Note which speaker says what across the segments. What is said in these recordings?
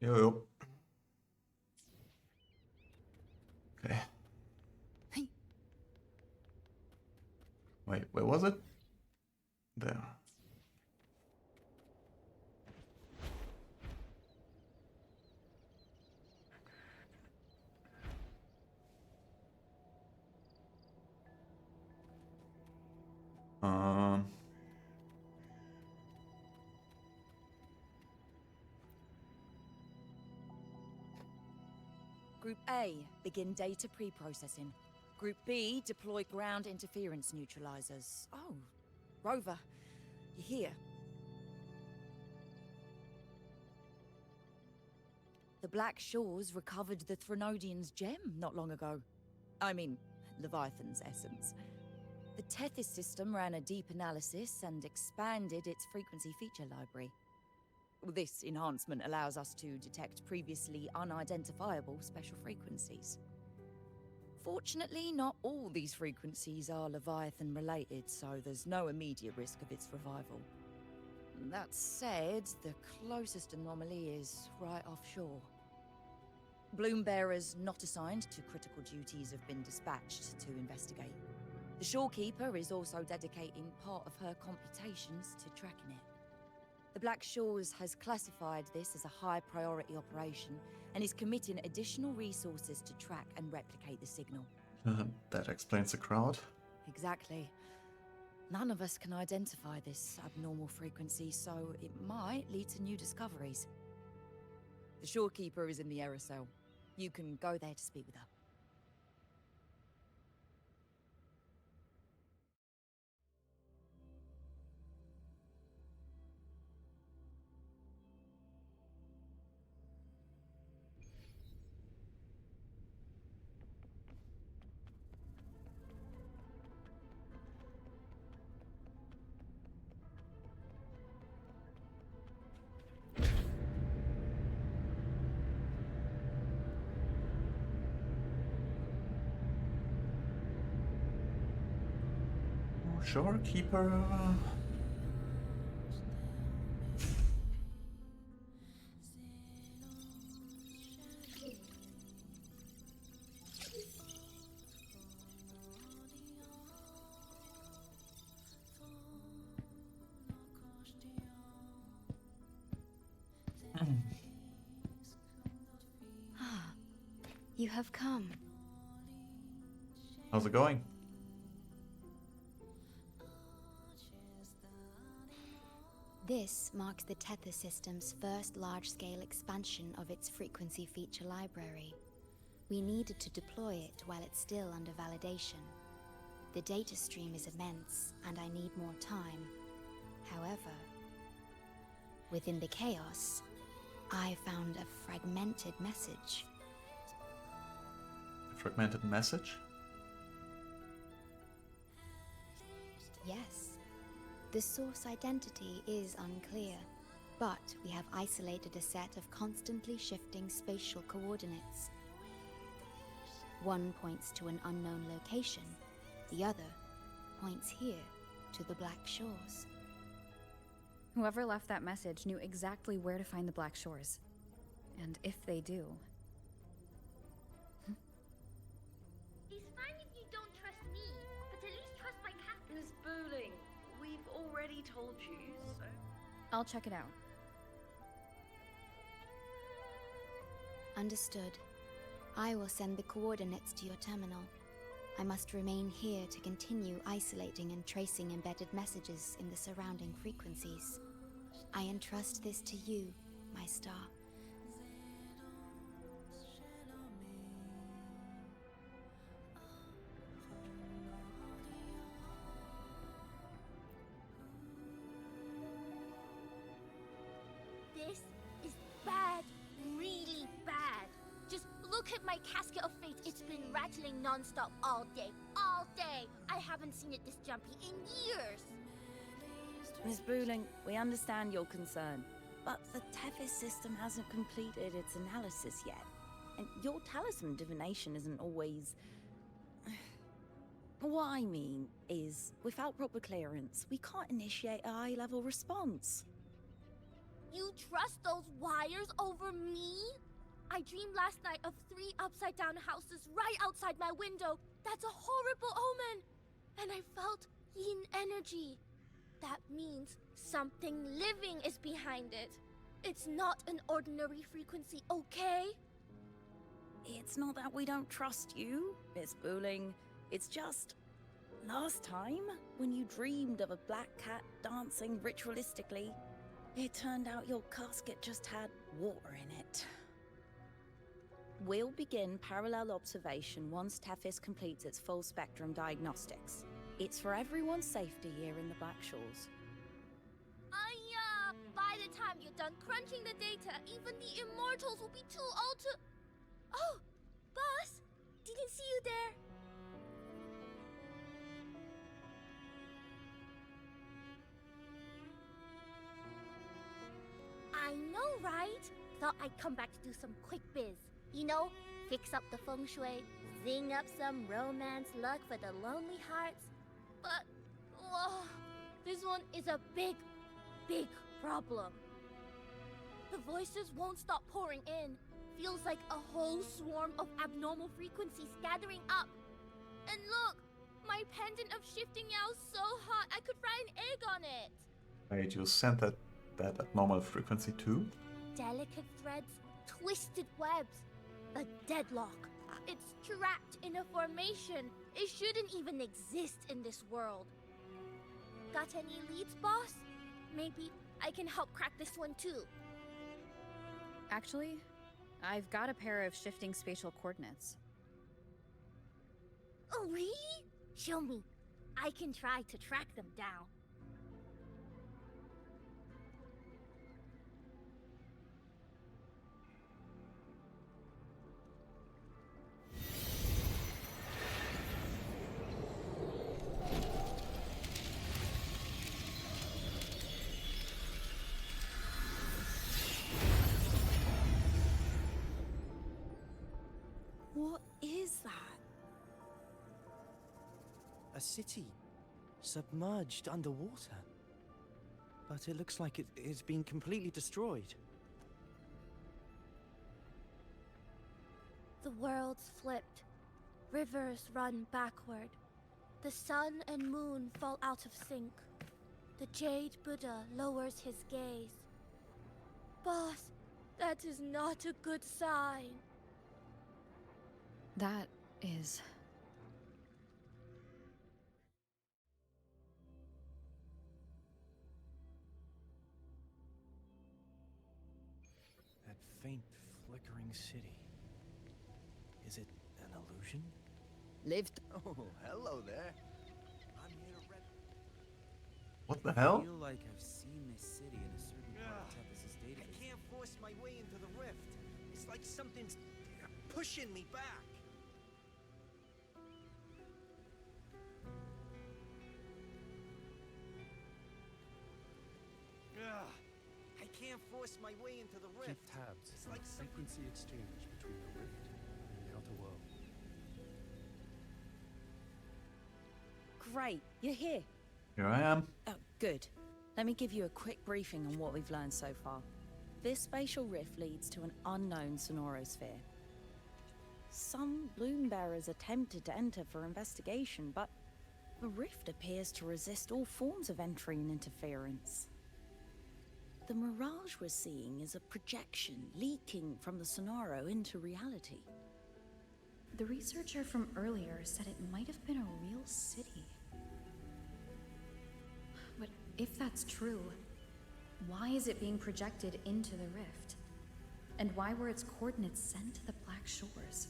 Speaker 1: Jo, jo. Okay. Wait, where was it? There. Um.
Speaker 2: Group A, begin data pre-processing. Group B, deploy ground interference neutralizers. Oh, Rover, you're here. The Black Shores recovered the Threnodian's gem not long ago. I mean, Leviathan's essence. The Tethys system ran a deep analysis and expanded its frequency feature library. This enhancement allows us to detect previously unidentifiable special frequencies. Fortunately, not all these frequencies are Leviathan-related, so there's no immediate risk of its revival. That said, the closest anomaly is right offshore. Bloom bearers not assigned to critical duties have been dispatched to investigate. The Shorekeeper is also dedicating part of her computations to tracking it. The Black Shores has classified this as a high-priority operation and is committing additional resources to track and replicate the signal.
Speaker 1: That explains the crowd.
Speaker 2: Exactly. None of us can identify this abnormal frequency, so it might lead to new discoveries. The Shorekeeper is in the error cell. You can go there to speak with her.
Speaker 1: Shorekeeper.
Speaker 3: You have come.
Speaker 1: How's it going?
Speaker 3: This marks the Tether system's first large-scale expansion of its frequency feature library. We needed to deploy it while it's still under validation. The data stream is immense, and I need more time. However, within the chaos, I found a fragmented message.
Speaker 1: A fragmented message?
Speaker 3: Yes. The source identity is unclear, but we have isolated a set of constantly shifting spatial coordinates. One points to an unknown location, the other points here to the Black Shores.
Speaker 4: Whoever left that message knew exactly where to find the Black Shores. And if they do...
Speaker 5: It's fine if you don't trust me, but at least trust my cat.
Speaker 6: Miss Bowling, we've already told you, so...
Speaker 4: I'll check it out.
Speaker 3: Understood. I will send the coordinates to your terminal. I must remain here to continue isolating and tracing embedded messages in the surrounding frequencies. I entrust this to you, my star.
Speaker 5: This is bad, really bad. Just look at my casket of fate. It's been rattling non-stop all day. All day! I haven't seen it this jumpy in years.
Speaker 2: Miss Booling, we understand your concern, but the Tethys system hasn't completed its analysis yet. And your talisman divination isn't always... What I mean is, without proper clearance, we can't initiate a high-level response.
Speaker 5: You trust those wires over me? I dreamed last night of 3 upside-down houses right outside my window. That's a horrible omen! And I felt yin energy. That means something living is behind it. It's not an ordinary frequency, okay?
Speaker 2: It's not that we don't trust you, Miss Booling. It's just... last time, when you dreamed of a black cat dancing ritualistically, it turned out your casket just had water in it. We'll begin parallel observation once Tethys completes its full spectrum diagnostics. It's for everyone's safety here in the Black Shores.
Speaker 5: By the time you're done crunching the data, even the immortals will be too old to... Oh, boss! Didn't see you there. I know, right? Thought I'd come back to do some quick biz. You know, fix up the feng shui, zing up some romance luck for the lonely hearts. But, this one is a big, big problem. The voices won't stop pouring in. Feels like a whole swarm of abnormal frequencies gathering up. And look, my pendant of shifting yow's so hot I could fry an egg on it.
Speaker 1: Wait, you sent that abnormal frequency too?
Speaker 5: Delicate threads, twisted webs, a deadlock. It's trapped in a formation. It shouldn't even exist in this world. Got any leads, boss? Maybe I can help crack this one too.
Speaker 4: Actually, I've got a pair of shifting spatial coordinates.
Speaker 5: Oh, really? Show me. I can try to track them down.
Speaker 2: What is that?
Speaker 7: A city, submerged underwater. But it looks like it's been completely destroyed.
Speaker 5: The world's flipped. Rivers run backward. The sun and moon fall out of sync. The Jade Buddha lowers his gaze. Boss, that is not a good sign.
Speaker 4: That is...
Speaker 7: That faint, flickering city. Is it an illusion?
Speaker 2: Lived.
Speaker 8: Oh, hello there. I'm here to
Speaker 1: What the
Speaker 7: I
Speaker 1: hell?
Speaker 7: feel like I've seen this city in a certain part of Tethys'
Speaker 8: I
Speaker 7: database.
Speaker 8: can't force my way into the rift. It's like something's pushing me back. I can't force my way into the rift.
Speaker 9: Keep tabs
Speaker 8: It's
Speaker 9: on
Speaker 8: like
Speaker 9: the
Speaker 8: some...
Speaker 9: frequency exchange between the rift and the outer world.
Speaker 2: Great, you're here.
Speaker 1: Here I am.
Speaker 2: Oh, good. Let me give you a quick briefing on what we've learned so far. This spatial rift leads to an unknown sonorosphere. Some bloom bearers attempted to enter for investigation, but the rift appears to resist all forms of entry and interference. The mirage we're seeing is a projection leaking from the sonoro into reality.
Speaker 4: The researcher from earlier said it might have been a real city. But if that's true, why is it being projected into the rift? And why were its coordinates sent to the Black Shores?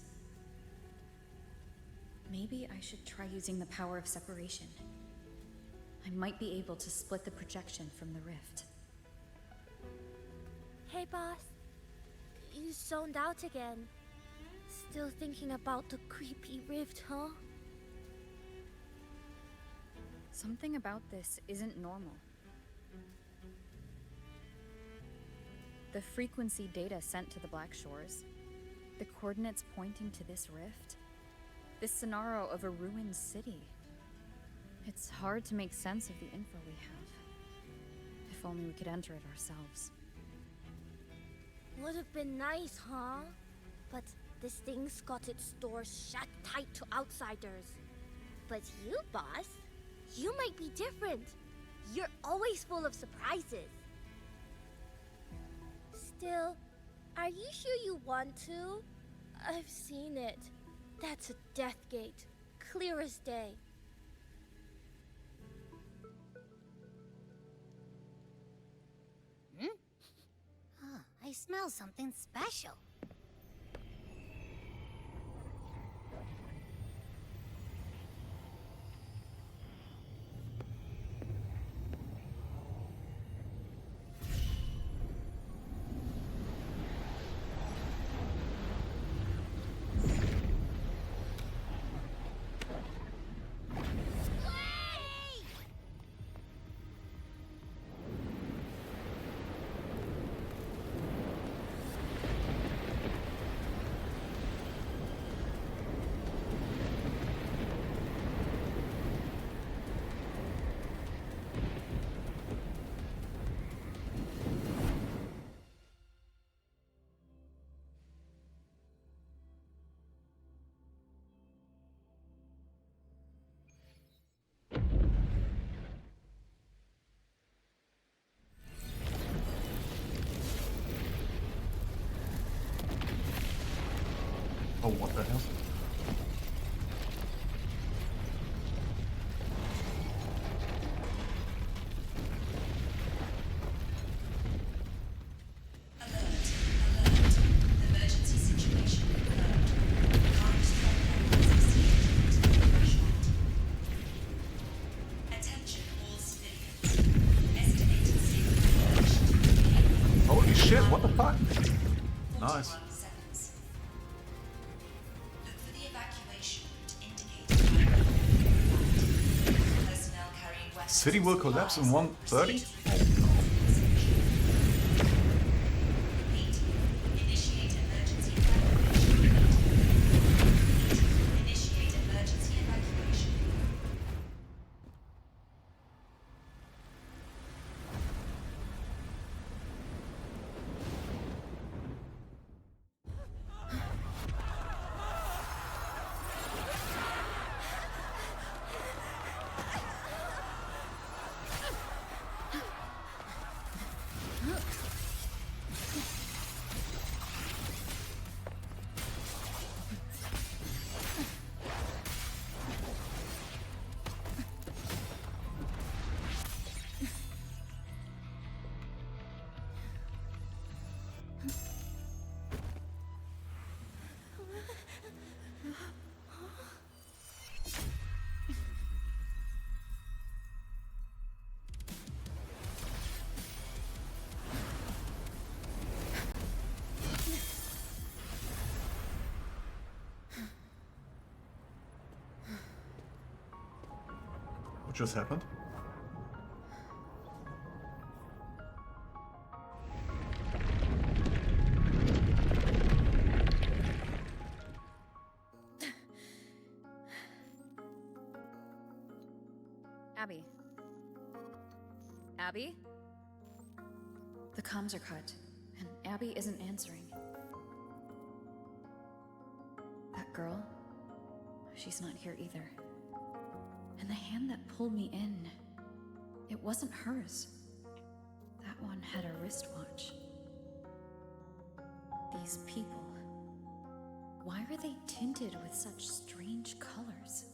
Speaker 4: Maybe I should try using the power of separation. I might be able to split the projection from the rift.
Speaker 5: Hey, boss. You zoned out again. Still thinking about the creepy rift, huh?
Speaker 4: Something about this isn't normal. The frequency data sent to the Black Shores, the coordinates pointing to this rift, this scenario of a ruined city. It's hard to make sense of the info we have. If only we could enter it ourselves.
Speaker 5: Would have been nice, huh? But this thing's got its doors shut tight to outsiders. But you, boss, you might be different. You're always full of surprises. Still, are you sure you want to? I've seen it. That's a death gate, clear as day.
Speaker 10: I smell something special.
Speaker 1: Oh, what the hell?
Speaker 11: Emergency situation occurred. Current threat level is exceeded to the threshold. Attention all civilians. Estimated safe.
Speaker 1: Holy shit, what the fuck? Nice.
Speaker 11: 41 seconds. Look for the evacuation route indicated by the flight. Personnel carrying weapons.
Speaker 1: City will collapse in 1:30?
Speaker 11: Repeat. Initiate emergency evacuation. Initiate emergency evacuation.
Speaker 1: What just happened?
Speaker 4: Abby. Abby? The comms are cut, and Abby isn't answering. That girl, she's not here either. And the hand that pulled me in, it wasn't hers. That one had a wristwatch. These people, why are they tinted with such strange colors?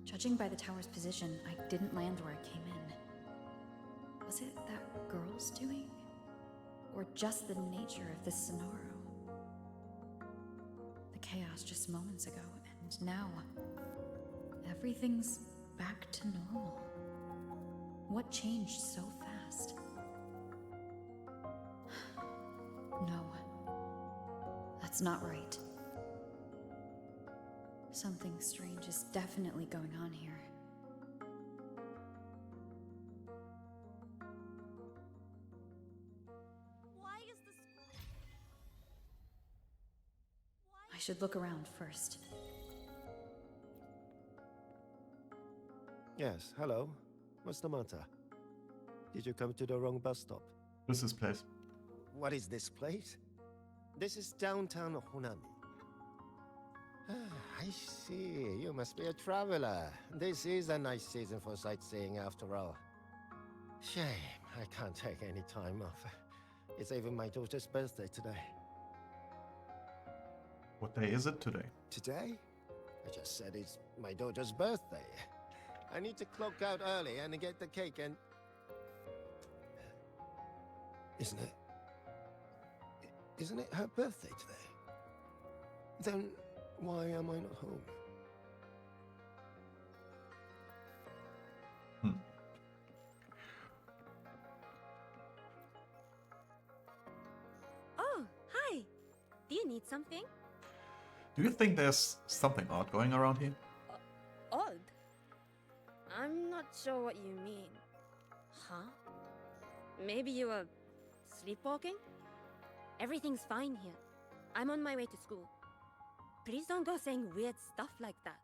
Speaker 4: Judging by the tower's position, I didn't land where I came in. Was it that girl's doing? Or just the nature of this scenario? The chaos just moments ago, and now everything's back to normal. What changed so fast? No, that's not right. Something strange is definitely going on here.
Speaker 5: Why is this...
Speaker 4: I should look around first.
Speaker 9: Yes, hello. What's the matter? Did you come to the wrong bus stop?
Speaker 1: This is place.
Speaker 8: what is this place? This is downtown Honami. I see. You must be a traveler. This is a nice season for sightseeing after all. Shame, I can't take any time off. It's even my daughter's birthday today.
Speaker 1: What day is it today?
Speaker 8: Today? I just said it's my daughter's birthday. I need to clock out early and get the cake and... Isn't it her birthday today? Then why am I not home?
Speaker 5: Oh, hi. Do you need something?
Speaker 1: Do you think there's something odd going around here?
Speaker 5: Odd? I'm not sure what you mean. Huh? Maybe you were sleepwalking? Everything's fine here. I'm on my way to school. Please don't go saying weird stuff like that.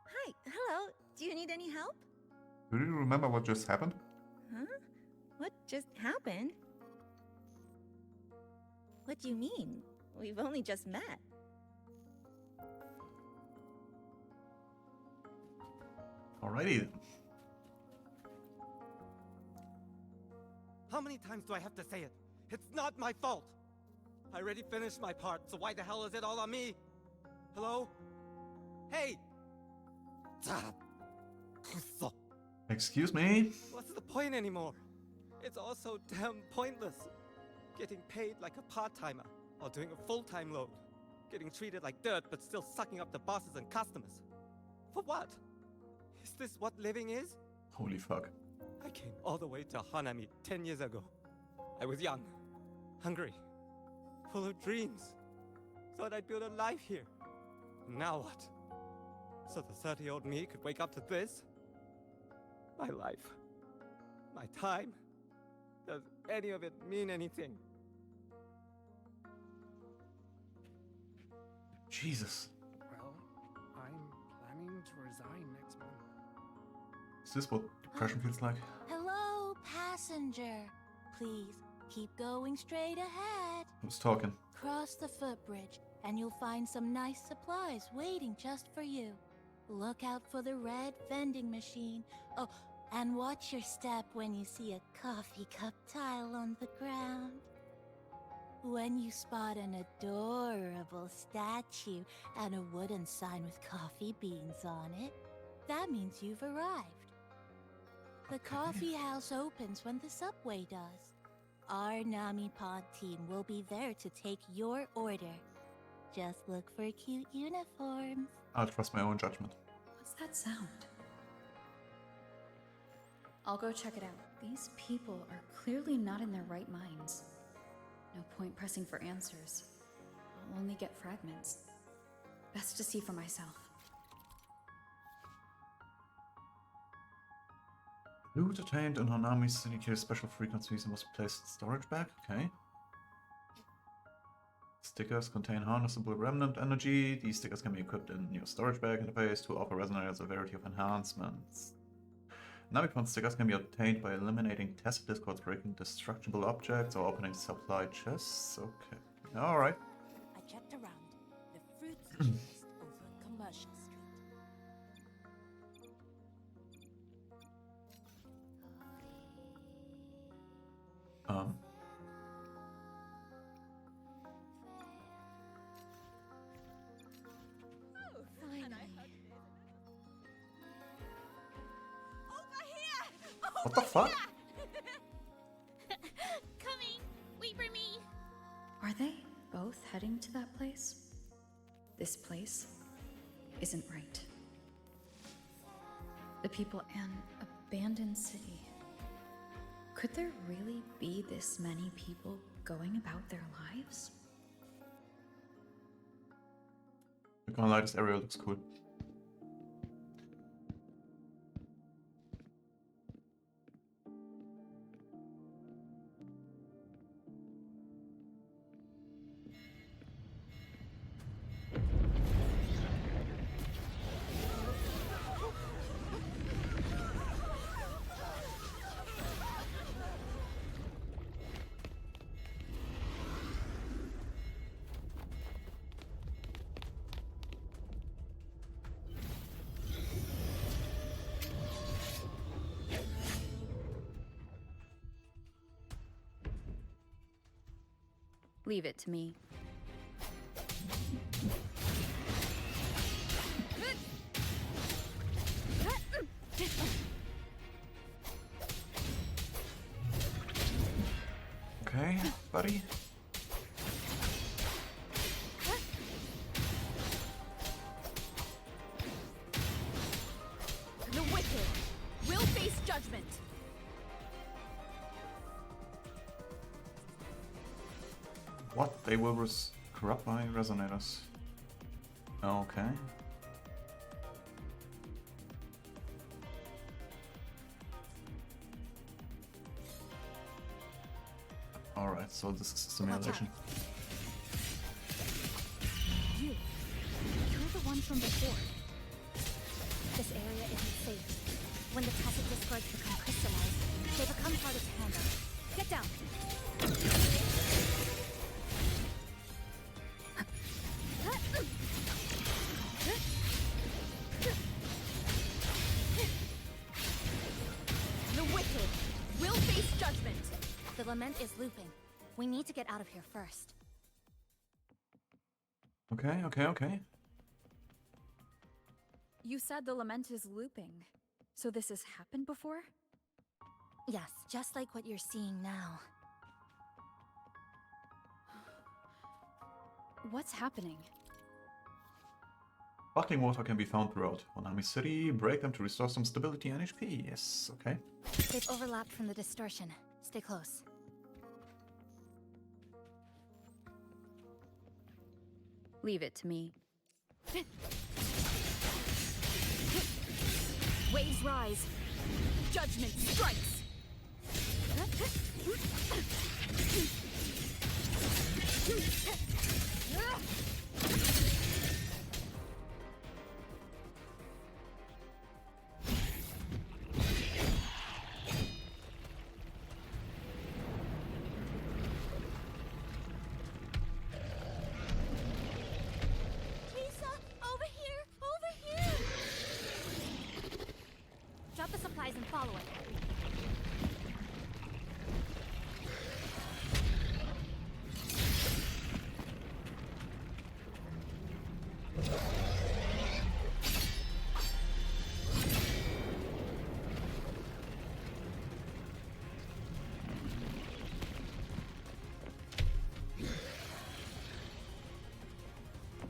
Speaker 2: Hi, hello. Do you need any help?
Speaker 1: Do you remember what just happened?
Speaker 2: Huh? What just happened? What do you mean? We've only just met.
Speaker 1: Alrighty then.
Speaker 7: How many times do I have to say it? It's not my fault! I already finished my part, so why the hell is it all on me? Hello? Hey!
Speaker 1: Excuse me?
Speaker 7: What's the point anymore? It's all so damn pointless. Getting paid like a part-timer, while doing a full-time load. Getting treated like dirt, but still sucking up the bosses and customers. For what? Is this what living is?
Speaker 1: Holy fuck.
Speaker 7: I came all the way to Hanami 10 years ago. I was young, hungry, full of dreams. Thought I'd build a life here. Now what? So the 30-year-old me could wake up to this? My life. My time. Does any of it mean anything?
Speaker 1: Jesus.
Speaker 9: Well, I'm planning to resign next month.
Speaker 1: Is this what depression feels like?
Speaker 10: Hello, passenger. Please keep going straight ahead.
Speaker 1: Who's talking?
Speaker 10: Cross the footbridge, and you'll find some nice supplies waiting just for you. Look out for the red vending machine. Oh, and watch your step when you see a coffee cup tile on the ground. When you spot an adorable statue and a wooden sign with coffee beans on it, that means you've arrived. The coffee house opens when the subway does. Our Nami Pod team will be there to take your order. Just look for cute uniforms.
Speaker 1: I'll trust my own judgment.
Speaker 4: What's that sound? I'll go check it out. These people are clearly not in their right minds. No point pressing for answers. I'll only get fragments. Best to see for myself.
Speaker 1: Loot attained in Hanami City carries special frequencies and was placed in storage bag. Okay. Stickers contain harnessable remnant energy. These stickers can be equipped in your storage bag interface to offer resonators a variety of enhancements. Namicon stickers can be obtained by eliminating test discords, breaking destructible objects, or opening supply chests. Okay. Alright.
Speaker 10: I checked around. The fruits just over Commercial Street.
Speaker 1: What the fuck?
Speaker 5: Coming! Wait for me!
Speaker 4: Are they both heading to that place? This place isn't right. The people, an abandoned city. Could there really be this many people going about their lives?
Speaker 1: I'm gonna lie, this area looks cool.
Speaker 4: Leave it to me.
Speaker 1: Okay, buddy.
Speaker 4: The wicked will face judgment.
Speaker 1: What? They will corrupt by resonators. Okay. Alright, so this is a simulation.
Speaker 4: You're the one from before.
Speaker 3: This area isn't safe. When the tacit discords become crystallized, they become harder to handle. Get down!
Speaker 4: The wicked will face judgment.
Speaker 3: The lament is looping. We need to get out of here first.
Speaker 1: Okay.
Speaker 4: You said the lament is looping. So this has happened before?
Speaker 3: Yes, just like what you're seeing now.
Speaker 4: What's happening?
Speaker 1: Sparkling water can be found throughout Honami City. Break them to restore some stability and HP. Yes, okay.
Speaker 3: They've overlapped from the distortion. Stay close.
Speaker 4: Leave it to me. Waves rise. Judgment strikes.
Speaker 3: Drop the supplies and follow it.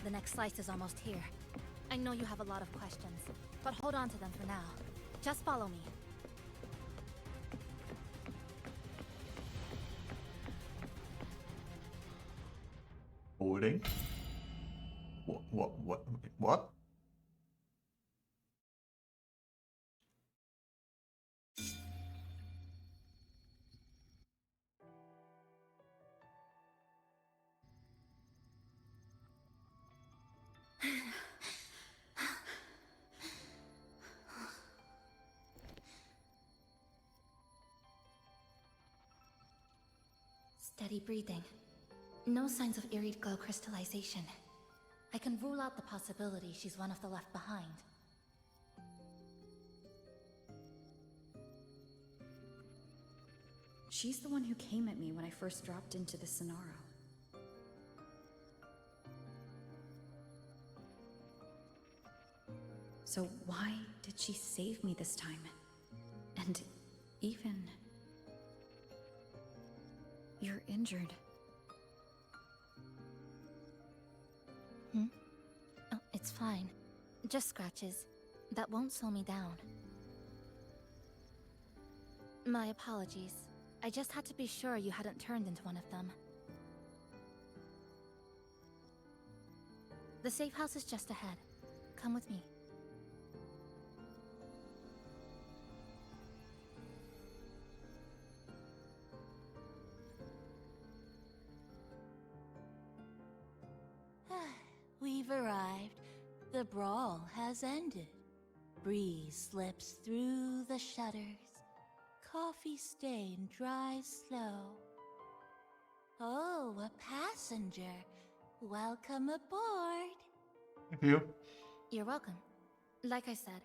Speaker 3: The next slice is almost here. I know you have a lot of questions, but hold on to them for now. Just follow me.
Speaker 1: Holding. What?
Speaker 3: Steady breathing. No signs of Irid glow crystallization. I can rule out the possibility she's one of the left behind.
Speaker 4: She's the one who came at me when I first dropped into the Sonaro. So why did she save me this time? And even... You're injured.
Speaker 3: Oh, it's fine. Just scratches. That won't slow me down. My apologies. I just had to be sure you hadn't turned into one of them. The safe house is just ahead. Come with me.
Speaker 10: We've arrived. The brawl has ended. Breeze slips through the shutters. Coffee stain dries slow. Oh, a passenger. Welcome aboard.
Speaker 1: Thank you.
Speaker 3: You're welcome. Like I said,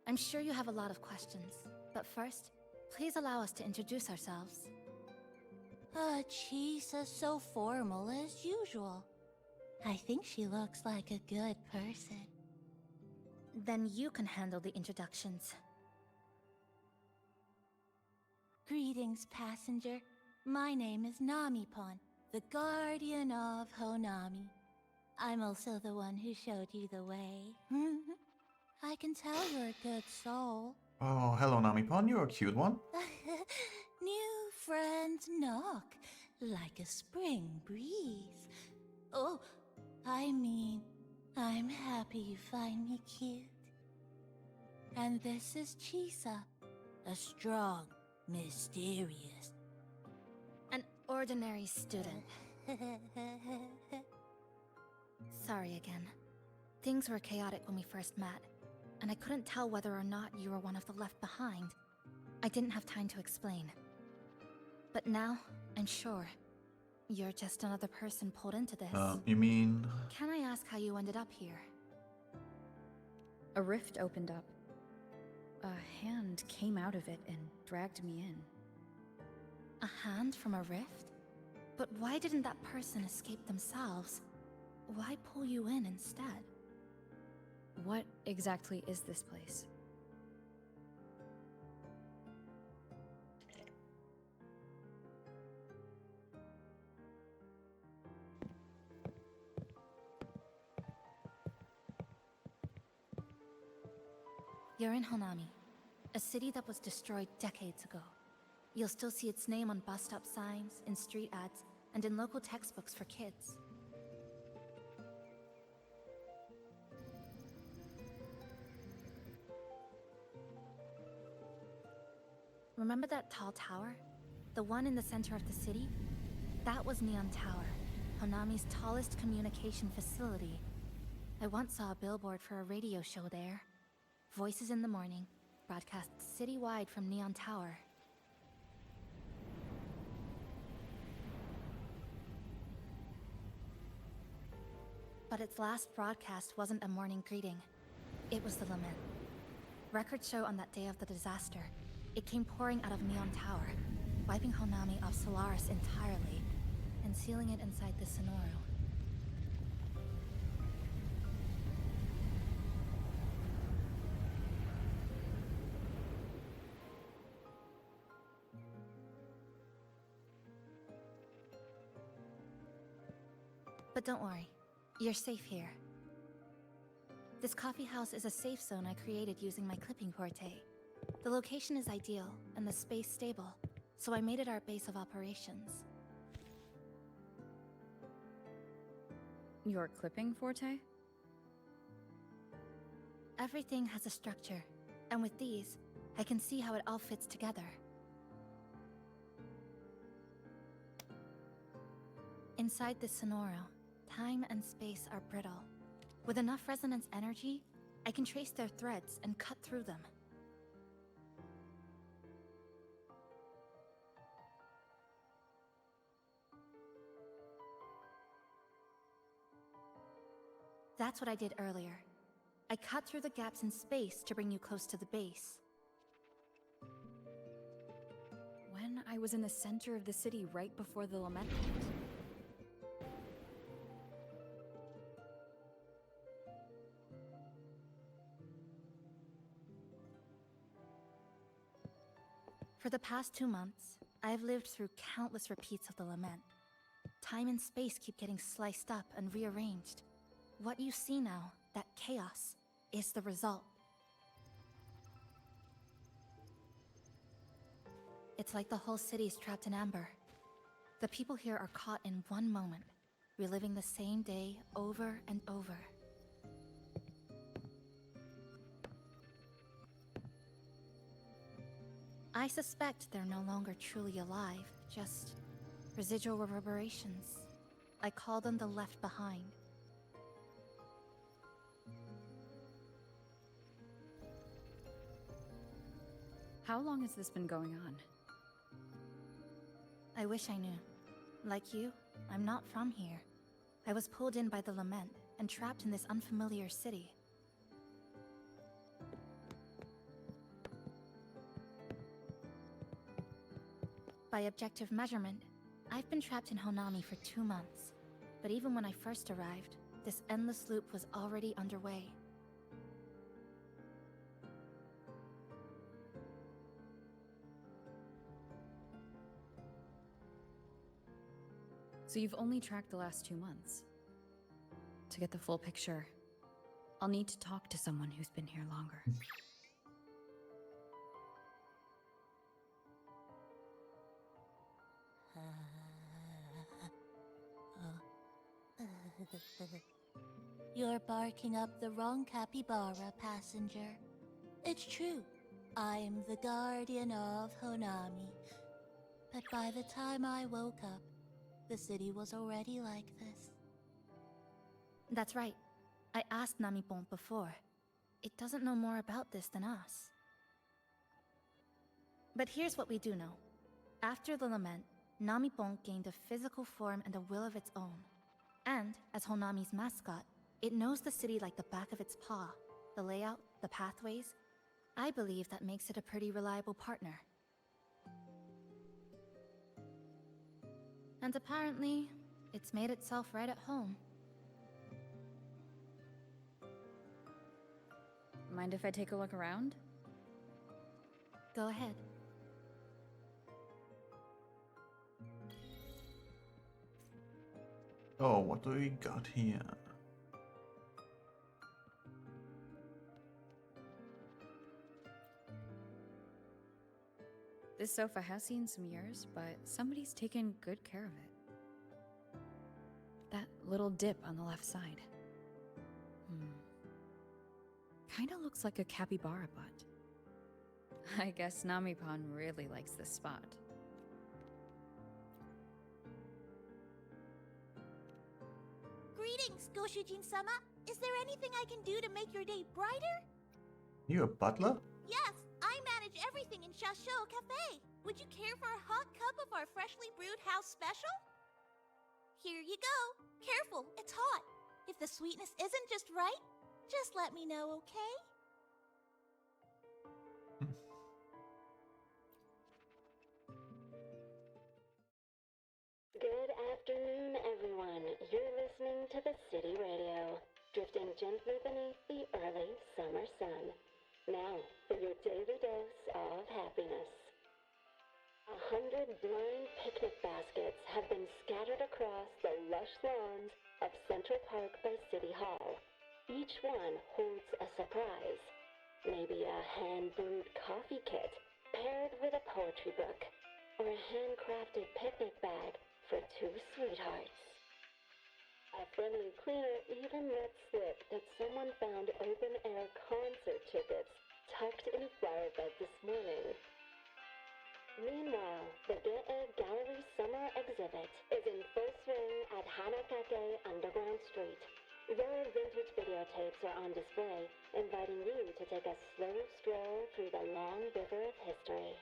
Speaker 3: I'm sure you have a lot of questions. But first, please allow us to introduce ourselves.
Speaker 10: Chisa's so formal as usual. I think she looks like a good person.
Speaker 4: Then you can handle the introductions.
Speaker 10: Greetings, passenger. My name is Namipon, the guardian of Honami. I'm also the one who showed you the way. I can tell you're a good soul.
Speaker 1: Oh, hello, Namipon. You're a cute one.
Speaker 10: New friends knock like a spring breeze. Oh, I mean, I'm happy you find me cute. And this is Chisa, a strong, mysterious.
Speaker 4: An ordinary student. Sorry again. Things were chaotic when we first met, and I couldn't tell whether or not you were one of the left behind. I didn't have time to explain. But now, I'm sure. You're just another person pulled into this.
Speaker 1: You mean...
Speaker 4: Can I ask how you ended up here?
Speaker 12: A rift opened up. A hand came out of it and dragged me in.
Speaker 4: A hand from a rift? But why didn't that person escape themselves? Why pull you in instead?
Speaker 12: What exactly is this place?
Speaker 4: You're in Honami, a city that was destroyed decades ago. You'll still see its name on bus stop signs, in street ads, and in local textbooks for kids. Remember that tall tower? The one in the center of the city? That was Neon Tower, Honami's tallest communication facility. I once saw a billboard for a radio show there. Voices in the morning, broadcast citywide from Neon Tower. But its last broadcast wasn't a morning greeting. It was the lament. Records show on that day of the disaster, it came pouring out of Neon Tower, wiping Honami off Solaris entirely, and sealing it inside the Sonoro. But don't worry, you're safe here. This coffee house is a safe zone I created using my clipping porte. The location is ideal, and the space stable, so I made it our base of operations.
Speaker 12: Your clipping forte?
Speaker 4: Everything has a structure, and with these, I can see how it all fits together. Inside the Sonoro, time and space are brittle. With enough resonance energy, I can trace their threads and cut through them. That's what I did earlier. I cut through the gaps in space to bring you close to the base.
Speaker 12: When I was in the center of the city right before the lament hit.
Speaker 4: For the past 2 months, I've lived through countless repeats of the lament. Time and space keep getting sliced up and rearranged. What you see now, that chaos, is the result. It's like the whole city's trapped in amber. The people here are caught in one moment, reliving the same day over and over. I suspect they're no longer truly alive, just residual reverberations. I call them the left behind.
Speaker 12: How long has this been going on?
Speaker 4: I wish I knew. Like you, I'm not from here. I was pulled in by the lament and trapped in this unfamiliar city. By objective measurement,
Speaker 10: I've been trapped in Honami for 2 months. But even when I first arrived, this endless loop was already underway.
Speaker 12: So you've only tracked the last 2 months. To get the full picture, I'll need to talk to someone who's been here longer.
Speaker 10: You're barking up the wrong capybara, passenger. It's true. I'm the guardian of Honami. But by the time I woke up, the city was already like this. That's right. I asked Namipon before. It doesn't know more about this than us. But here's what we do know. After the lament, Namipon gained a physical form and a will of its own. And, as Honami's mascot, it knows the city like the back of its paw. The layout, the pathways. I believe that makes it a pretty reliable partner. And apparently, it's made itself right at home.
Speaker 12: Mind if I take a look around?
Speaker 10: Go ahead.
Speaker 1: Oh, what do we got here?
Speaker 12: This sofa has seen some years, but somebody's taken good care of it. That little dip on the left side. Kinda looks like a capybara butt. I guess Namipon really likes this spot.
Speaker 10: Greetings, Goshujin-sama. Is there anything I can do to make your day brighter?
Speaker 1: You a butler?
Speaker 10: Yes, I manage everything in Shasho Cafe. Would you care for a hot cup of our freshly brewed house special? Here you go. Careful, it's hot. If the sweetness isn't just right, just let me know, okay?
Speaker 13: Good afternoon, everyone. You're listening to the City Radio, drifting gently beneath the early summer sun. Now, for your daily dose of happiness. 100 blind picnic baskets have been scattered across the lush lawns of Central Park by City Hall. Each one holds a surprise. Maybe a hand-brewed coffee kit paired with a poetry book, or a handcrafted picnic bag for two sweethearts. A friendly cleaner even let slip that someone found open-air concert tickets tucked in a flower bed this morning. Meanwhile, the Get-Egg Gallery Summer Exhibit is in full swing at Hanakake Underground Street. Rare vintage videotapes are on display, inviting you to take a slow stroll through the long river of history.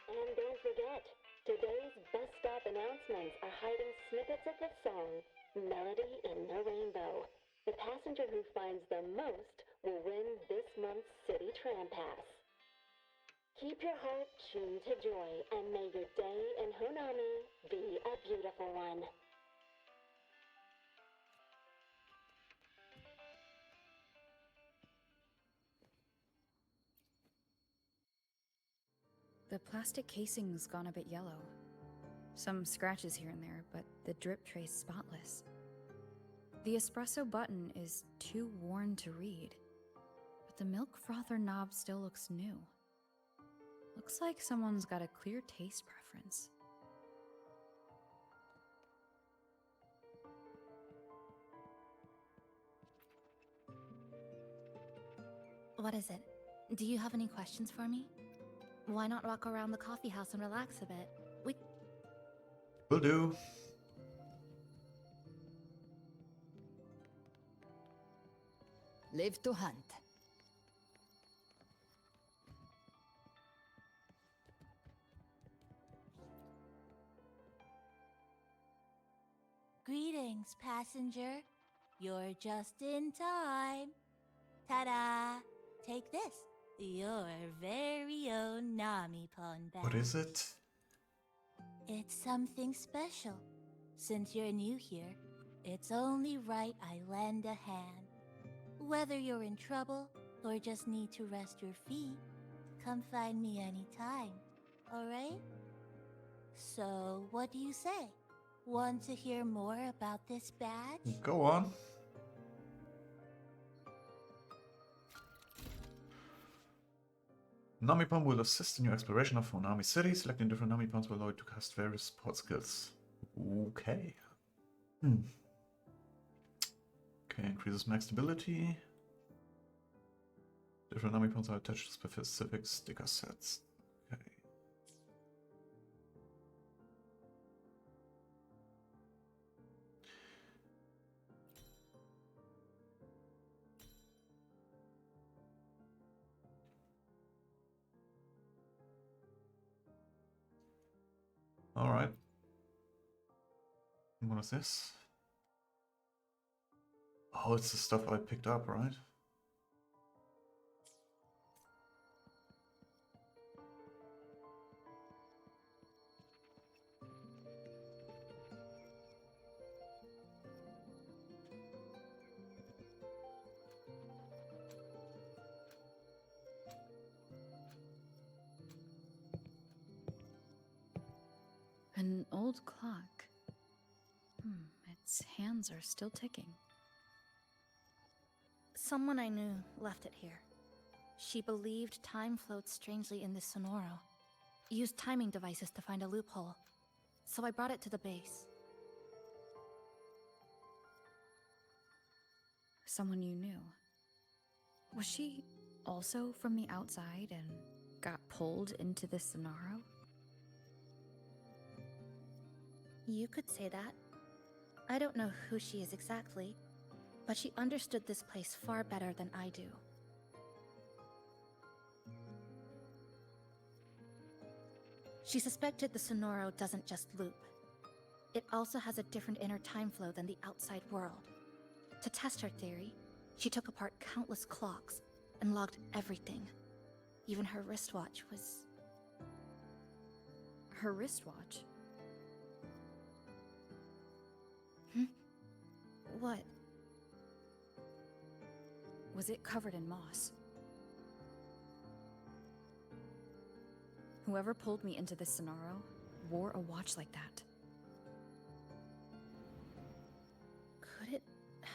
Speaker 13: And don't forget, today's bus stop announcements are hiding snippets of the song, Melody in the Rainbow. The passenger who finds the most will win this month's City Tram Pass. Keep your heart tuned to joy, and may your day in Honami be a beautiful one.
Speaker 12: The plastic casing's gone a bit yellow. Some scratches here and there, but the drip tray's spotless. The espresso button is too worn to read, but the milk frother knob still looks new. Looks like someone's got a clear taste preference.
Speaker 10: What is it? Do you have any questions for me? Why not walk around the coffee house and relax a bit?
Speaker 1: Will do.
Speaker 2: Live to hunt.
Speaker 10: Greetings, passenger. You're just in time. Ta-da! Take this. Your very own Namipon bag.
Speaker 1: What is it?
Speaker 10: It's something special. Since you're new here, it's only right I lend a hand. Whether you're in trouble or just need to rest your feet, come find me anytime, alright? So, what do you say? Want to hear more about this badge?
Speaker 1: Go on. Namipon will assist in your exploration of Honami City. Selecting different Namipons will allow you to cast various support skills. Okay. Okay, increases max stability. Different Namipons are attached to specific sticker sets. Okay. Alright. What is this? Oh, it's the stuff I picked up, right?
Speaker 12: An old clock. Its hands are still ticking.
Speaker 10: Someone I knew left it here. She believed time flowed strangely in this Sonoro. Used timing devices to find a loophole. So I brought it to the base.
Speaker 12: Someone you knew. Was she also from the outside and got pulled into this Sonaro?
Speaker 10: You could say that. I don't know who she is exactly, but she understood this place far better than I do. She suspected the Sonoro doesn't just loop. It also has a different inner time flow than the outside world. To test her theory, she took apart countless clocks and logged everything. Even her wristwatch was...
Speaker 12: Her wristwatch?
Speaker 10: What?
Speaker 12: Was it covered in moss? Whoever pulled me into this Sonaro wore a watch like that.
Speaker 10: Could it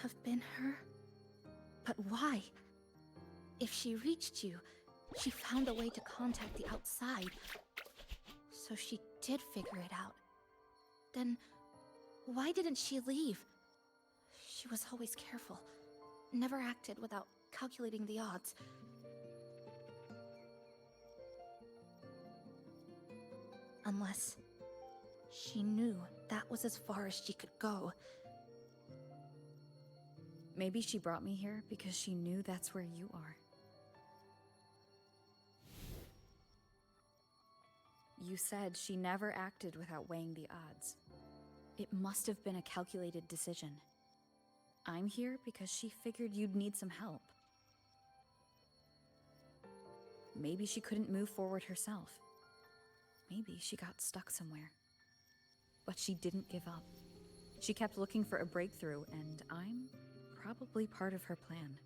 Speaker 10: have been her? But why? If she reached you, she found a way to contact the outside. So she did figure it out. Then, why didn't she leave? She was always careful. Never acted without calculating the odds. Unless she knew that was as far as she could go.
Speaker 12: Maybe she brought me here because she knew that's where you are. You said she never acted without weighing the odds. It must have been a calculated decision. I'm here because she figured you'd need some help. Maybe she couldn't move forward herself. Maybe she got stuck somewhere. But she didn't give up. She kept looking for a breakthrough, and I'm probably part of her plan.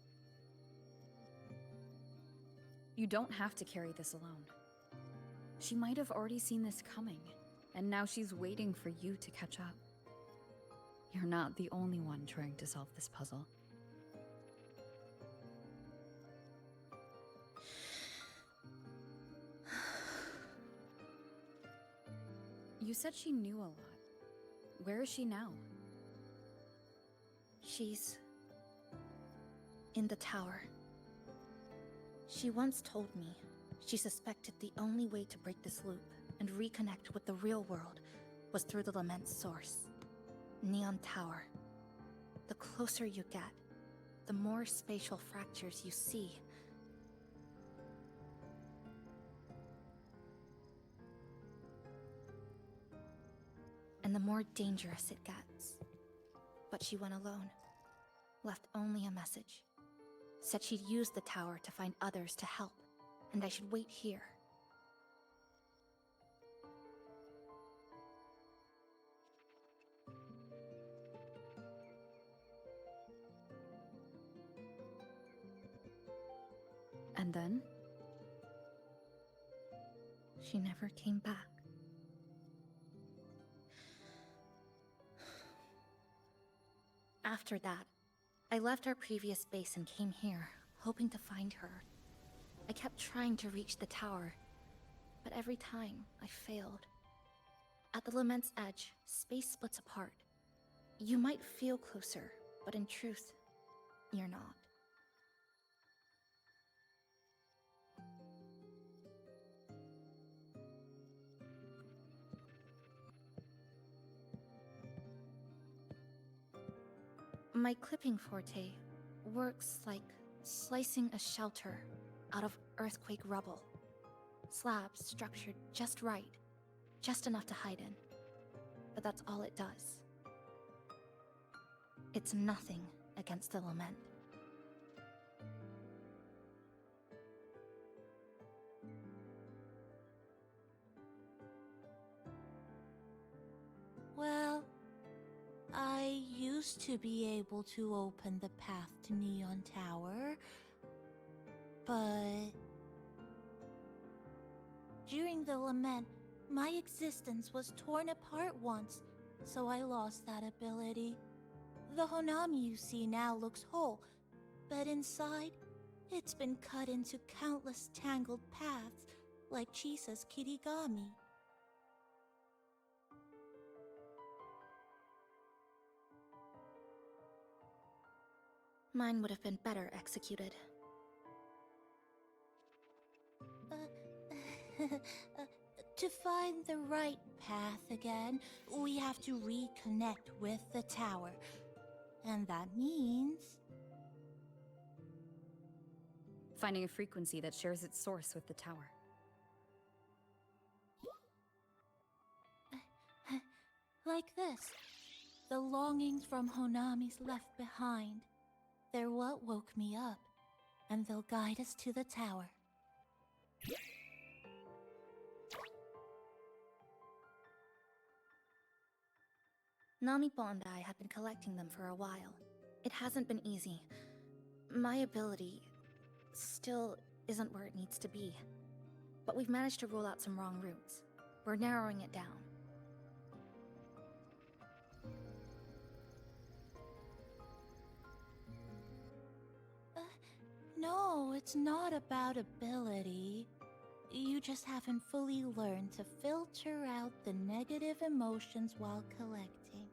Speaker 12: You don't have to carry this alone. She might have already seen this coming, and now she's waiting for you to catch up. You're not the only one trying to solve this puzzle. You said she knew a lot. Where is she now?
Speaker 10: She's... in the tower. She once told me she suspected the only way to break this loop and reconnect with the real world was through the Lament's source. Neon Tower. The closer you get, the more spatial fractures you see. And the more dangerous it gets. But she went alone. Left only a message. Said she'd use the tower to find others to help, and I should wait here.
Speaker 12: And then?
Speaker 3: She never came back. After that, I left our previous base and came here, hoping to find her. I kept trying to reach the tower, but every time I failed. At the Lament's edge, space splits apart. You might feel closer, but in truth, you're not. My clipping forte works like slicing a shelter out of earthquake rubble. Slabs structured just right, just enough to hide in. But that's all it does. It's nothing against the Lament.
Speaker 10: Well, I used to be able to open the path to Neon Tower, but during the Lament, my existence was torn apart once, so I lost that ability. The Honami you see now looks whole, but inside, it's been cut into countless tangled paths, like Chisa's Kirigami.
Speaker 3: Mine would have been better executed.
Speaker 10: To find the right path again, we have to reconnect with the tower. And that means...
Speaker 12: Finding a frequency that shares its source with the tower.
Speaker 10: like this. The longings from Honami's left behind. They're what woke me up, and they'll guide us to the tower.
Speaker 3: Namipo and I have been collecting them for a while. It hasn't been easy. My ability still isn't where it needs to be. But we've managed to rule out some wrong routes. We're narrowing it down.
Speaker 10: No, it's not about ability. You just haven't fully learned to filter out the negative emotions while collecting.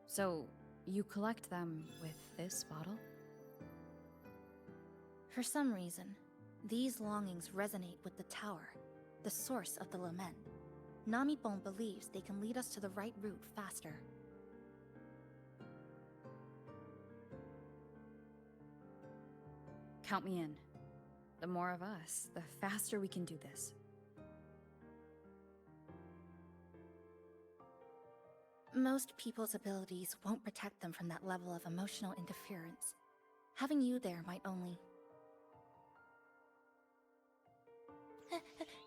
Speaker 12: So, you collect them with this bottle?
Speaker 3: For some reason, these longings resonate with the tower, the source of the lament. Namipon believes they can lead us to the right route faster.
Speaker 12: Count me in. The more of us, the faster we can do this.
Speaker 3: Most people's abilities won't protect them from that level of emotional interference. Having you there might only...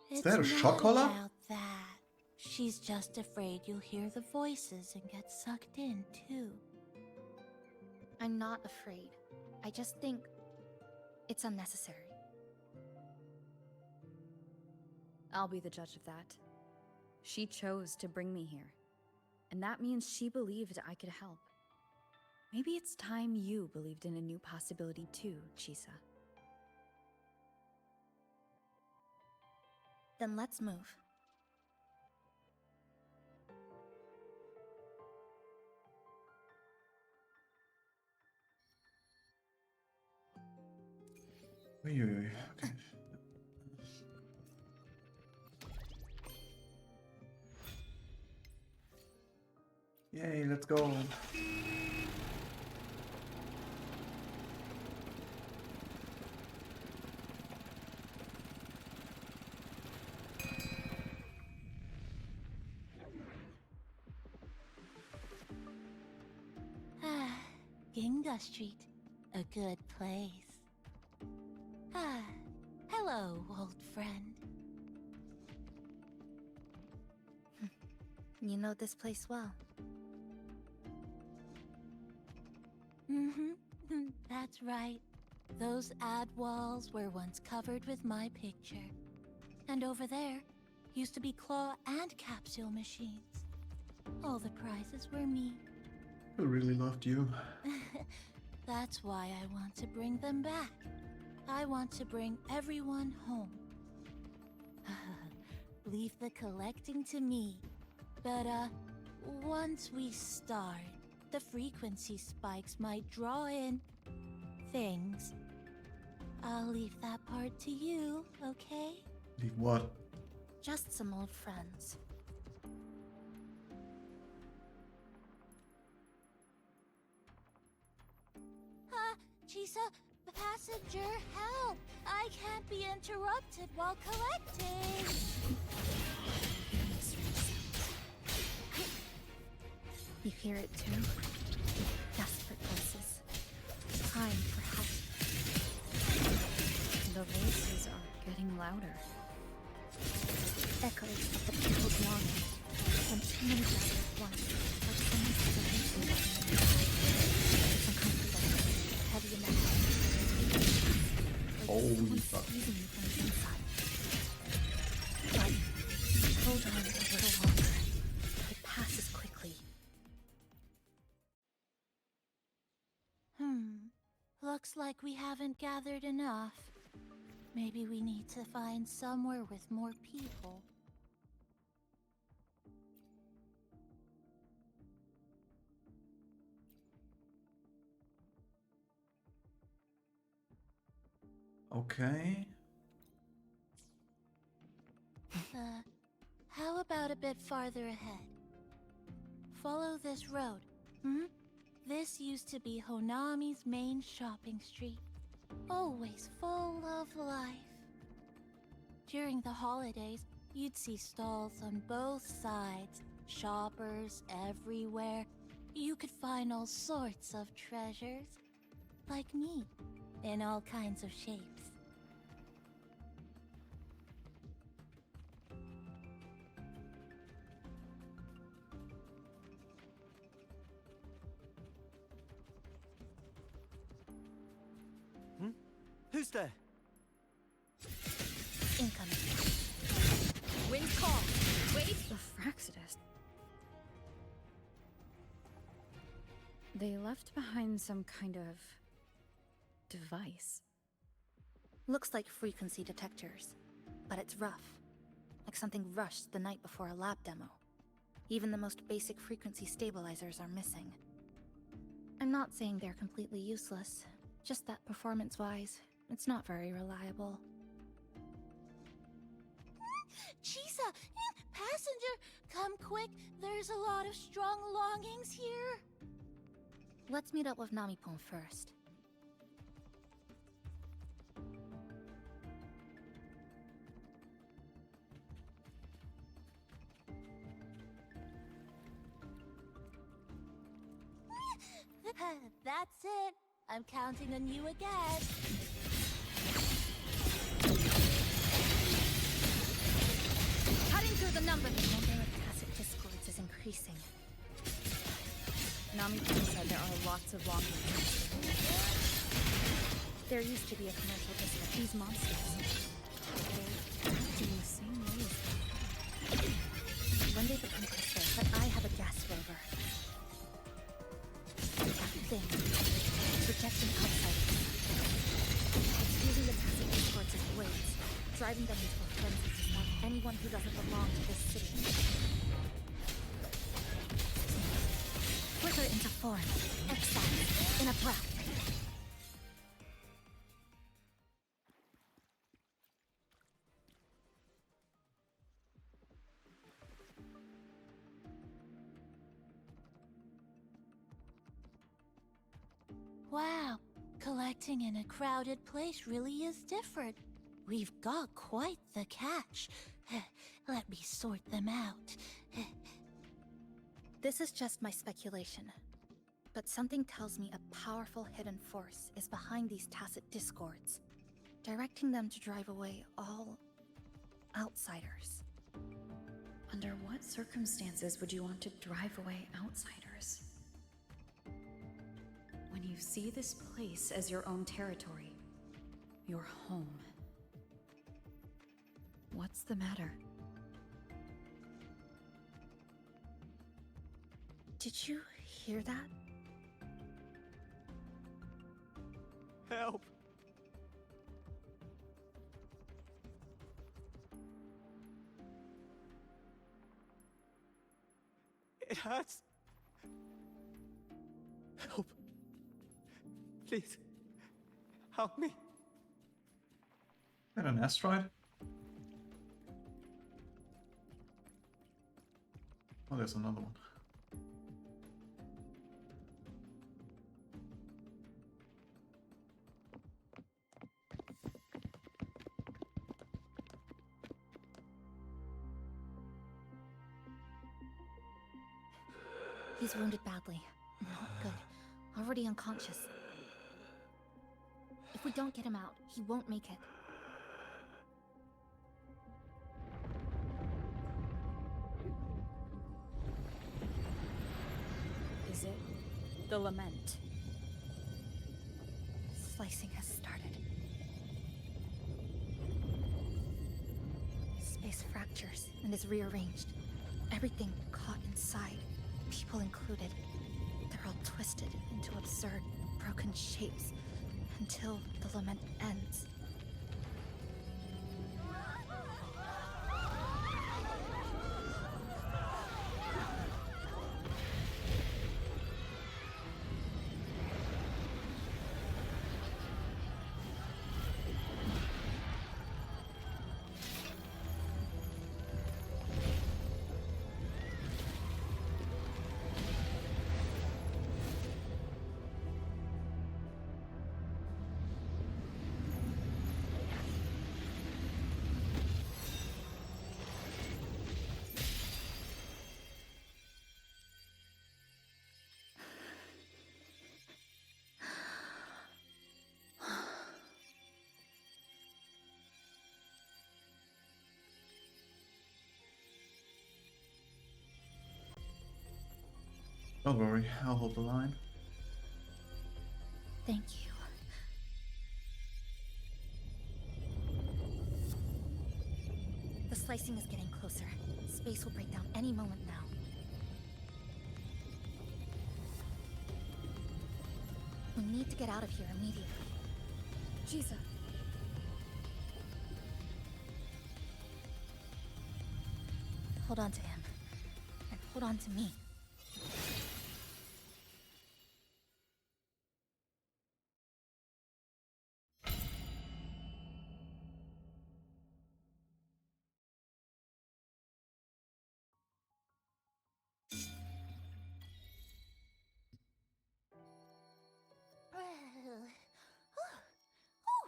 Speaker 10: It's
Speaker 1: that a
Speaker 10: not
Speaker 1: shock collar?
Speaker 10: about that. She's just afraid you'll hear the voices and get sucked in, too.
Speaker 3: I'm not afraid. I just think it's unnecessary.
Speaker 12: I'll be the judge of that. She chose to bring me here. And that means she believed I could help. Maybe it's time you believed in a new possibility too, Chisa.
Speaker 3: Then let's move.
Speaker 1: Uiuiui, okay. Yay, let's go.
Speaker 10: Ah, Ginga Street. A good place. Ah, hello, old friend.
Speaker 3: You know this place well.
Speaker 10: Mm-hmm. That's right. Those ad walls were once covered with my picture. And over there used to be claw and capsule machines. All the prizes were me.
Speaker 1: I really loved you.
Speaker 10: That's why I want to bring them back. I want to bring everyone home. Leave the collecting to me. But, once we start, the frequency spikes might draw in things. I'll leave that part to you, okay?
Speaker 1: Leave what?
Speaker 10: Just some old friends. Chisa, passenger, help! I can't be interrupted while collecting!
Speaker 12: You hear it too? Desperate voices. Crying for help. The voices are getting louder. Echoes of the people's longing. When too many gather at once, like someone suddenly it's uncomfortable, heavy in the head. Like
Speaker 1: Holy
Speaker 12: someone
Speaker 1: fuck.
Speaker 12: squeezing you from the inside. But hold on a little longer. It passes quickly.
Speaker 10: Looks like we haven't gathered enough. Maybe we need to find somewhere with more people.
Speaker 1: Okay.
Speaker 10: How about a bit farther ahead? Follow this road, This used to be Honami's main shopping street. Always full of life. During the holidays, you'd see stalls on both sides, shoppers everywhere. You could find all sorts of treasures. Like me, in all kinds of shapes.
Speaker 7: Who's there?
Speaker 10: Incoming.
Speaker 12: Wind call! Wait! The Fraxidus. They left behind some kind of device.
Speaker 3: Looks like frequency detectors, but it's rough. Like something rushed the night before a lab demo. Even the most basic frequency stabilizers are missing. I'm not saying they're completely useless, just that performance-wise, it's not very reliable.
Speaker 10: Chisa! Passenger! Come quick! There's a lot of strong longings here!
Speaker 3: Let's meet up with Namipon first.
Speaker 10: That's it! I'm counting on you again!
Speaker 3: Cutting through the numbers! The number of tacit discords is increasing.
Speaker 12: Namipon said there are lots of long ones.
Speaker 3: There used to be a commercial discount.
Speaker 12: These monsters, they're acting the same way as
Speaker 3: when they become crystal, but I have a gas rover. That thing, projecting outsiders. It's using the tacit discords as blades, driving them into a frenzy to stop anyone who doesn't belong to this city. Flicker into form, exile, in a breath.
Speaker 10: Wow, collecting in a crowded place really is different. We've got quite the catch. Let me sort them out.
Speaker 3: This is just my speculation, but something tells me a powerful hidden force is behind these tacit discords, directing them to drive away all outsiders.
Speaker 12: Under what circumstances would you want to drive away outsiders? When you You see this place as your own territory, your home. What's the matter?
Speaker 10: Did you hear that?
Speaker 7: Help! It hurts. Help. Please. Help me.
Speaker 1: Got an asteroid? Oh, there's another one.
Speaker 3: He's wounded badly. Not good. Already unconscious. If we don't get him out, he won't make it.
Speaker 12: Is it the lament?
Speaker 3: Slicing has started. Space fractures and is rearranged. Everything caught inside, people included. They're all twisted into absurd, broken shapes until the lament ends.
Speaker 1: Don't worry, I'll hold the line.
Speaker 3: Thank you. The slicing is getting closer. Space will break down any moment now. We need to get out of here immediately.
Speaker 12: Jesus.
Speaker 3: Hold on to him. And hold on to me.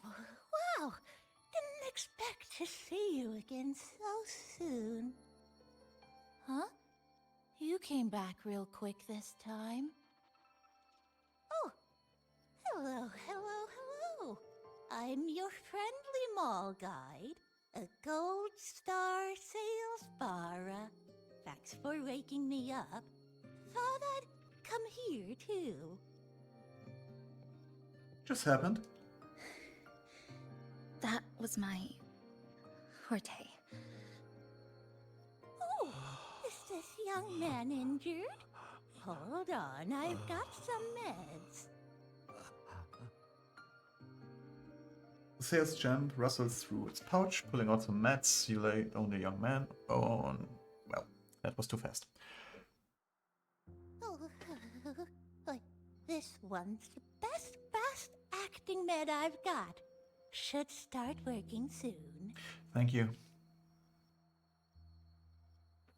Speaker 10: Oh, wow! Didn't expect to see you again so soon. Huh? You came back real quick this time. Oh, hello, hello, hello. I'm your friendly mall guide, a gold star sales barra. Thanks for waking me up. Thought I'd come here too.
Speaker 1: Just happened.
Speaker 3: That was my forte.
Speaker 10: Oh, is this young man injured? Hold on, I've got some meds.
Speaker 1: The sales gent rustles through its pouch, pulling out some meds. You laid on the young man. Well, that was too fast.
Speaker 10: Oh, this one's the best acting med I've got. Should start working soon.
Speaker 1: Thank you.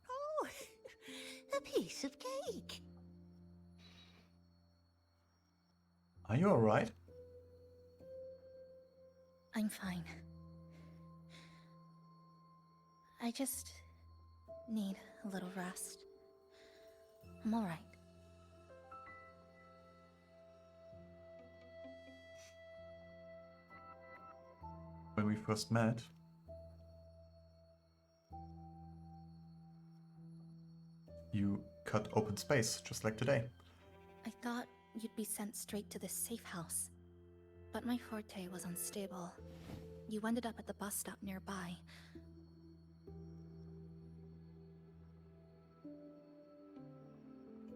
Speaker 10: Oh, a piece of cake.
Speaker 1: Are you alright?
Speaker 3: I'm fine. I just need a little rest. I'm alright.
Speaker 1: When we first met, you cut open space, just like today.
Speaker 3: I thought you'd be sent straight to this safe house. But my forte was unstable. You ended up at the bus stop nearby.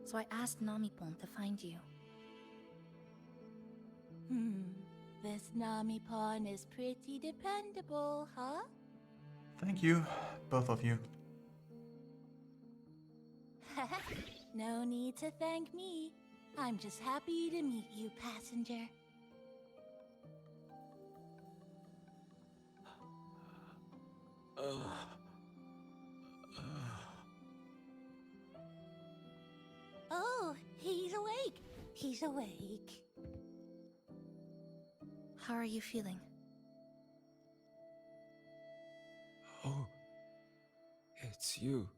Speaker 3: So I asked Namipon to find you.
Speaker 10: This Namipon is pretty dependable, huh?
Speaker 1: Thank you, both of you.
Speaker 10: No need to thank me. I'm just happy to meet you, passenger. Oh, he's awake. He's awake.
Speaker 3: How are you feeling?
Speaker 7: Oh, it's you.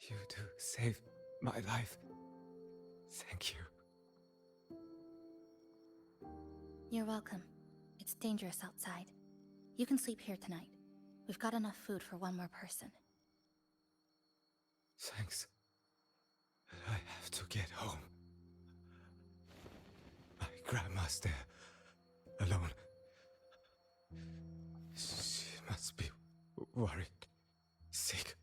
Speaker 7: You two saved my life. Thank you.
Speaker 3: You're welcome. It's dangerous outside. You can sleep here tonight. We've got enough food for one more person.
Speaker 7: Thanks. I have to get home. My grandma's there, alone. She must be worried, sick.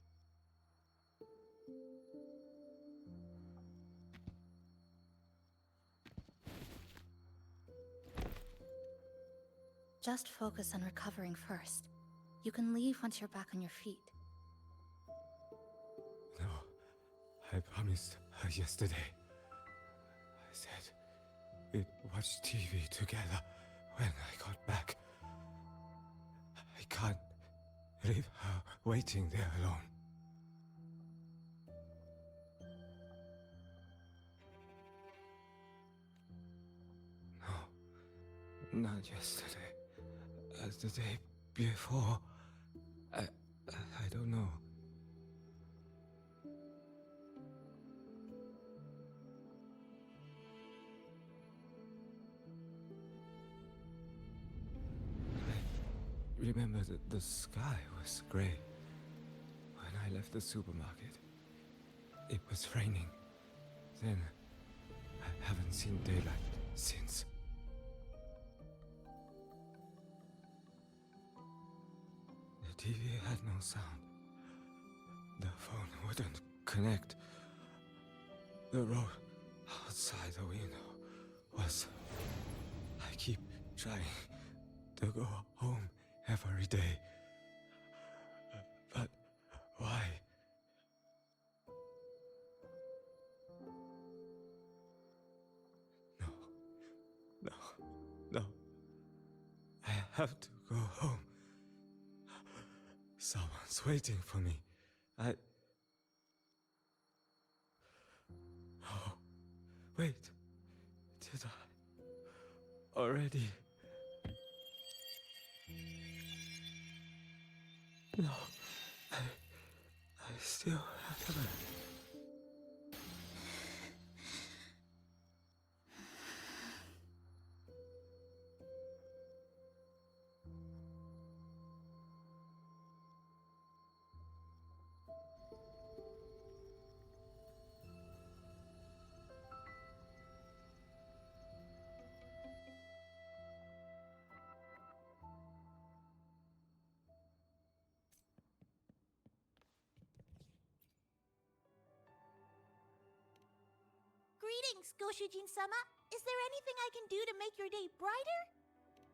Speaker 3: Just focus on recovering first. You can leave once you're back on your feet.
Speaker 7: No, I promised her yesterday. I said we'd watch TV together when I got back. I can't leave her waiting there alone. No, not yesterday. The day before. I don't know. I remember that the sky was grey. When I left the supermarket, it was raining. Then, I haven't seen daylight since. The TV had no sound. The phone wouldn't connect. The road outside the window was... I keep trying to go home every day. But why? No. I have to go home. Someone's waiting for me. Oh, wait. Did I already? No. I still haven't.
Speaker 10: Greetings, Goshujin-sama. Is there anything I can do to make your day brighter?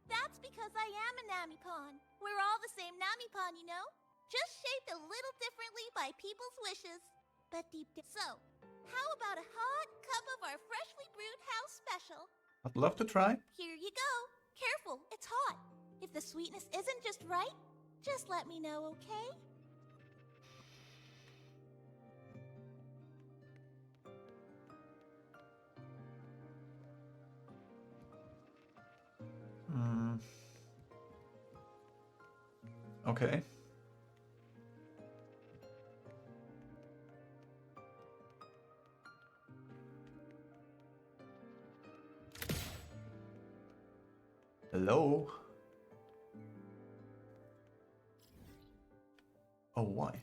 Speaker 10: That's because I am a Namipon. We're all the same Namipon, you know? Just shaped a little differently by people's wishes. But deep down. So, how about a hot cup of our freshly brewed house special?
Speaker 1: I'd love to try.
Speaker 10: Here you go. Careful, it's hot. If the sweetness isn't just right, just let me know, okay?
Speaker 1: Okay. Hello? Oh, why?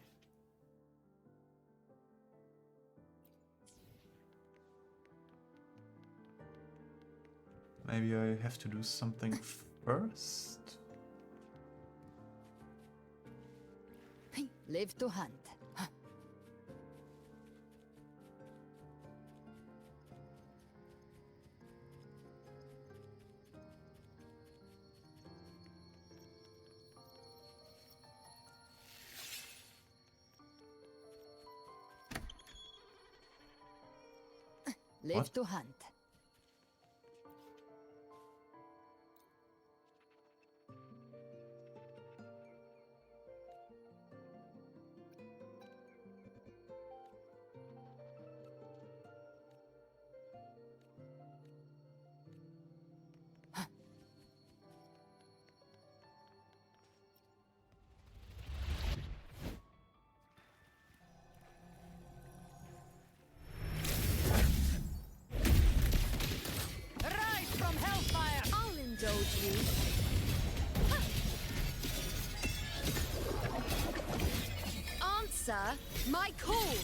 Speaker 1: Maybe I have to do something first?
Speaker 2: Live to hunt. Live
Speaker 1: What?
Speaker 2: to hunt. Rise from hellfire! I'll indulge you. Answer my call!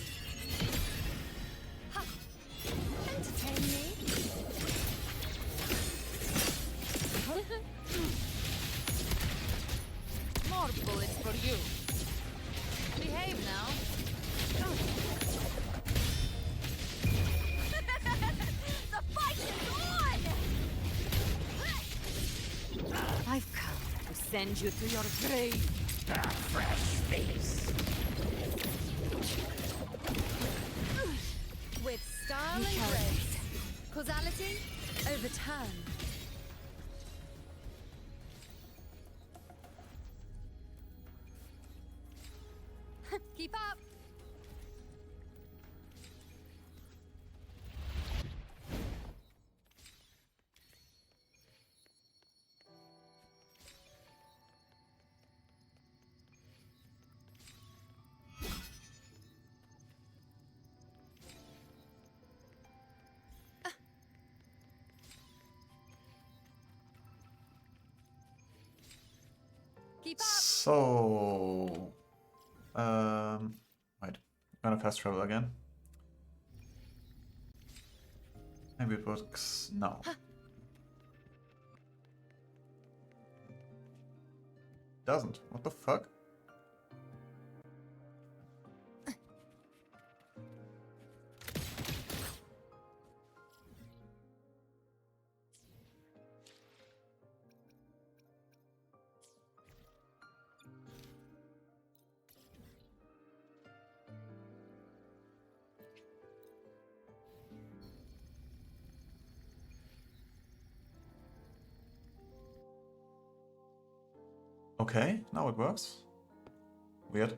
Speaker 2: Ha. Entertain me? More bullets for you. Behave now.
Speaker 5: The fight is on!
Speaker 2: I've come to send you to your grave.
Speaker 8: Fresh face.
Speaker 2: With style and grace. Causality overturned. Keep up! Keep up!
Speaker 1: So... Wait. I'm gonna fast travel again. Maybe it works now. Doesn't. What the fuck? Okay, now it works. Weird.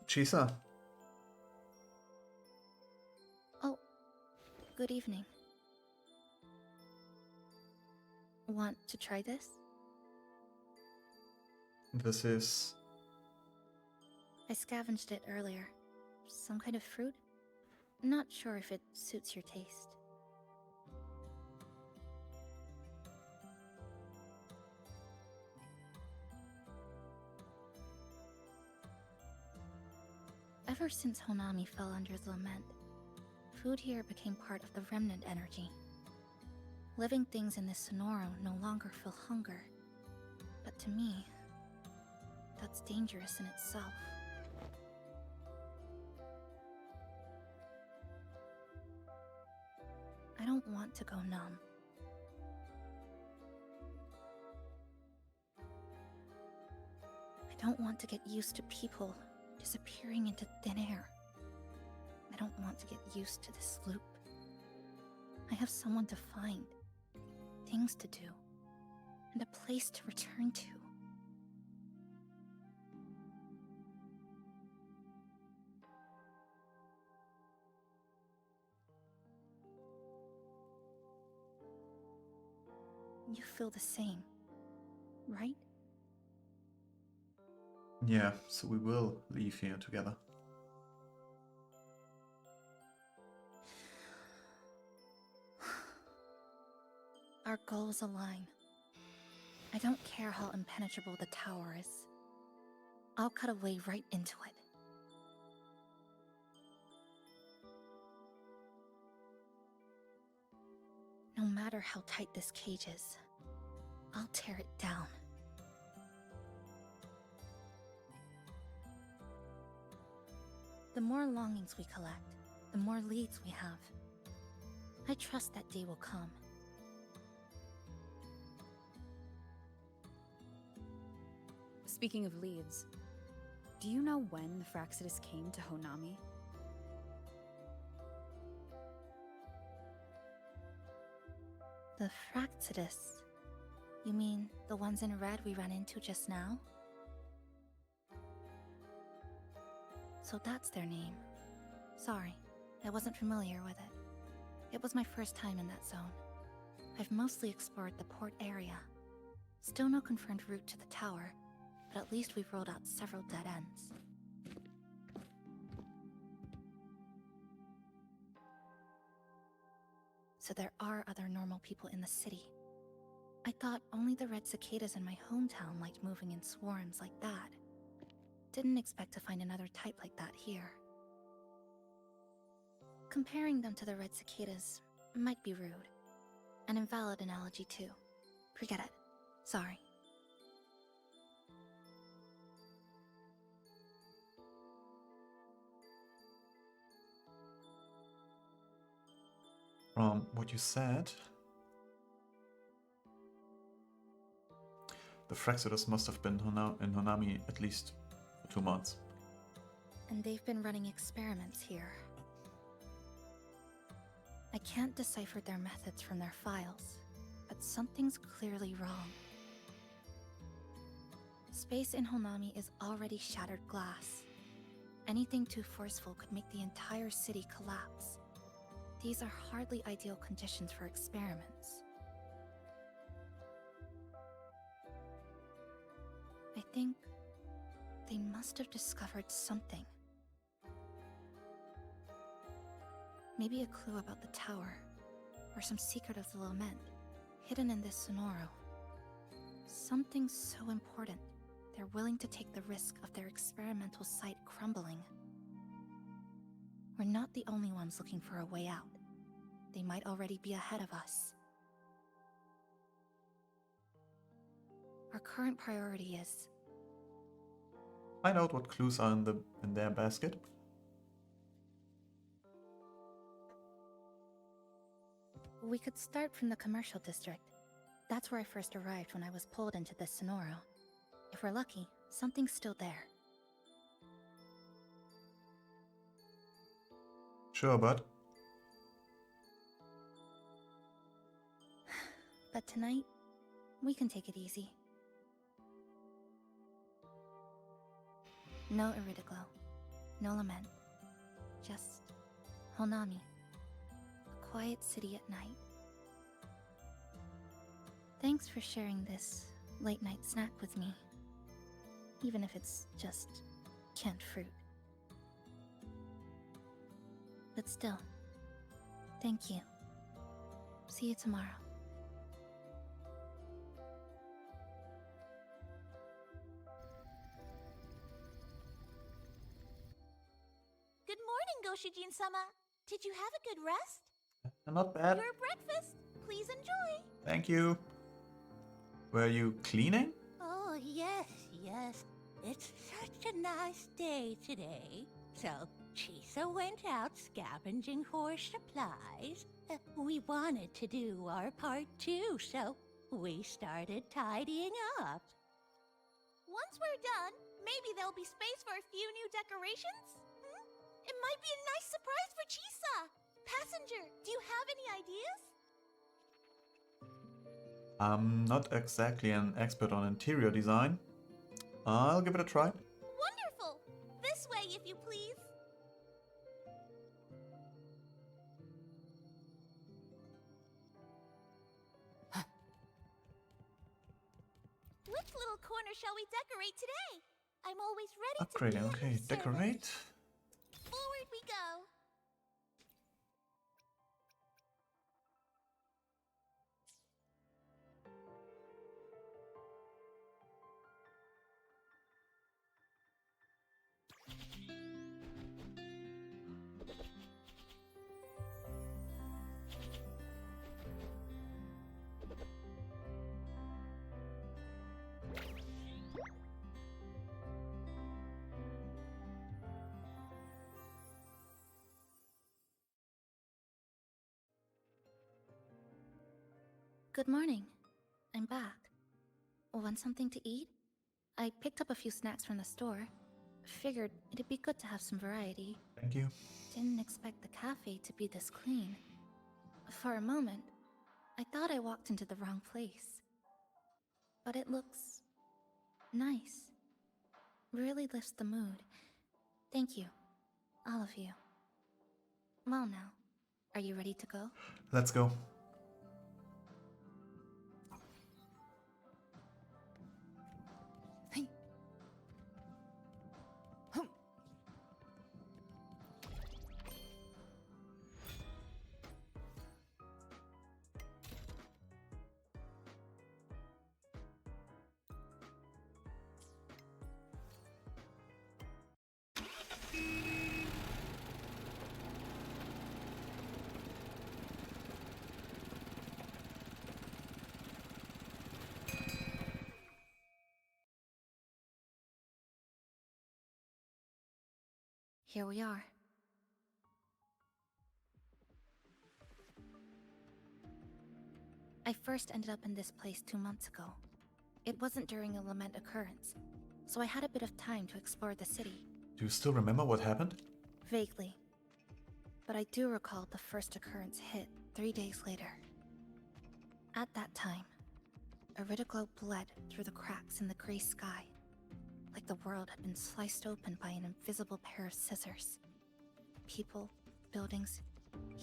Speaker 1: Chisa.
Speaker 3: Oh, good evening. Want to try this?
Speaker 1: This is...
Speaker 3: I scavenged it earlier. Some kind of fruit? Not sure if it suits your taste. Ever since Honami fell under the lament, food here became part of the remnant energy. Living things in this Sonoro no longer feel hunger. But to me, that's dangerous in itself. I don't want to go numb. I don't want to get used to people disappearing into thin air. I don't want to get used to this loop. I have someone to find, things to do, and a place to return to. You feel the same, right?
Speaker 1: Yeah, so we will leave here together.
Speaker 3: Our goals align. I don't care how impenetrable the tower is. I'll cut a way right into it.
Speaker 14: No matter how tight this cage is, I'll tear it down. The more longings we collect, the more leads we have. I trust that day will come.
Speaker 12: Speaking of leads, do you know when the Fraxidus came to Honami?
Speaker 14: The Fraxidus? You mean the ones in red we ran into just now? So that's their name. Sorry, I wasn't familiar with it. It was my first time in that zone. I've mostly explored the port area. Still no confirmed route to the tower, but at least we've rolled out several dead ends. So there are other normal people in the city. I thought only the red cicadas in my hometown liked moving in swarms like that. Didn't expect to find another type like that here. Comparing them to the red cicadas might be rude. An invalid analogy too. Forget it. Sorry.
Speaker 1: From what you said, the Fraxidus must have been in Honami at least for 2 months.
Speaker 14: And they've been running experiments here. I can't decipher their methods from their files, but something's clearly wrong. Space in Honami is already shattered glass. Anything too forceful could make the entire city collapse. These are hardly ideal conditions for experiments. I think they must have discovered something. Maybe a clue about the tower, or some secret of the lament, hidden in this Sonoro. Something so important, they're willing to take the risk of their experimental site crumbling. We're not the only ones looking for a way out. They might already be ahead of us. Our current priority is...
Speaker 1: Find out what clues are in their basket.
Speaker 14: We could start from the commercial district. That's where I first arrived when I was pulled into this Sonoro. If we're lucky, something's still there.
Speaker 1: Sure, bud.
Speaker 14: But tonight, we can take it easy. No Iridaglow, no lament. Just Honami. A quiet city at night. Thanks for sharing this late-night snack with me. Even if it's just canned fruit. But still, thank you. See you tomorrow.
Speaker 10: Good morning, Goshijin-sama. Did you have a good rest?
Speaker 1: Not bad.
Speaker 10: Your breakfast. Please enjoy.
Speaker 1: Thank you. Were you cleaning?
Speaker 10: Oh, yes. It's such a nice day today. So, Chisa went out scavenging for supplies. We wanted to do our part too, so we started tidying up. Once we're done, maybe there'll be space for a few new decorations? It might be a nice surprise for Chisa! Passenger, do you have any ideas?
Speaker 1: I'm not exactly an expert on interior design. I'll give it a try.
Speaker 10: Wonderful! This way, if you please. Which little corner shall we decorate today? I'm always ready
Speaker 1: Upgrading,
Speaker 10: to be
Speaker 1: okay.
Speaker 10: of service.
Speaker 1: Decorate.
Speaker 10: Forward we go.
Speaker 3: Good morning. I'm back. Want something to eat? I picked up a few snacks from the store. Figured it'd be good to have some variety.
Speaker 1: Thank you.
Speaker 3: Didn't expect the cafe to be this clean. For a moment, I thought I walked into the wrong place. But it looks nice. Really lifts the mood. Thank you. All of you. Well now, are you ready to go?
Speaker 1: Let's go.
Speaker 3: Here we are. I first ended up in this place 2 months ago. It wasn't during a lament occurrence, so I had a bit of time to explore the city.
Speaker 1: Do you still remember what happened?
Speaker 3: Vaguely. But I do recall the first occurrence hit 3 days later. At that time, Iridoglow bled through the cracks in the gray sky, like the world had been sliced open by an invisible pair of scissors. People, buildings,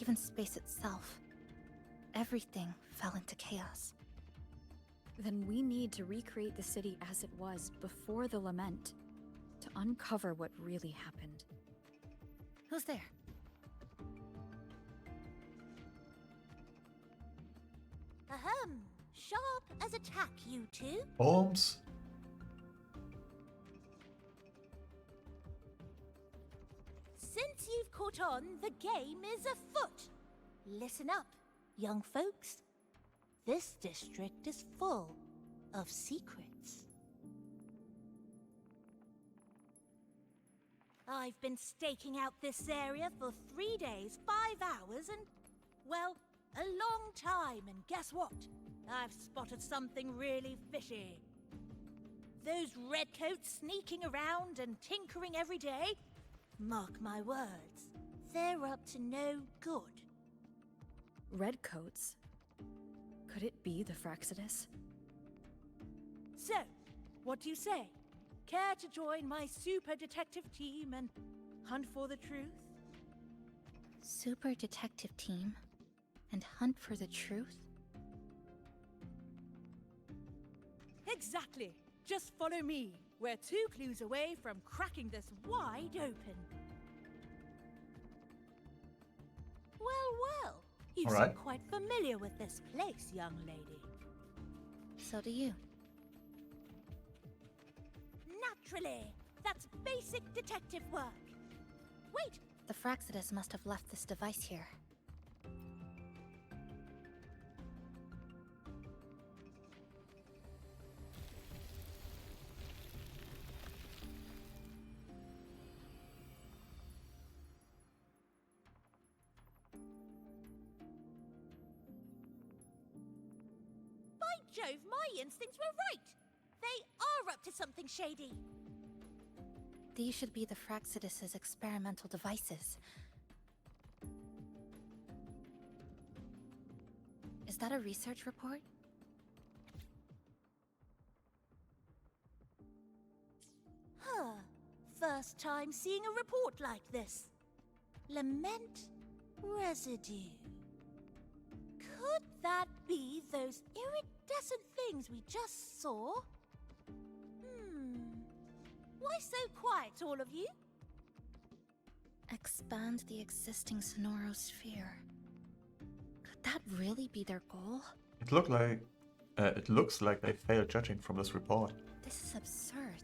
Speaker 3: even space itself. Everything fell into chaos.
Speaker 12: Then we need to recreate the city as it was before the lament, to uncover what really happened.
Speaker 3: Who's there?
Speaker 10: Ahem. Sharp as a tack, you two.
Speaker 1: Holmes?
Speaker 10: Since you've caught on, the game is afoot. Listen up, young folks. This district is full of secrets. I've been staking out this area for 3 days, 5 hours, and, well, a long time, and guess what? I've spotted something really fishy. Those redcoats sneaking around and tinkering every day? Mark my words, they're up to no good.
Speaker 12: Redcoats? Could it be the Fraxidus?
Speaker 10: So, what do you say? Care to join my super detective team and hunt for the truth?
Speaker 3: Super detective team? And hunt for the truth?
Speaker 10: Exactly. Just follow me. We're 2 clues away from cracking this wide open. Well, you
Speaker 1: All
Speaker 10: seem
Speaker 1: right.
Speaker 10: quite familiar with this place, young lady.
Speaker 3: So do you.
Speaker 10: Naturally. That's basic detective work. Wait,
Speaker 3: The Fraxidus must have left this device here.
Speaker 10: by Jove, my instincts were right. They are up to something shady.
Speaker 3: These should be the Fraxidus's experimental devices. Is that a research report?
Speaker 10: Huh. First time seeing a report like this. Lament residue. Could that be those iridescent things we just saw? Why so quiet, all of you?
Speaker 3: Expand the existing Sonoro sphere. Could that really be their goal?
Speaker 1: It looks like they failed judging from this report.
Speaker 3: This is absurd.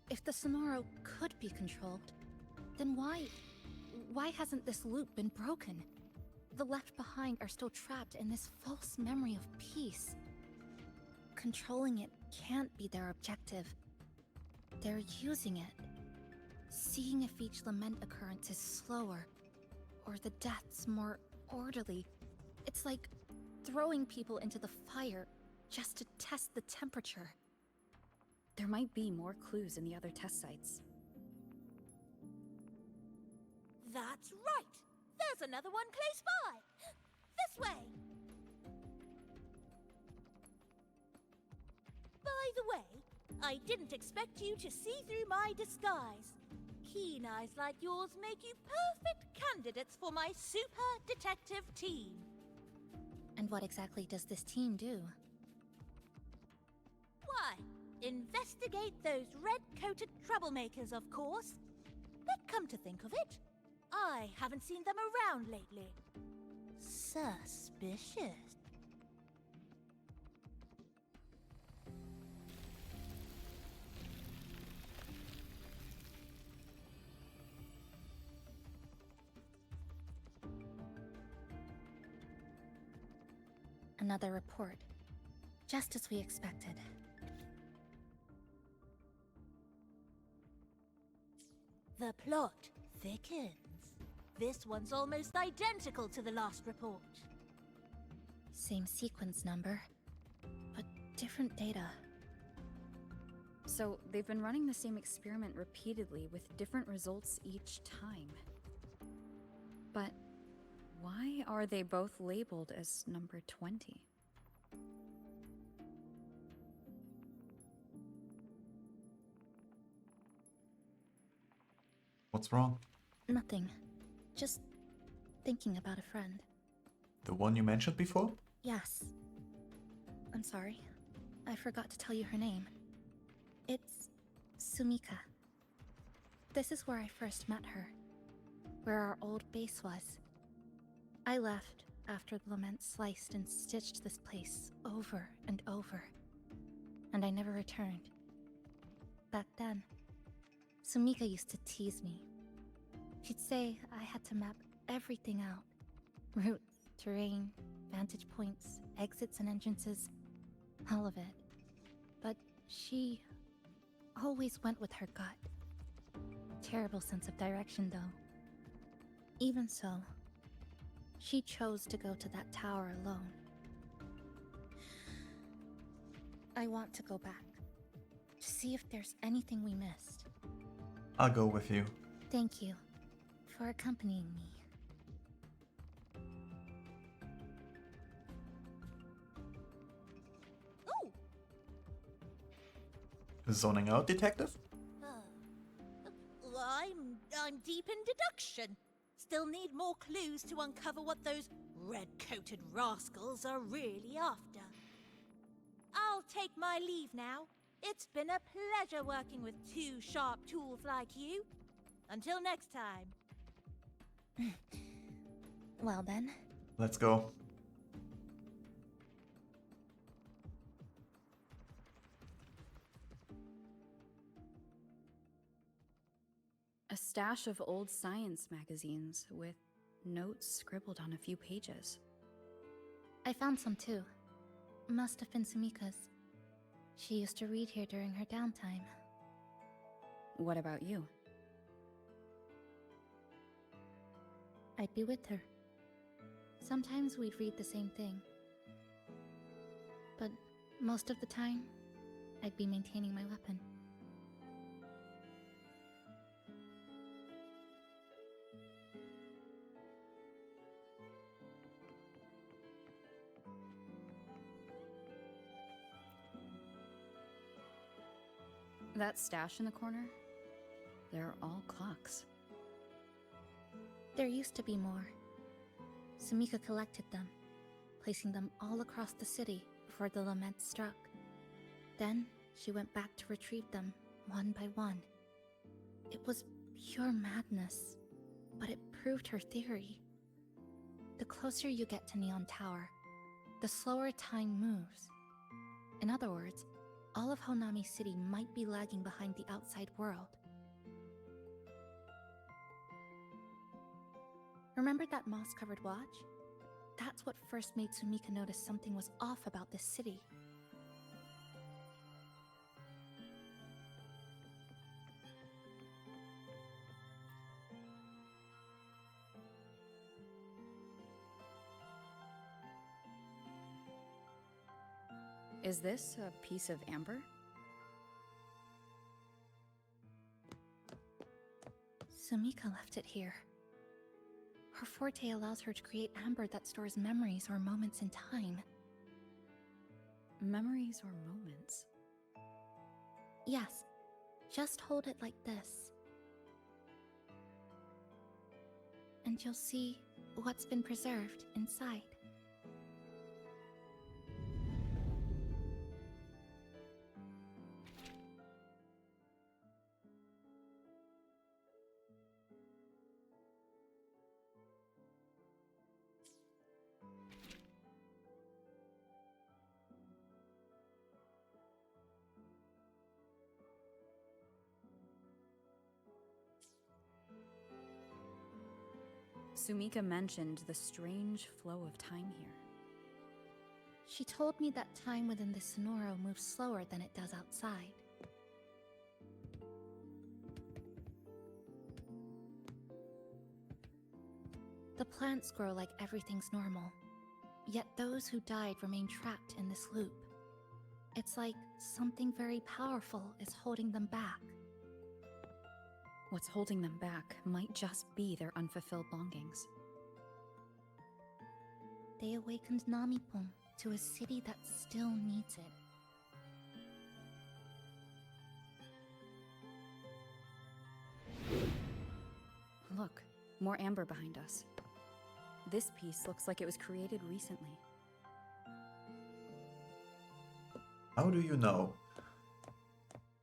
Speaker 3: If the Sonoro could be controlled, then why hasn't this loop been broken? The left behind are still trapped in this false memory of peace. Controlling it can't be their objective. They're using it. Seeing if each lament occurrence is slower, or the deaths more
Speaker 14: orderly. It's like throwing people into the fire just to test the temperature.
Speaker 12: There might be more clues in the other test sites.
Speaker 10: That's right! There's another one close by! This way! By the way, I didn't expect you to see through my disguise. Keen eyes like yours make you perfect candidates for my super detective team.
Speaker 14: And what exactly does this team do?
Speaker 10: Why, investigate those red-coated troublemakers, of course. But come to think of it, I haven't seen them around lately. Suspicious.
Speaker 14: Another report. Just as we expected.
Speaker 10: The plot thickens. This one's almost identical to the last report.
Speaker 14: Same sequence number, but different data.
Speaker 12: So they've been running the same experiment repeatedly with different results each time. But why are they both labeled as number 20?
Speaker 1: What's wrong?
Speaker 14: Nothing. Just thinking about a friend.
Speaker 1: The one you mentioned before?
Speaker 14: Yes. I'm sorry. I forgot to tell you her name. It's Sumika. This is where I first met her. Where our old base was. I left after the lament sliced and stitched this place over and over. And I never returned. Back then, Sumika used to tease me. She'd say I had to map everything out. Routes, terrain, vantage points, exits and entrances. All of it. But she always went with her gut. Terrible sense of direction, though. Even so, she chose to go to that tower alone. I want to go back. To see if there's anything we missed.
Speaker 1: I'll go with you.
Speaker 14: Thank you for accompanying me.
Speaker 10: Oh!
Speaker 1: Zoning out, detective?
Speaker 10: I'm deep in deduction. Still need more clues to uncover what those red-coated rascals are really after. I'll take my leave now. It's been a pleasure working with two sharp tools like you. Until next time.
Speaker 14: Well then.
Speaker 1: Let's go.
Speaker 12: A stash of old science magazines with notes scribbled on a few pages.
Speaker 14: I found some too. Must have been Sumika's. She used to read here during her downtime.
Speaker 12: What about you?
Speaker 14: I'd be with her. Sometimes we'd read the same thing. But most of the time, I'd be maintaining my weapon.
Speaker 12: That stash in the corner? They're all clocks.
Speaker 14: There used to be more. Sumika collected them, placing them all across the city before the lament struck. Then, she went back to retrieve them, one by one. It was pure madness, but it proved her theory. The closer you get to Neon Tower, the slower time moves. In other words, all of Honami City might be lagging behind the outside world. Remember that moss-covered watch? That's what first made Sumika notice something was off about this city.
Speaker 12: Is this a piece of amber?
Speaker 14: Sumika left it here. Her forte allows her to create amber that stores memories or moments in time.
Speaker 12: Memories or moments?
Speaker 14: Yes, just hold it like this. And you'll see what's been preserved inside.
Speaker 12: Sumika mentioned the strange flow of time here.
Speaker 14: She told me that time within the Sonoro moves slower than it does outside. The plants grow like everything's normal, yet those who died remain trapped in this loop. It's like something very powerful is holding them back.
Speaker 12: What's holding them back might just be their unfulfilled longings.
Speaker 14: They awakened Namipon to a city that still needs it.
Speaker 12: Look, more amber behind us. This piece looks like it was created recently.
Speaker 1: How do you know?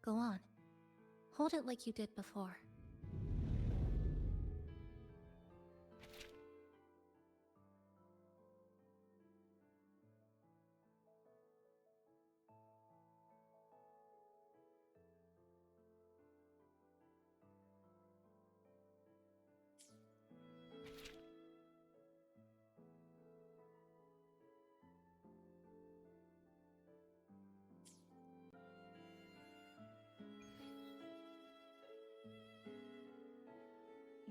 Speaker 14: Go on. Hold it like you did before.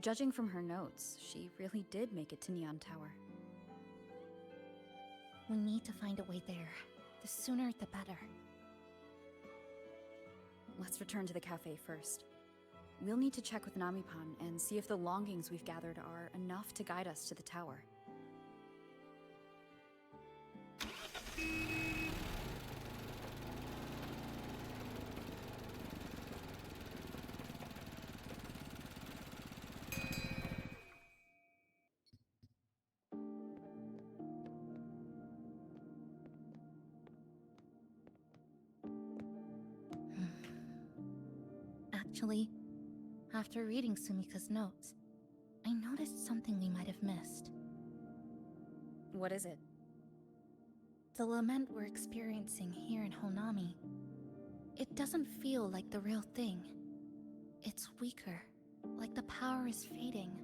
Speaker 12: Judging from her notes, she really did make it to Neon Tower.
Speaker 14: We need to find a way there. The sooner, the better.
Speaker 12: Let's return to the cafe first. We'll need to check with Namipon and see if the longings we've gathered are enough to guide us to the tower.
Speaker 14: Actually, after reading Sumika's notes, I noticed something we might have missed.
Speaker 12: What is it?
Speaker 14: The lament we're experiencing here in Honami. It doesn't feel like the real thing. It's weaker, like the power is fading.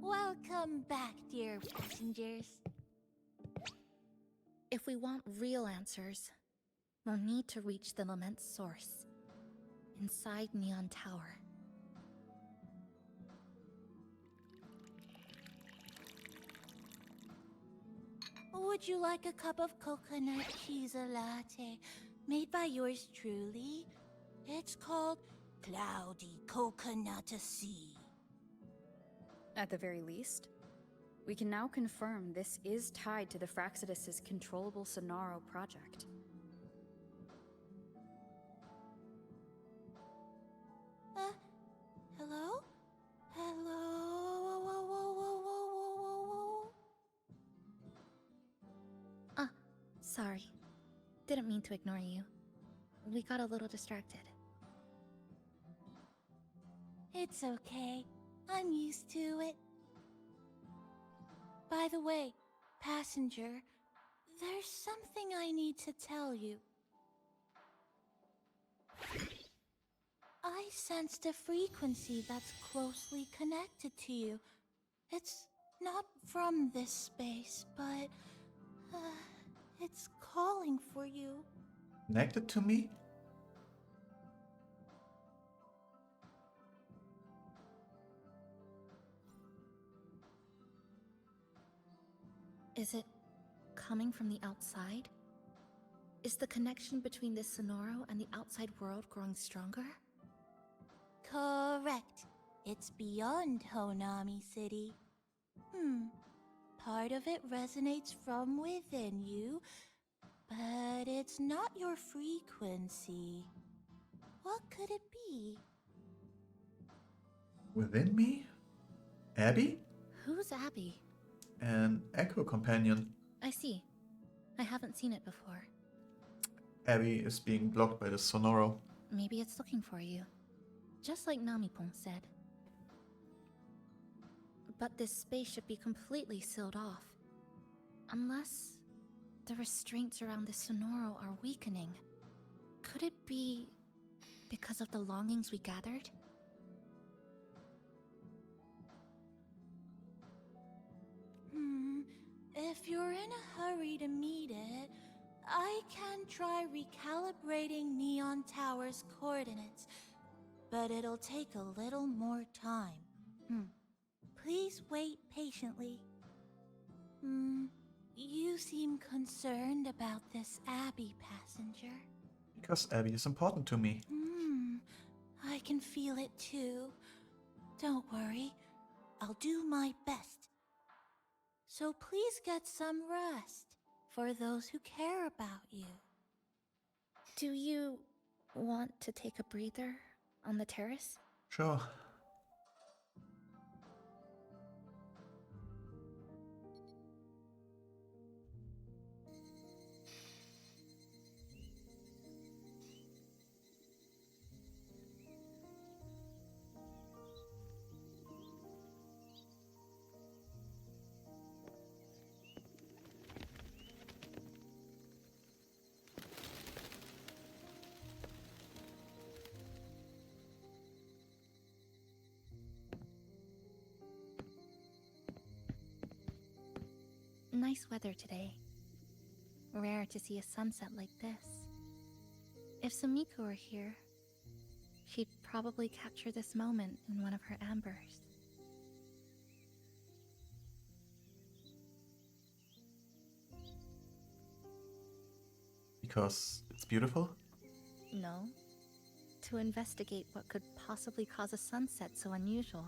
Speaker 10: Welcome back, dear passengers.
Speaker 14: If we want real answers, we'll need to reach the lament's source, inside Neon Tower.
Speaker 10: Would you like a cup of coconut cheese latte made by yours truly? It's called Cloudy Coconut Sea.
Speaker 12: At the very least, we can now confirm this is tied to the Fraxidus' controllable Sonaro project.
Speaker 10: Hello? Hello? Whoa, whoa, whoa, whoa, whoa, whoa.
Speaker 14: Sorry. Didn't mean to ignore you. We got a little distracted.
Speaker 10: It's okay. I'm used to it. By the way, passenger, there's something I need to tell you. I sensed a frequency that's closely connected to you. It's Not from this space, but it's calling for you.
Speaker 1: Connected to me?
Speaker 14: Is it coming from the outside? Is the connection between this Sonoro and the outside world growing stronger?
Speaker 10: Correct. It's beyond Honami City. Part of it resonates from within you, but it's not your frequency. What could it be?
Speaker 1: Within me? Abby?
Speaker 14: Who's Abby?
Speaker 1: An Echo companion.
Speaker 14: I see. I haven't seen it before.
Speaker 1: Abby is being blocked by the Sonoro.
Speaker 14: Maybe it's looking for you. Just like Namipon said. But this space should be completely sealed off. Unless the restraints around the Sonoro are weakening. Could it be because of the longings we gathered?
Speaker 10: If you're in a hurry to meet it, I can try recalibrating Neon Tower's coordinates, but it'll take a little more time. Please wait patiently. You seem concerned about this Abby passenger.
Speaker 1: Because Abby is important to me.
Speaker 10: I can feel it too. Don't worry, I'll do my best. So please get some rest for those who care about you.
Speaker 14: Do you want to take a breather on the terrace?
Speaker 1: Sure.
Speaker 14: Nice weather today. Rare to see a sunset like this. If Sumiko were here, she'd probably capture this moment in one of her ambers.
Speaker 1: Because it's beautiful?
Speaker 14: No. To investigate what could possibly cause a sunset so unusual.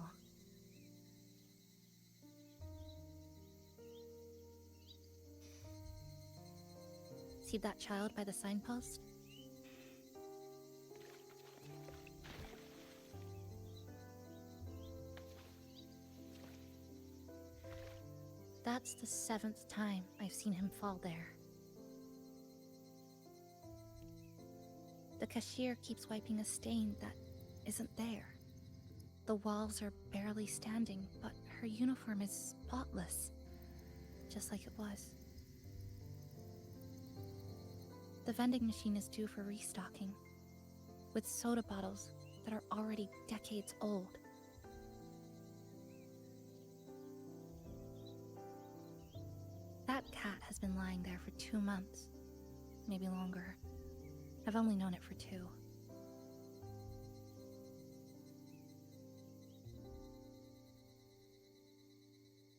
Speaker 14: See that child by the signpost? That's the 7th time I've seen him fall there. The cashier keeps wiping a stain that isn't there. The walls are barely standing, but her uniform is spotless, just like it was. The vending machine is due for restocking, with soda bottles that are already decades old. That cat has been lying there for 2 months, maybe longer. I've only known it for 2.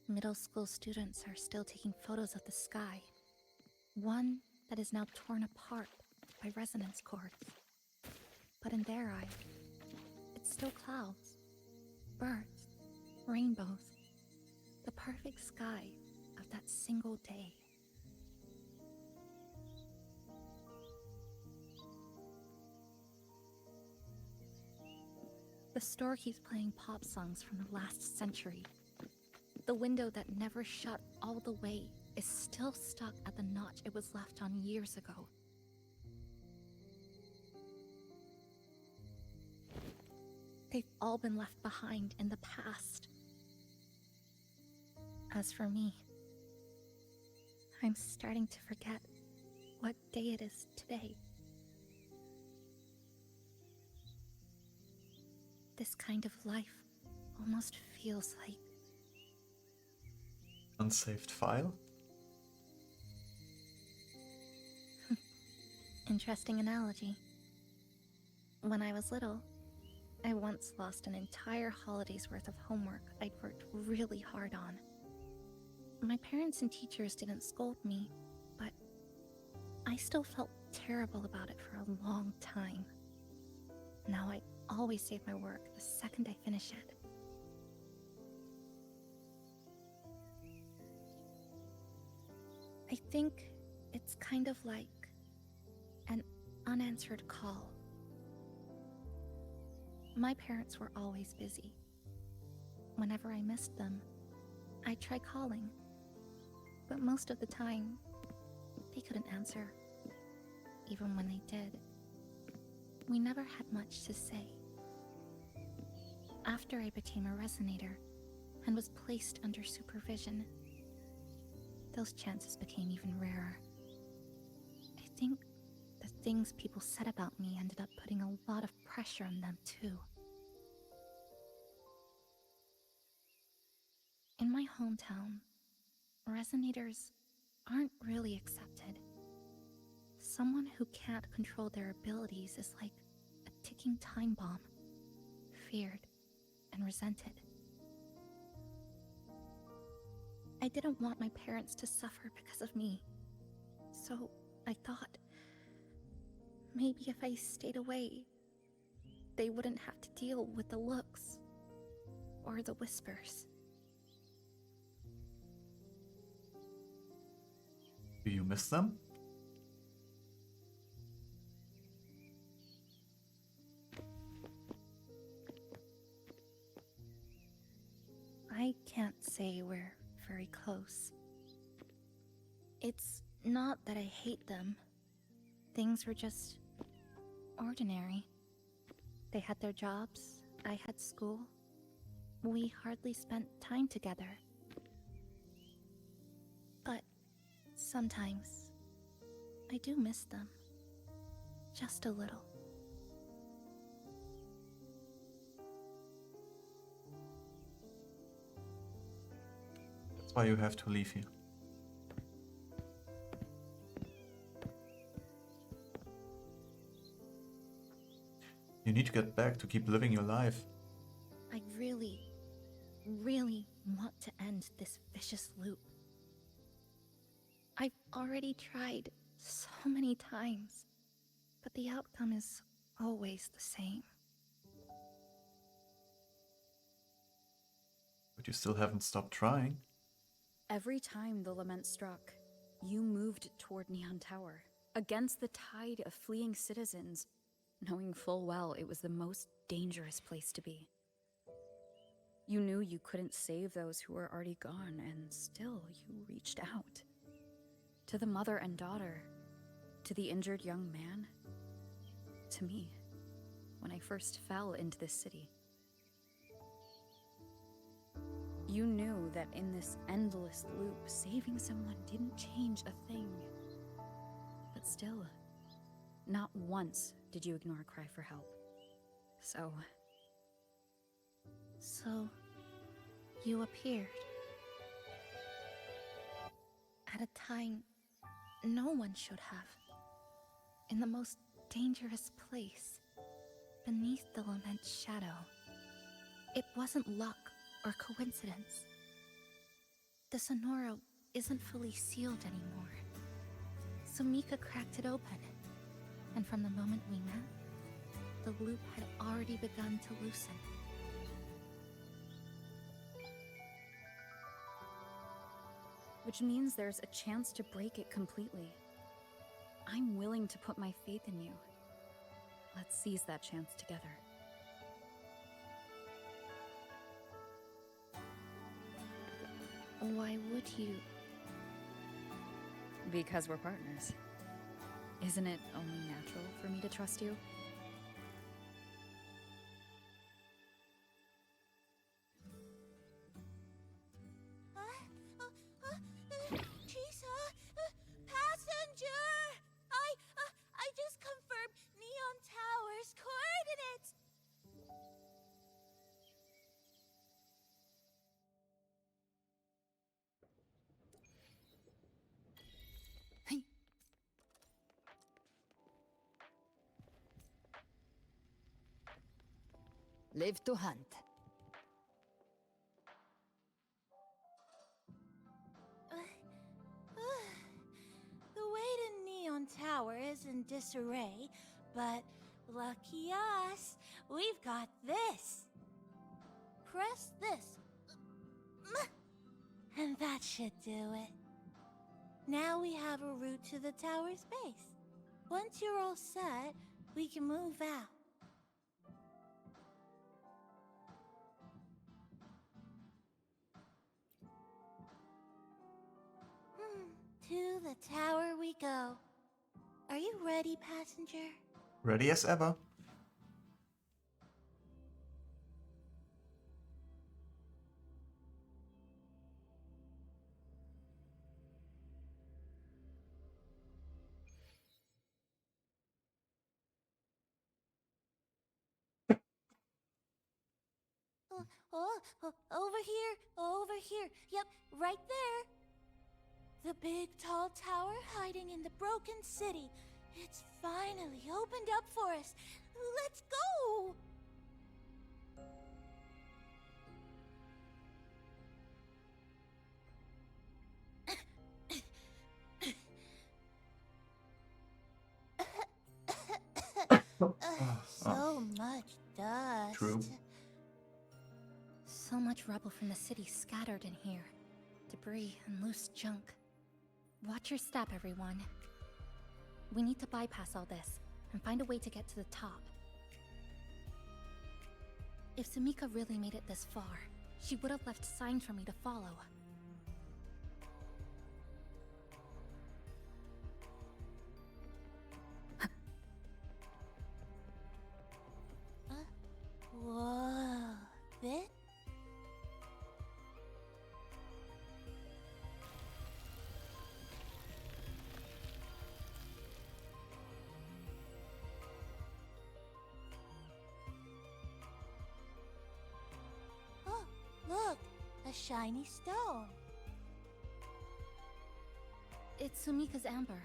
Speaker 14: Middle school students are still taking photos of the sky. One that is now torn apart by resonance cords. But in their eye, it's still clouds, birds, rainbows, the perfect sky of that single day. The store keeps playing pop songs from the last century. The window that never shut all the way is still stuck at the notch it was left on years ago. They've all been left behind in the past. As for me, I'm starting to forget what day it is today. This kind of life almost feels like
Speaker 1: Unsaved file?
Speaker 3: Interesting analogy. When I was little, I once lost an entire holiday's worth of homework I'd worked really hard on. My parents and teachers didn't scold me, but I still felt terrible about it for a long time. Now I always save my work the second I finish it. I think it's kind of like an unanswered call. My parents were always busy. Whenever I missed them, I'd try calling. But most of the time, they couldn't answer. Even when they did, we never had much to say. After I became a resonator and was placed under supervision, those chances became even rarer. I think the things people said about me ended up putting a lot of pressure on them too. In my hometown, resonators aren't really accepted. Someone who can't control their abilities is like a ticking time bomb, feared and resented. I didn't want my parents to suffer because of me, so I thought maybe if I stayed away, they wouldn't have to deal with the looks or the whispers.
Speaker 1: Do you miss them?
Speaker 3: I can't say we're very close. It's not that I hate them. Things were just ordinary. They had their jobs, I had school. We hardly spent time together. But sometimes I do miss them. Just a little.
Speaker 1: That's why you have to leave here. You need to get back to keep living your life.
Speaker 3: I really want to end this vicious loop. I've already tried so many times, but the outcome is always the same.
Speaker 1: But you still haven't stopped trying.
Speaker 12: Every time the lament struck, you moved toward Neon Tower, against the tide of fleeing citizens, knowing full well it was the most dangerous place to be. You knew you couldn't save those who were already gone, and still you reached out. To the mother and daughter, to the injured young man, to me, when I first fell into this city. You knew that in this endless loop, saving someone didn't change a thing. But still, not once did you ignore a cry for help. So,
Speaker 3: you appeared. At a time no one should have. In the most dangerous place, beneath the lament's shadow. It wasn't luck or coincidence. The Sonoro isn't fully sealed anymore. So Mika cracked it open, and from the moment we met, the loop had already begun to loosen.
Speaker 12: Which means there's a chance to break it completely. I'm willing to put my faith in you. Let's seize that chance together.
Speaker 3: Why would you?
Speaker 12: Because we're partners. Isn't it only natural for me to trust you?
Speaker 10: Chisa, passenger! I just confirmed Neon Tower's coordinates!
Speaker 2: Live to hunt.
Speaker 10: The way to Neon Tower is in disarray, but lucky us, we've got this. Press this. And that should do it. Now we have a route to the tower's base. Once you're all set, we can move out. To the tower we go. Are you ready, passenger?
Speaker 1: Ready as ever.
Speaker 10: Over here, over here. Yep, right there. The big tall tower hiding in the broken city. It's finally opened up for us. Let's go! So much dust.
Speaker 1: True.
Speaker 14: So much rubble from the city scattered in here. Debris and loose junk. Watch your step, everyone. We need to bypass all this and find a way to get to the top. If Sumika really made it this far, she would have left signs for me to follow.
Speaker 10: Whoa, this? Oh, look, a shiny stone.
Speaker 14: It's Sumika's amber.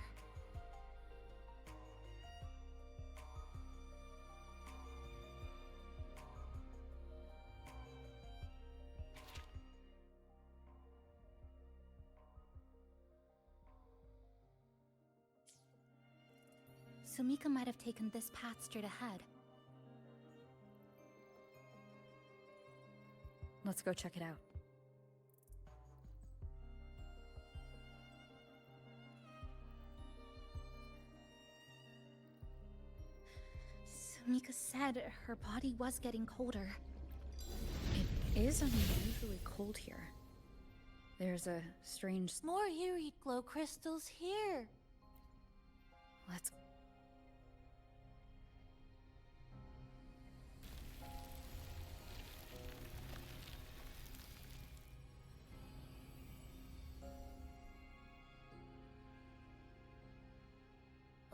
Speaker 14: Sumika might have taken this path straight ahead.
Speaker 12: Let's go check it out.
Speaker 14: Sumika said her body was getting colder.
Speaker 12: It is unusually cold here. There's a strange...
Speaker 10: More eerie glow crystals here.
Speaker 12: Let's...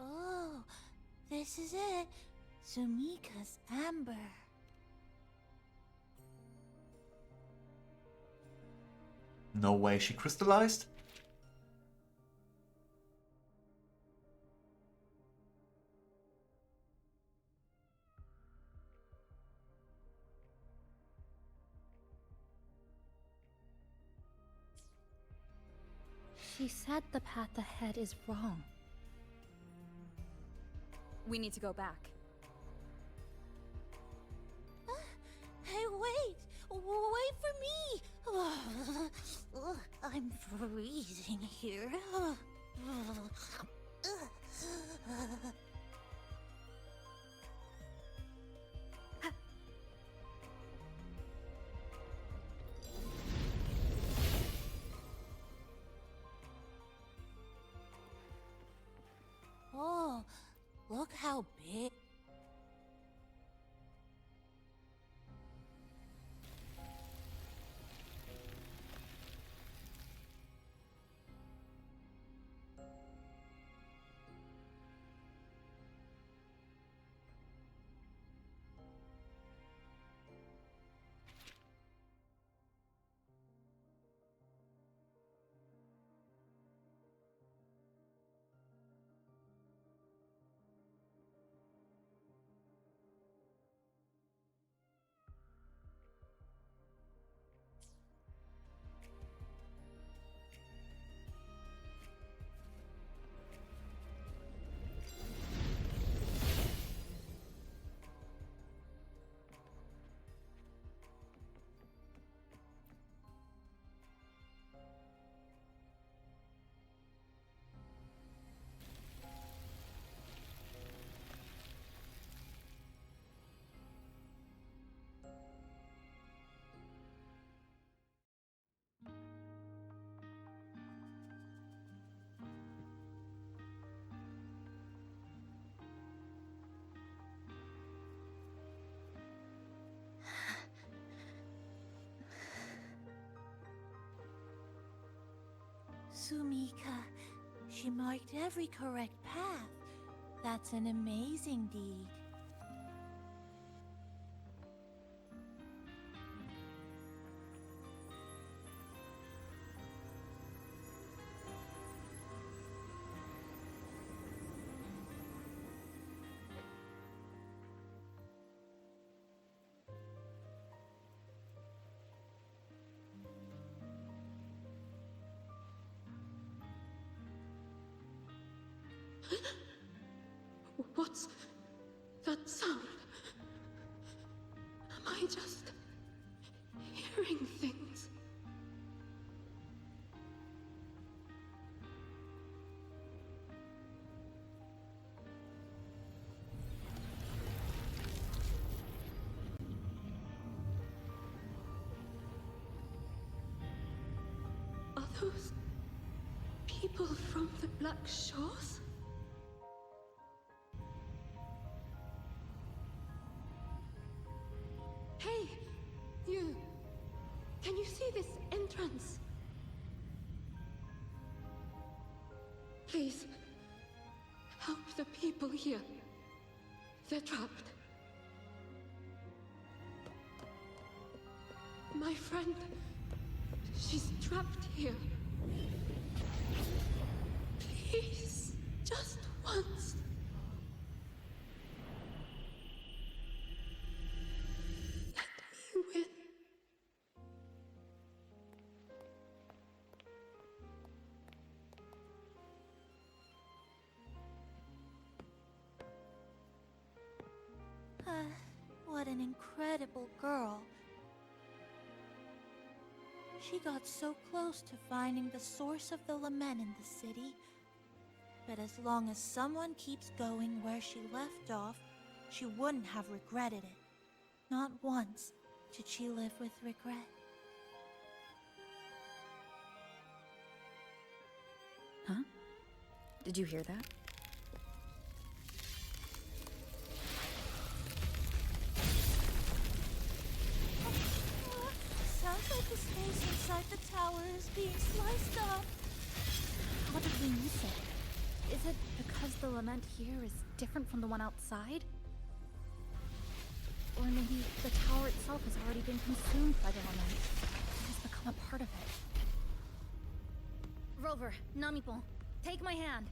Speaker 10: Oh, this is it. Sumika's amber.
Speaker 1: No way she crystallized?
Speaker 14: She said the path ahead is wrong.
Speaker 12: We need to go back.
Speaker 10: Hey, wait! Wait for me! I'm freezing here. Oh, look how big. Sumika. She marked every correct path. That's an amazing deed.
Speaker 15: What's that sound? Am I just hearing things? Are those people from the Black Shores? Hey, you! Can you see this entrance? Please, help the people here. They're trapped. My friend, she's trapped here. Please, just once. Let me win.
Speaker 10: What an incredible girl. She got so close to finding the source of the lament in the city. But as long as someone keeps going where she left off, she wouldn't have regretted it. Not once did she live with regret.
Speaker 12: Huh? Did you hear that?
Speaker 10: Sounds like the space inside the tower is being sliced up.
Speaker 4: How did we miss it? Is it because the lament here is different from the one outside? Or maybe the tower itself has already been consumed by the lament. It has become a part of it. Rover, Namipon, take my hand.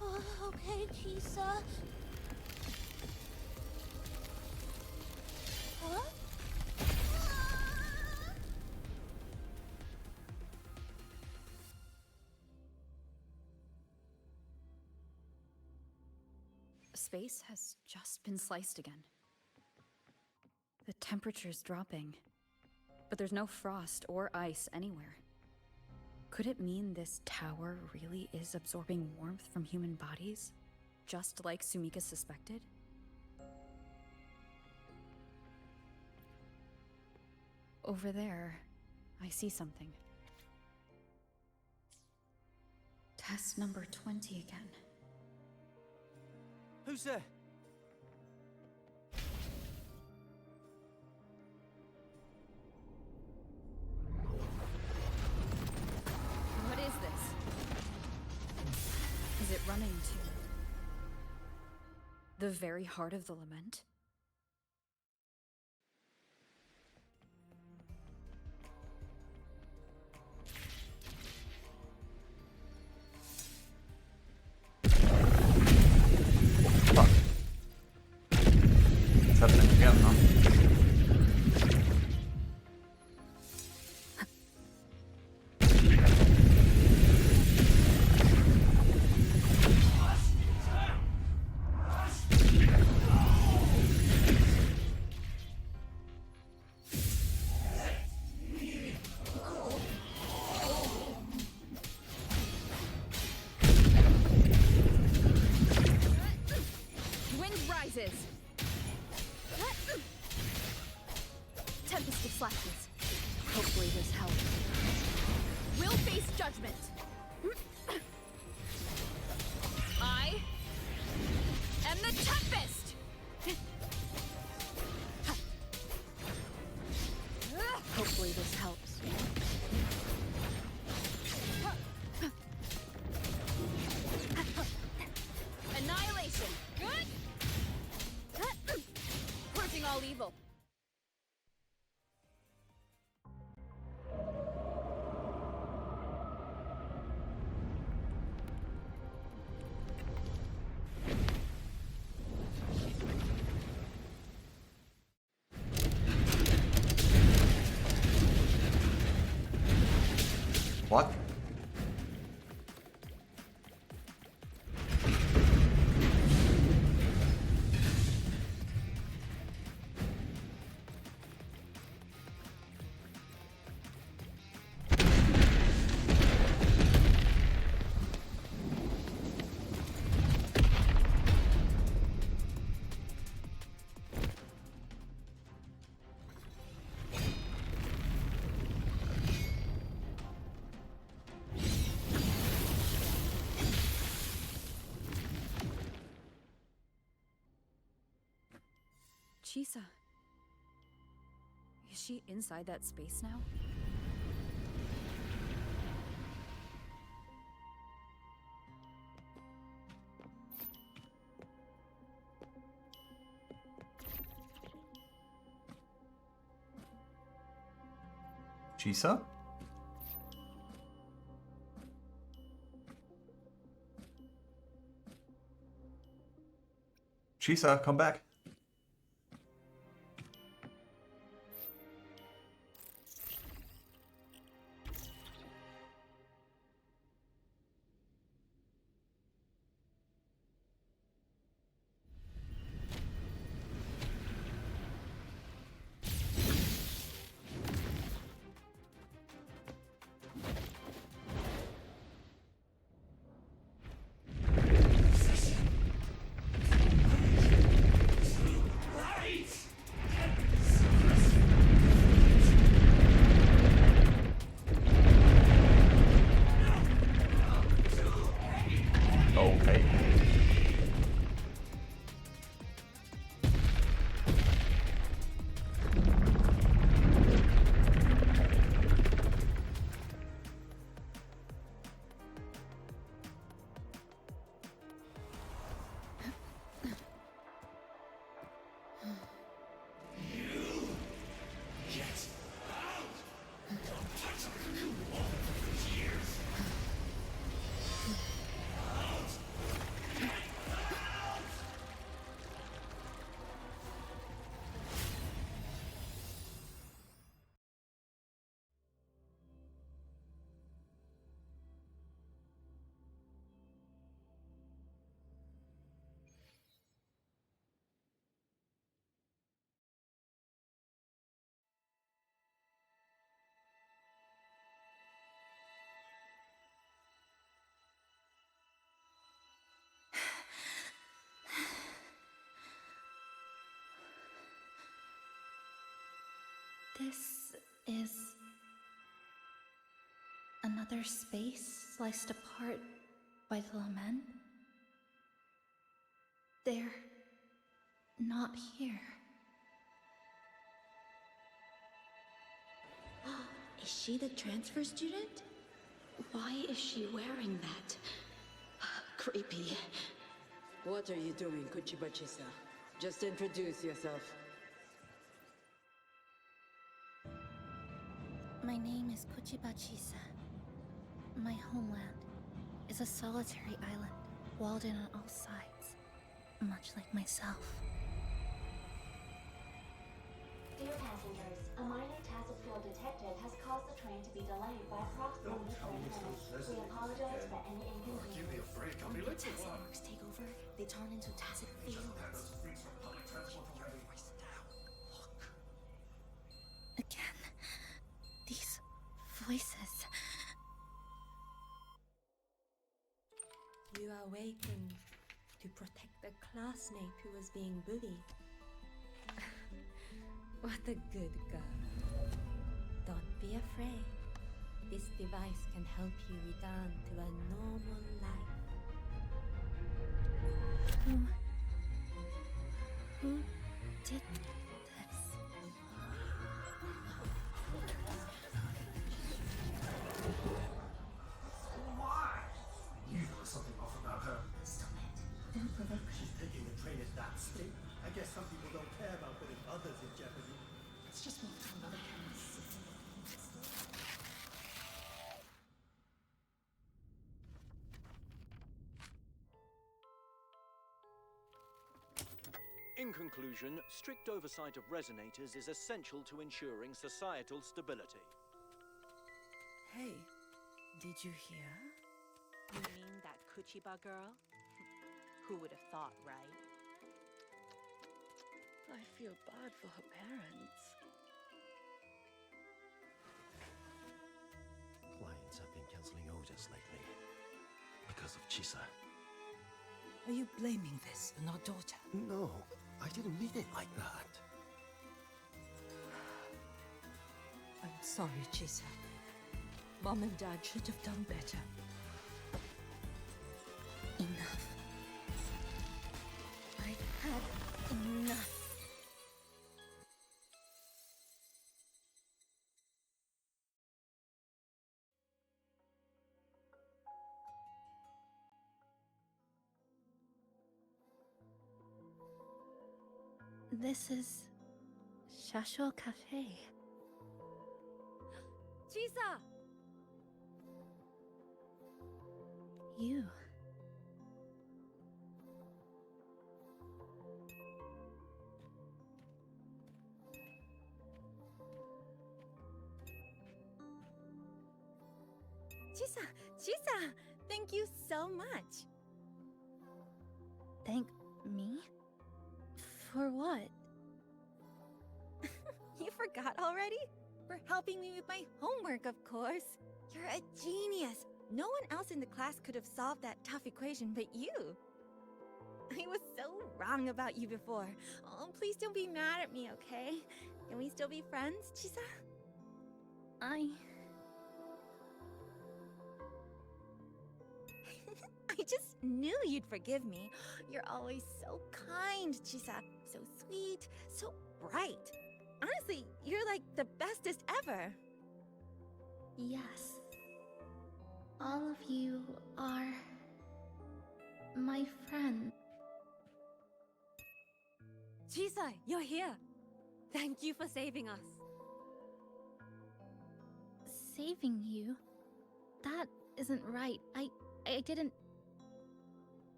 Speaker 10: Okay, Chisa. Huh?
Speaker 12: Space has just been sliced again. The temperature's dropping, but there's no frost or ice anywhere. Could it mean this tower really is absorbing warmth from human bodies, just like Sumika suspected? Over there, I see something. Test number 20 again.
Speaker 7: Who's there?
Speaker 12: What is this? Is it running to the very heart of the lament?
Speaker 1: It's happening again, huh?
Speaker 12: Wind rises! Tempest of slashes. Hopefully this helps. We'll face judgment. I am the Tempest! Hopefully this helps.
Speaker 1: What?
Speaker 12: Chisa. Is she inside that space now?
Speaker 1: Chisa? Chisa, come back. Okay.
Speaker 3: This is another space sliced apart by the lament. They're not here.
Speaker 10: Is she the transfer student? Why is she wearing that? Creepy.
Speaker 16: What are you doing, Kuchiba-chisa? Just introduce yourself.
Speaker 3: My name is Kuchiba-chisa. My homeland is a solitary island, walled in on all sides, much like myself.
Speaker 13: Dear passengers, a minor task field detected has caused the train to be delayed by approximately 30 minutes. We apologize for any inconvenience.
Speaker 9: Give me a break, I'll be late for
Speaker 10: Tacit
Speaker 9: one.
Speaker 10: marks take over, they turn into tacit fields.
Speaker 3: Again, these voices.
Speaker 17: You awakened to protect the classmate who was being bullied. What a good girl. Don't be afraid. This device can help you return to a normal life.
Speaker 3: Who did this?
Speaker 9: Why? You know something off about her.
Speaker 10: Stop it. Don't provoke her.
Speaker 9: She's taking the train at that speed. I guess some people don't care about putting others in jeopardy.
Speaker 10: Let's just move to another campus.
Speaker 18: In conclusion, strict oversight of resonators is essential to ensuring societal stability.
Speaker 17: Hey,
Speaker 2: Did you hear?
Speaker 6: You mean that Kuchiba girl? Who would have thought, right?
Speaker 2: I feel bad for her parents.
Speaker 8: Clients have been canceling orders lately. Because of Chisa.
Speaker 19: Are you blaming this on our daughter?
Speaker 8: No, I didn't mean it like that.
Speaker 19: I'm sorry, Chisa. Mom and Dad should have done better.
Speaker 14: Enough. I've had enough. This is Shasho Cafe.
Speaker 2: Chisa!
Speaker 14: You.
Speaker 2: Chisa! Thank you so much.
Speaker 14: Thank me? For what?
Speaker 2: You forgot already? For helping me with my homework, of course. You're a genius. No one else in the class could have solved that tough equation but you. I was so wrong about you before. Oh, please don't be mad at me, okay? Can we still be friends, Chisa?
Speaker 14: I
Speaker 2: just knew you'd forgive me. You're always so kind, Chisa. So sweet, so bright. Honestly, you're like the bestest ever.
Speaker 14: Yes. All of you are my friend.
Speaker 2: Chisa, you're here. Thank you for saving us.
Speaker 14: Saving you? That isn't right. I didn't...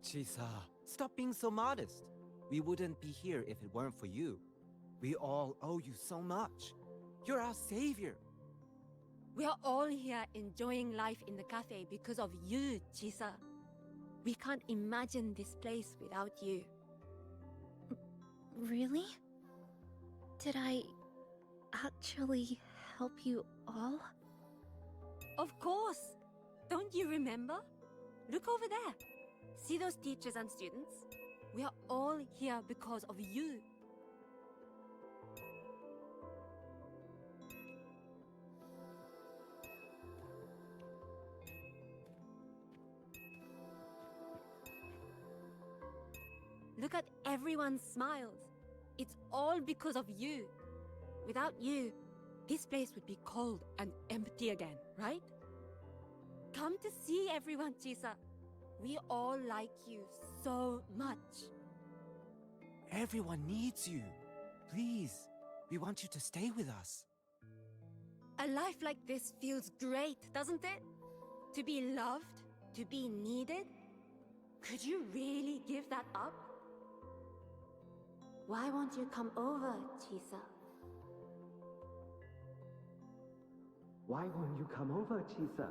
Speaker 7: Chisa, stop being so modest. We wouldn't be here if it weren't for you. We all owe you so much. You're our savior.
Speaker 2: We are all here enjoying life in the cafe because of you, Chisa. We can't imagine this place without you.
Speaker 14: Really? Did I actually help you all?
Speaker 2: Of course! Don't you remember? Look over there. See those teachers and students? We are all here because of you. Look at everyone's smiles. It's all because of you. Without you, this place would be cold and empty again, right? Come to see everyone, Chisa. We all like you so much.
Speaker 7: Everyone needs you. Please, we want you to stay with us.
Speaker 2: A life like this feels great, doesn't it? To be loved, to be needed. Could you really give that up? Why won't you come over, Chisa?
Speaker 7: Why won't you come over, Chisa?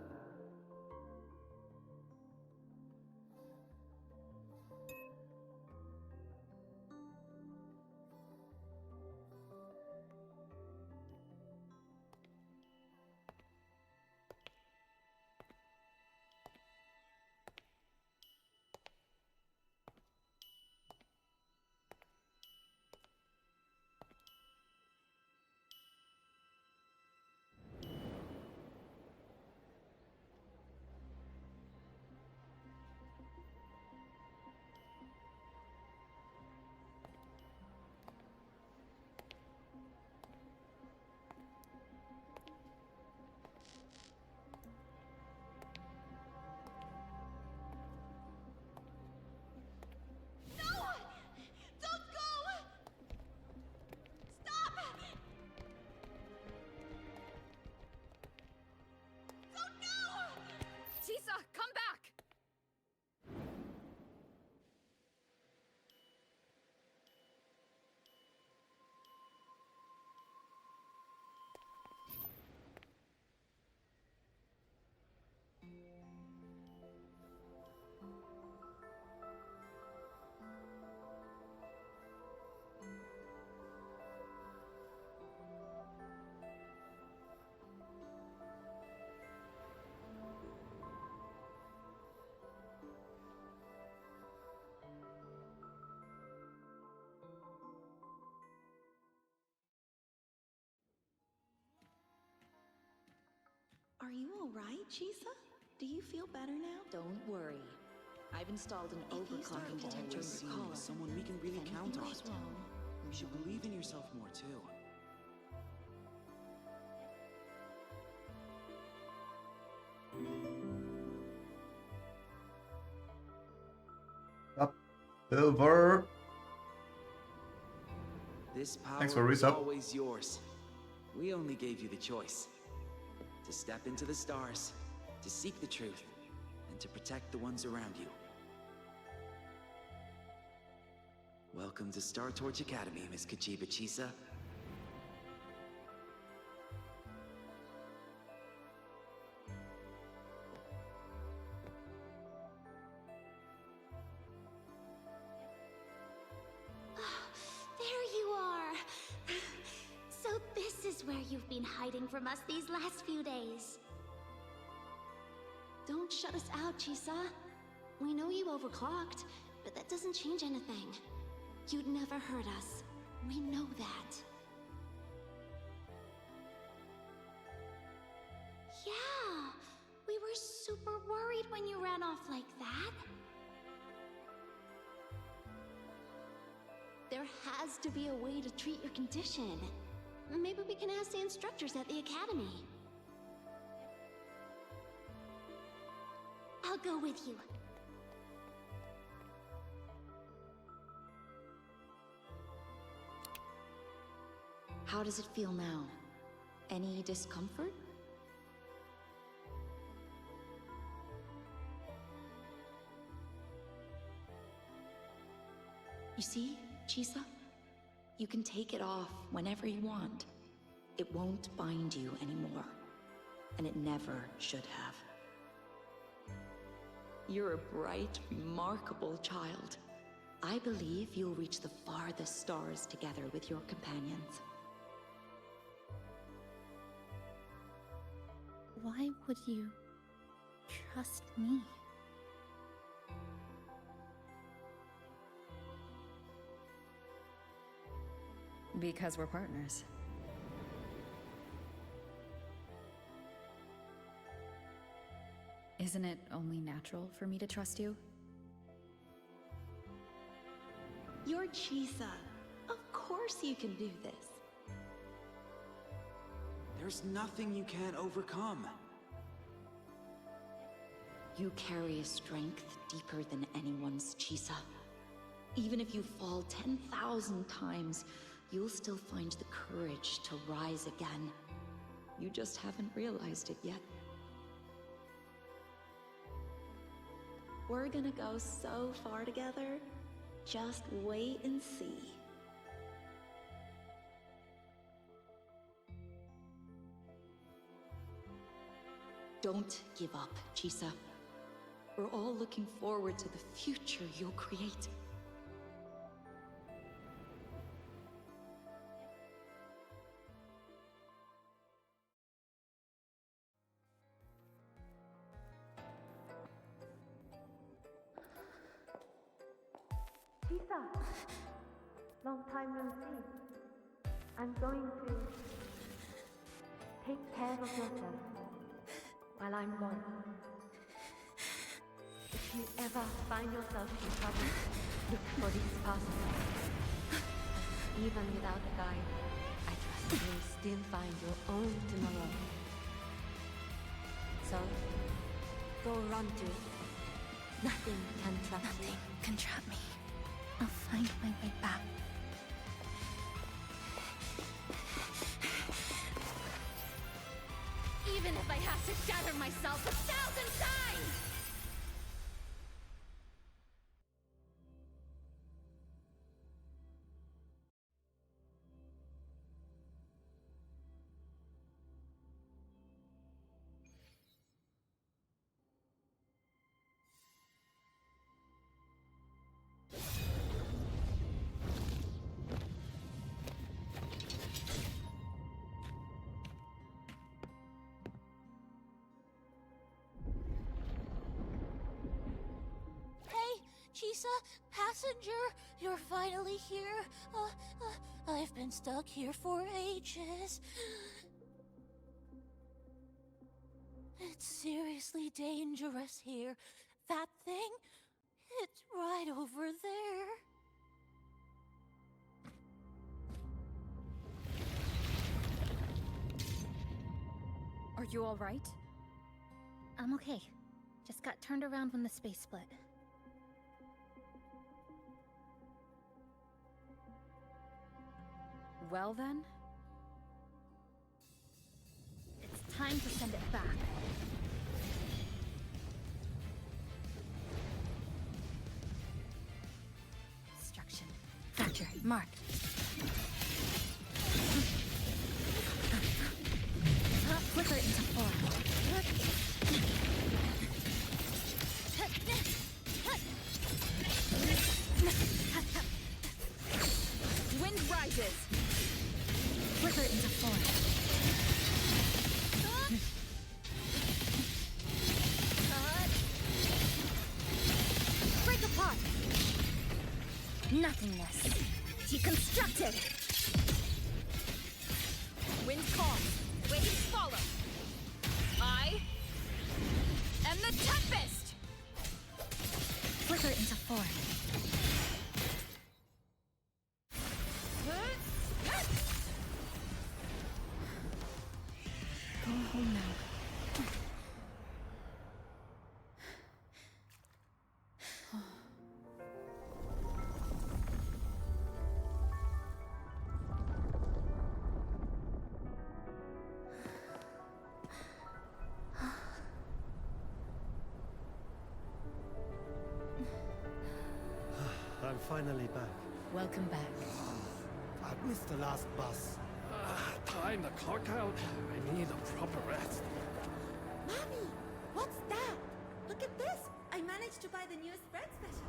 Speaker 20: Are you alright, Chisa? Do you feel better now?
Speaker 2: Don't worry. I've installed an overclocking detector in your collar.
Speaker 21: Someone we can really
Speaker 2: If
Speaker 21: count
Speaker 2: anything
Speaker 21: on.
Speaker 2: goes wrong,
Speaker 21: You should believe in yourself more too.
Speaker 1: Up, Silver.
Speaker 21: This power
Speaker 1: Thanks for
Speaker 21: was
Speaker 1: resub.
Speaker 21: always yours. We only gave you the choice. To step into the stars, to seek the truth, and to protect the ones around you. Welcome to Star Torch Academy, Miss Kachiba Chisa.
Speaker 5: There you are! So this is where you've been hiding from us these last few days.
Speaker 20: Don't shut us out, Chisa. We know you overclocked, but that doesn't change anything. You'd never hurt us. We know that.
Speaker 5: Yeah, we were super worried when you ran off like that.
Speaker 20: There has to be a way to treat your condition. Maybe we can ask the instructors at the academy.
Speaker 5: I'll go with you.
Speaker 2: How does it feel now? Any discomfort? You see, Chisa? You can take it off whenever you want. It won't bind you anymore. And it never should have. You're a bright, remarkable child. I believe you'll reach the farthest stars together with your companions.
Speaker 3: Why would you trust me?
Speaker 12: Because we're partners. Isn't it only natural for me to trust you?
Speaker 20: You're Chisa. Of course you can do this.
Speaker 21: There's nothing you can't overcome.
Speaker 2: You carry a strength deeper than anyone's, Chisa. Even if you fall 10,000 times, you'll still find the courage to rise again. You just haven't realized it yet.
Speaker 20: We're gonna go so far together. Just wait and see.
Speaker 2: Don't give up, Chisa. We're all looking forward to the future you'll create.
Speaker 22: Chisa, long time no see. I'm going to take care of yourself while I'm gone. If you ever find yourself in trouble, look for these pathways. Even without a guide, I trust you'll still find your own tomorrow. So, go run to it. Nothing can trap you.
Speaker 3: Nothing can trap me. I'll find my way back.
Speaker 5: Even if I have to shatter myself 1,000 times!
Speaker 10: Chisa, passenger, you're finally here. I've been stuck here for ages. It's seriously dangerous here. That thing, it's right over there.
Speaker 12: Are you all right?
Speaker 14: I'm okay. Just got turned around when the space split.
Speaker 12: Well then?
Speaker 14: It's time to send it back. Destruction. Fracture. Marked. Flicker it into form.
Speaker 12: Wind rises!
Speaker 14: Flicker it into form. Break apart! Nothingness. Deconstructed!
Speaker 12: Wind calms. Waves follow. I am the Tempest!
Speaker 14: Flicker it into form. Go home now.
Speaker 9: I'm finally back.
Speaker 14: Welcome back.
Speaker 9: I missed the last bus.
Speaker 11: Time to clock out. I need a proper rest.
Speaker 10: Mommy, what's that? Look at this. I managed to buy the newest bread special.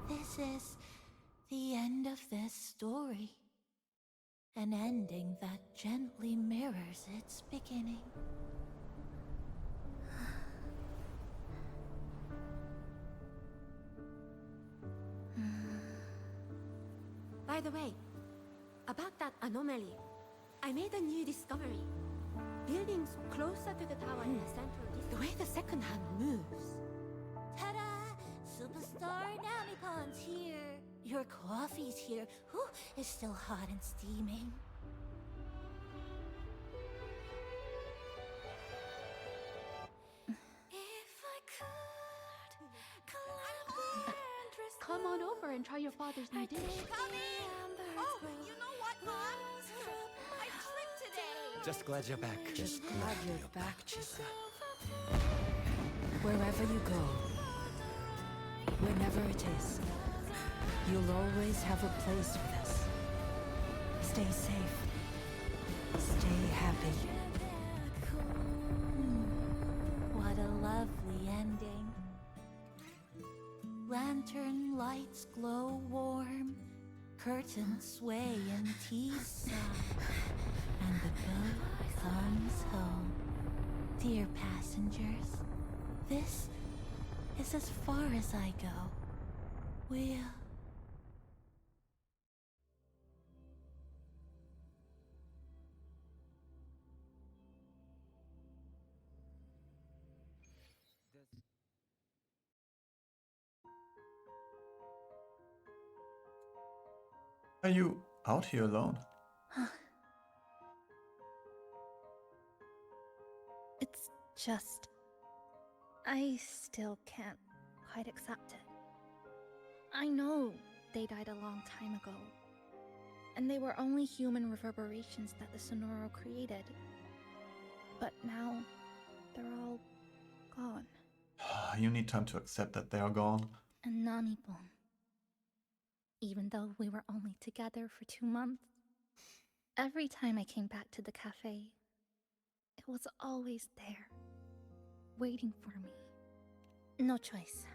Speaker 10: This is the end of this story. An ending that gently mirrors its beginning.
Speaker 22: By the way, about that anomaly, I made a new discovery. Buildings closer to the tower in the central district. The way the second hand moves.
Speaker 10: Ta-da! Superstar Namipon's here. Your coffee's here. Whew, it's still hot and steaming. If I could
Speaker 22: Come on over and try your father's new dish.
Speaker 2: Coming! Oh, you know what, Mom? I tripped today!
Speaker 7: Just glad you're back.
Speaker 19: Just glad you're back, Chisa. Wherever you go, whenever it is, you'll always have a place with us. Stay safe. Stay happy.
Speaker 10: What a lovely ending. Lantern lights glow warm, curtains sway in tea-sun, and the boat comes home. Dear passengers, this is as far as I go. We'll...
Speaker 1: Are you out here alone?
Speaker 14: It's just... I still can't quite accept it. I know they died a long time ago, and they were only human reverberations that the Sonoro created. But now, they're all gone.
Speaker 1: You need time to accept that they are gone.
Speaker 14: And Namipon. Even though we were only together for 2 months, every time I came back to the cafe, it was always there, waiting for me. No choice.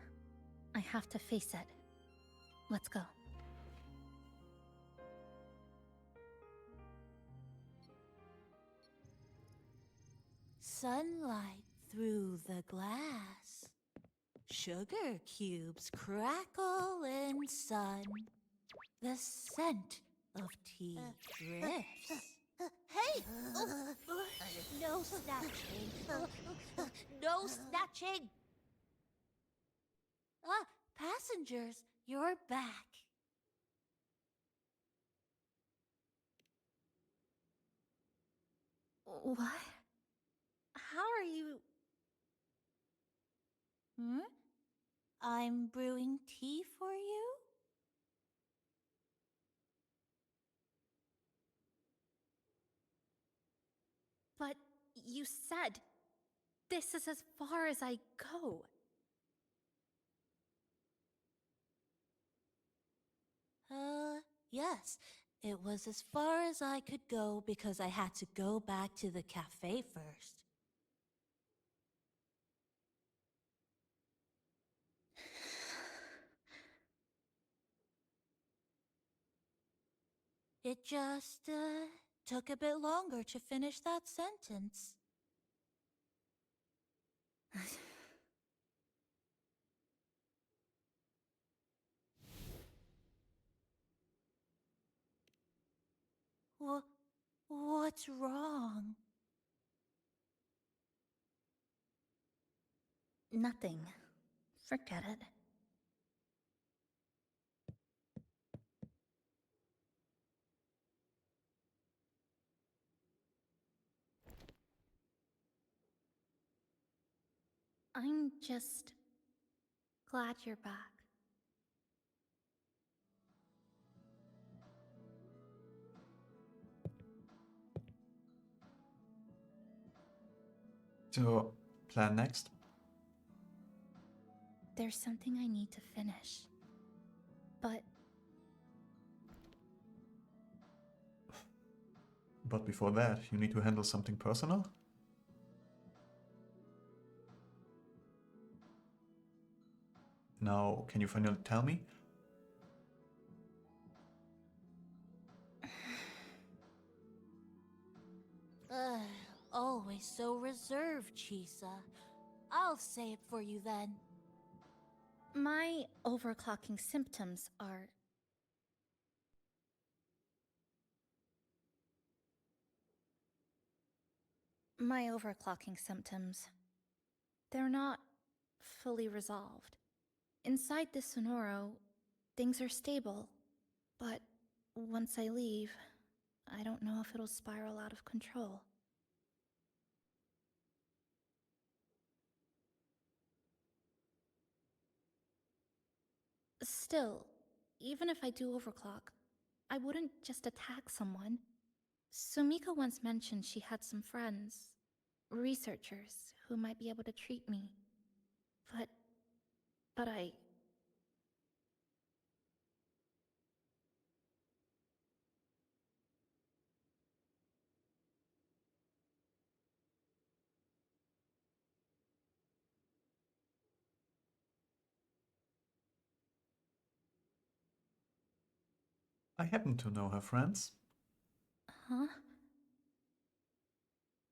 Speaker 14: I have to face it. Let's go.
Speaker 10: Sunlight through the glass. Sugar cubes crackle in sun. The scent of tea drifts. Hey! No snatching. No snatching. Ah, passengers, you're back.
Speaker 14: What? How are you?
Speaker 10: Hmm? I'm brewing tea for you?
Speaker 14: But you said this is as far as I go.
Speaker 10: Yes. It was as far as I could go because I had to go back to the cafe first. It just, took a bit longer to finish that sentence. What's wrong?
Speaker 14: Nothing. Forget it. I'm just glad you're back.
Speaker 1: So, plan next?
Speaker 14: There's something I need to finish. But
Speaker 1: But before that, you need to handle something personal? Now, can you finally tell me?
Speaker 10: Always so reserved, Chisa. I'll say it for you then.
Speaker 14: my overclocking symptoms are... My overclocking symptoms... They're not fully resolved. Inside the Sonoro, things are stable. But once I leave, I don't know if it'll spiral out of control. Still, even if I do overclock, I wouldn't just attack someone. Sumika once mentioned she had some friends, researchers, who might be able to treat me. But
Speaker 1: I happen to know her friends.
Speaker 14: Huh?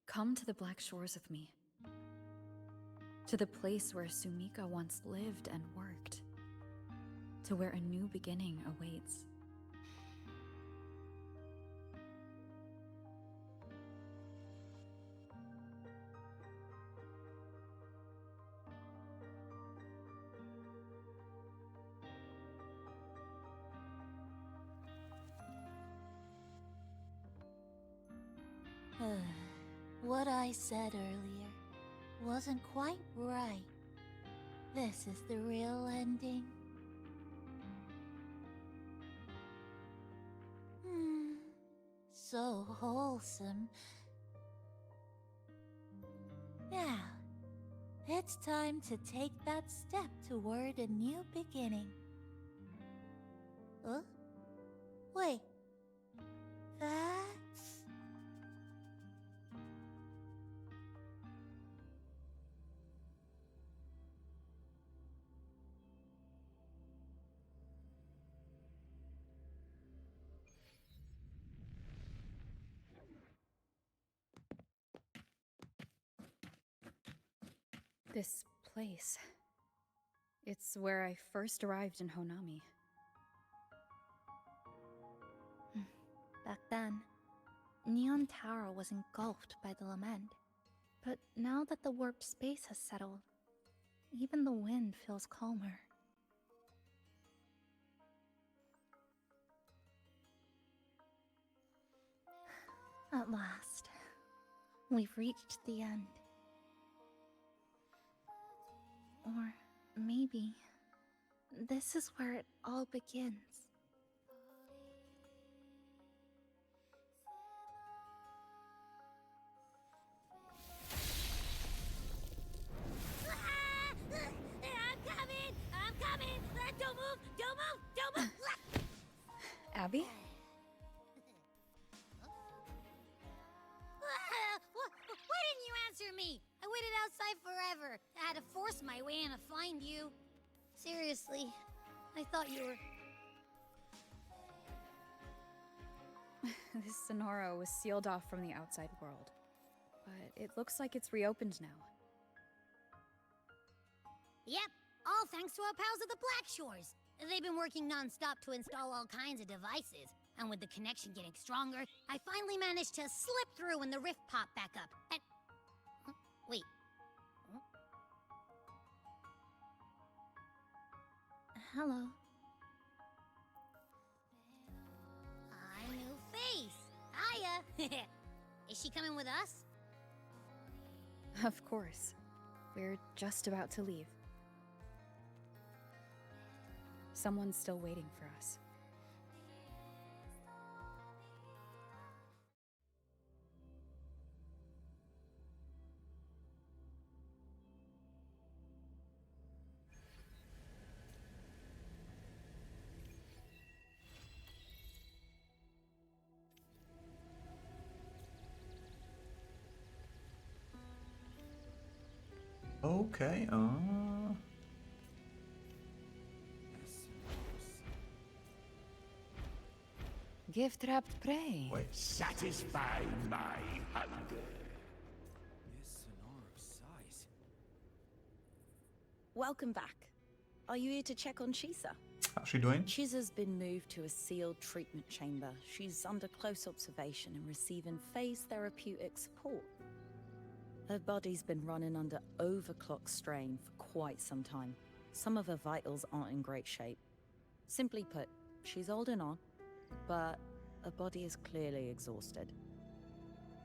Speaker 12: Come to the Black Shores with me. To the place where Sumika once lived and worked. To where a new beginning awaits.
Speaker 10: What I said earlier wasn't quite right. This is the real ending. So wholesome. Now, it's time to take that step toward a new beginning. Huh? Wait. That's...
Speaker 12: This place. It's where I first arrived in Honami.
Speaker 14: back then,
Speaker 3: Neon Tower was engulfed by the lament. But now that the warped space has settled, even the wind feels calmer. At last, we've reached the end. Or maybe this is where it all begins.
Speaker 5: I'm coming! Don't move! Don't move! Don't move!
Speaker 12: Abby?
Speaker 5: Why didn't you answer me? I waited outside forever. I had to force my way in to find you. Seriously, I thought you were...
Speaker 12: This Sonora was sealed off from the outside world. But it looks like it's reopened now.
Speaker 5: Yep, all thanks to our pals at the Black Shores. They've been working non-stop to install all kinds of devices. And with the connection getting stronger, I finally managed to slip through when the rift popped back up. And... Huh? Wait. Huh?
Speaker 3: Hello.
Speaker 5: A new face. Hiya. Is she coming with us?
Speaker 12: Of course. We're just about to leave. Someone's still waiting for us.
Speaker 1: Okay,
Speaker 19: Gift-wrapped prey.
Speaker 1: Wait.
Speaker 11: Satisfy my hunger.
Speaker 7: Miss Sonora's size.
Speaker 2: Welcome back. Are you here to check on Chisa?
Speaker 1: How's she doing?
Speaker 2: Chisa's been moved to a sealed treatment chamber. She's under close observation and receiving phase therapeutic support. Her body's been running under overclock strain for quite some time. Some of her vitals aren't in great shape. Simply put, she's holding on, but her body is clearly exhausted.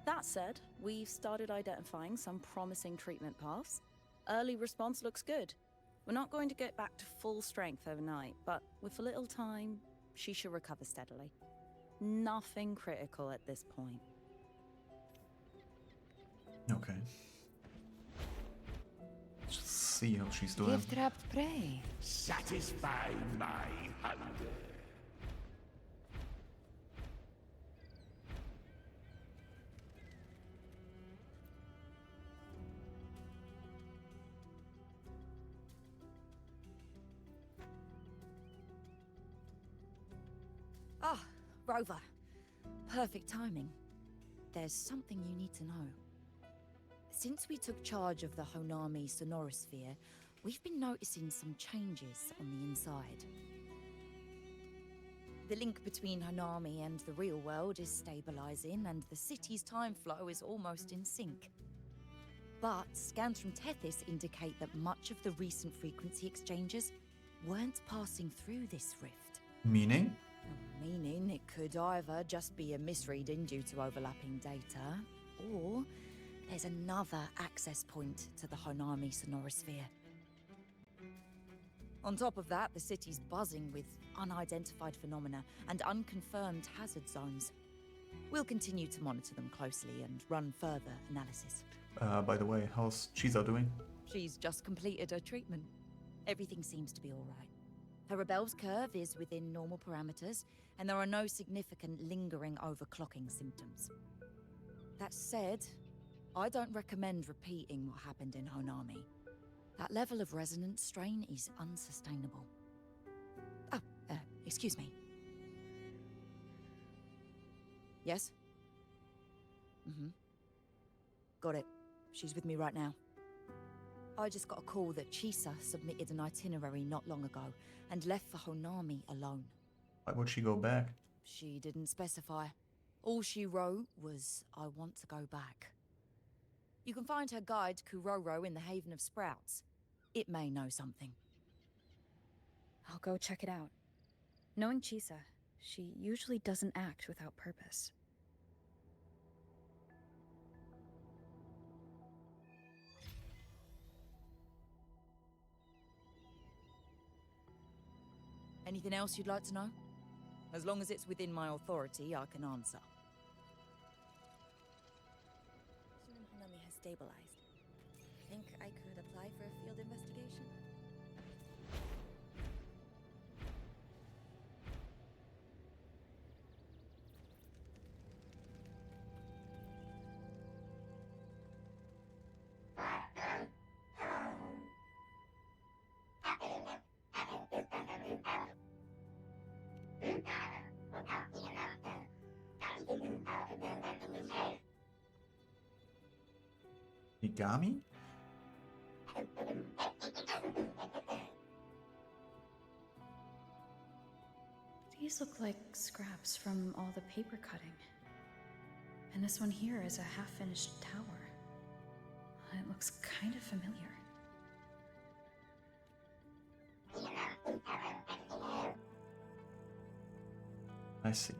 Speaker 2: That said, we've started identifying some promising treatment paths. Early response looks good. We're not going to get back to full strength overnight, but with a little time, she should recover steadily. Nothing critical at this point.
Speaker 1: Okay. Let's see how she's doing.
Speaker 19: Gift-wrapped prey.
Speaker 11: Satisfy my hunger.
Speaker 2: Ah, Rover. Perfect timing. There's something you need to know. Since we took charge of the Honami Sonorosphere, we've been noticing some changes on the inside. The link between Honami and the real world is stabilizing, and the city's time flow is almost in sync. But scans from Tethys indicate that much of the recent frequency exchanges weren't passing through this rift.
Speaker 1: Meaning?
Speaker 2: Meaning it could either just be a misreading due to overlapping data, or there's another access point to the Honami Sonorosphere. On top of that, the city's buzzing with unidentified phenomena and unconfirmed hazard zones. We'll continue to monitor them closely and run further analysis.
Speaker 1: By the way, how's Chisa doing?
Speaker 2: She's just completed her treatment. Everything seems to be all right. Her rebel's curve is within normal parameters, and there are no significant lingering overclocking symptoms. That said, I don't recommend repeating what happened in Honami. That level of resonance strain is unsustainable. Oh, excuse me. Yes? Mm-hmm. Got it. She's with me right now. I just got a call that Chisa submitted an itinerary not long ago and left for Honami alone.
Speaker 1: Why would she go back?
Speaker 2: She didn't specify. All she wrote was, "I want to go back." You can find her guide, Kuroro, in the Haven of Sprouts. It may know something.
Speaker 12: I'll go check it out. Knowing Chisa, she usually doesn't act without purpose.
Speaker 2: Anything else you'd like to know? As long as it's within my authority, I can answer.
Speaker 4: Hanami has stabilized. Think I could apply for a field investigation?
Speaker 1: Higami?
Speaker 12: These look like scraps from all the paper cutting. And this one here is a half-finished tower. It looks kind of familiar.
Speaker 1: I see.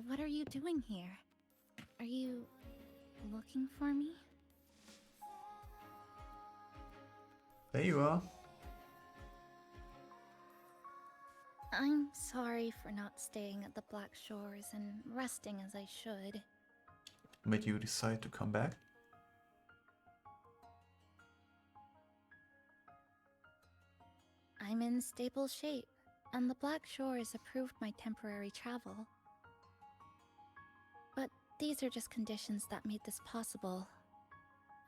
Speaker 3: What are you doing here? Are you looking for me?
Speaker 1: There you are.
Speaker 3: I'm sorry for not staying at the Black Shores and resting as I should.
Speaker 1: Made you decide to come back?
Speaker 3: I'm in stable shape, and the Black Shores approved my temporary travel. But these are just conditions that made this possible.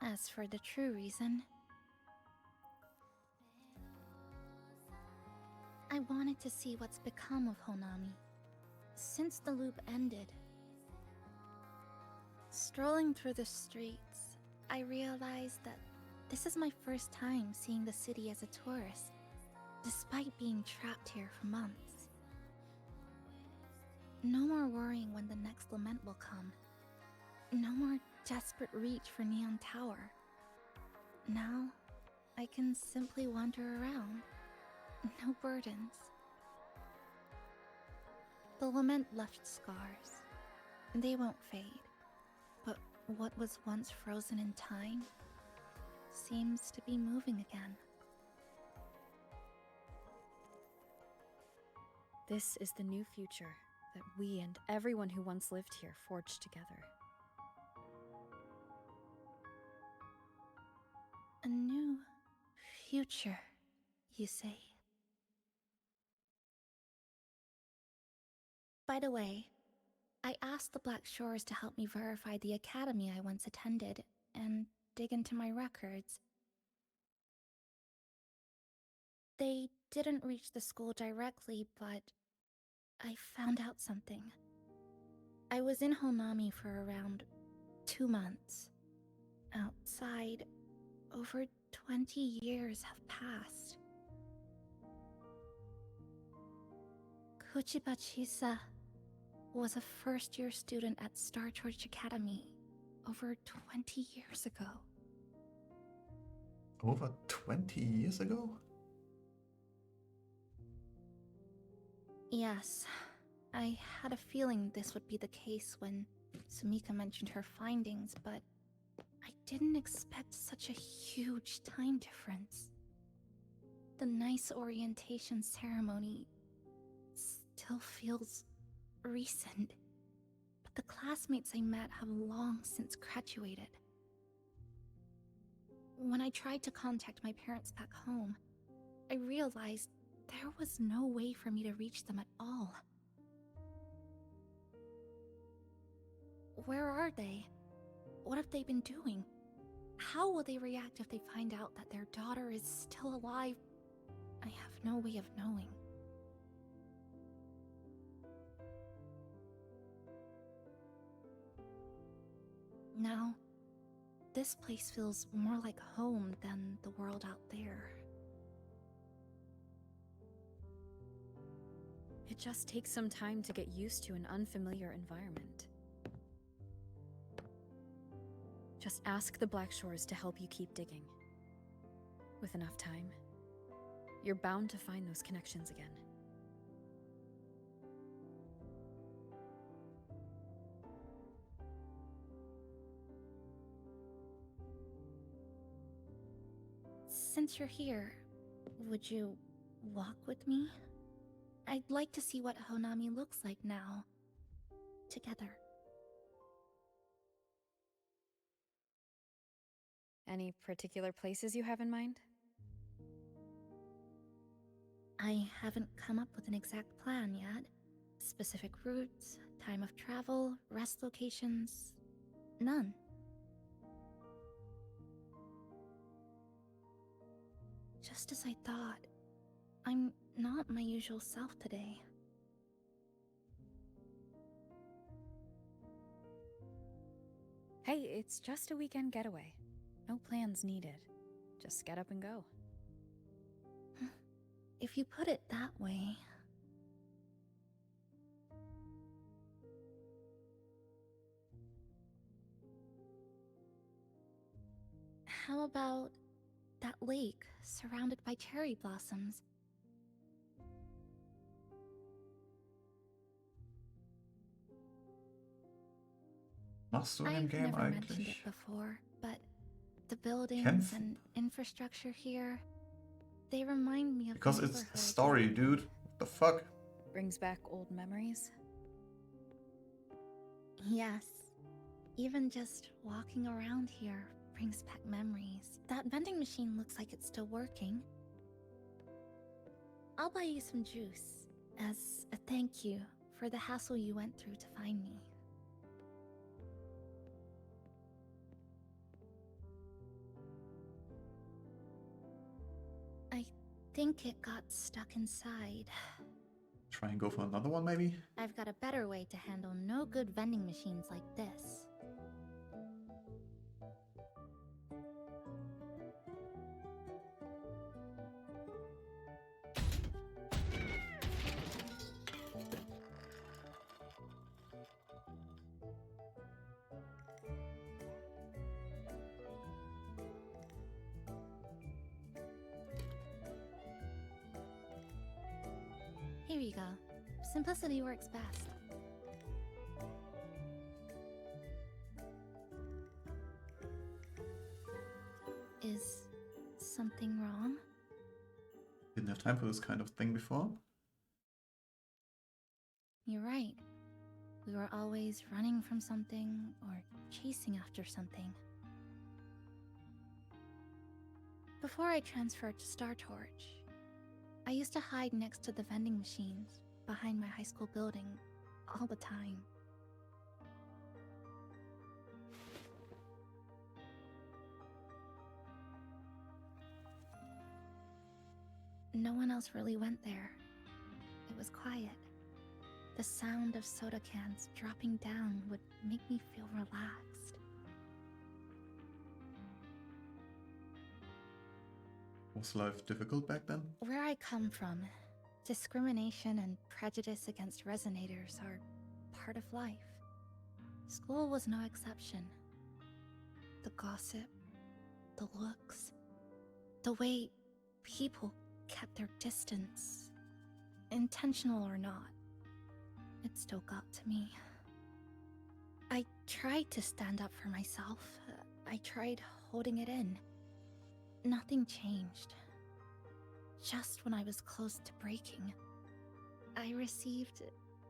Speaker 3: As for the true reason, I wanted to see what's become of Honami. Since the loop ended, strolling through the streets, I realized that this is my first time seeing the city as a tourist, despite being trapped here for months. No more worrying when the next lament will come. No more desperate reach for Neon Tower. Now, I can simply wander around. No burdens. The lament left scars. They won't fade. But what was once frozen in time seems to be moving again.
Speaker 12: This is the new future that we and everyone who once lived here forged together.
Speaker 3: A new future, you say? By the way, I asked the Black Shores to help me verify the academy I once attended and dig into my records. They didn't reach the school directly, but I found out something. I was in Honami for around 2 months. Outside, over 20 years have passed. Kuchiba Chisa was a first-year student at Star Torch Academy over 20 years ago.
Speaker 1: Over 20 years ago?
Speaker 3: Yes, I had a feeling this would be the case when Sumika mentioned her findings, but I didn't expect such a huge time difference. The nice orientation ceremony still feels recent, but the classmates I met have long since graduated. When I tried to contact my parents back home, I realized there was no way for me to reach them at all. Where are they? What have they been doing? How will they react if they find out that their daughter is still alive? I have no way of knowing. Now, this place feels more like home than the world out there.
Speaker 12: It just takes some time to get used to an unfamiliar environment. Just ask the Black Shores to help you keep digging. With enough time, you're bound to find those connections again.
Speaker 3: Since you're here, would you walk with me? I'd like to see what Honami looks like now. Together.
Speaker 12: Any particular places you have in mind?
Speaker 3: I haven't come up with an exact plan yet. Specific routes, time of travel, rest locations, none. Just as I thought, I'm not my usual self today.
Speaker 12: Hey, it's just a weekend getaway. No plans needed. Just get up and go.
Speaker 3: If you put it that way... How about that lake surrounded by cherry blossoms?
Speaker 1: Machst du in dem
Speaker 3: I've
Speaker 1: Game
Speaker 3: never mentioned
Speaker 1: eigentlich?
Speaker 3: it before, but the buildings
Speaker 1: Kämpfen?
Speaker 3: and infrastructure here, they remind me of
Speaker 1: Because
Speaker 3: the
Speaker 1: it's a
Speaker 3: neighborhood.
Speaker 1: story, dude. What the fuck?
Speaker 12: Brings back old memories?
Speaker 3: Yes. Even just walking around here brings back memories. That vending machine looks like it's still working. I'll buy you some juice as a thank you for the hassle you went through to find me. I think it got stuck inside.
Speaker 1: Try and go for another one, maybe?
Speaker 3: I've got a better way to handle no good vending machines like this. Here you go. Simplicity works best. Is something wrong?
Speaker 1: Didn't have time for this kind of thing before.
Speaker 3: You're right. We were always running from something or chasing after something. Before I transferred to Star Torch, I used to hide next to the vending machines behind my high school building all the time. No one else really went there. It was quiet. The sound of soda cans dropping down would make me feel relaxed.
Speaker 1: Was life difficult back then?
Speaker 3: Where I come from, discrimination and prejudice against resonators are part of life. School was no exception. The gossip, the looks, the way people kept their distance, intentional or not, it still got to me. I tried to stand up for myself. I tried holding it in. Nothing changed. Just when I was close to breaking, I received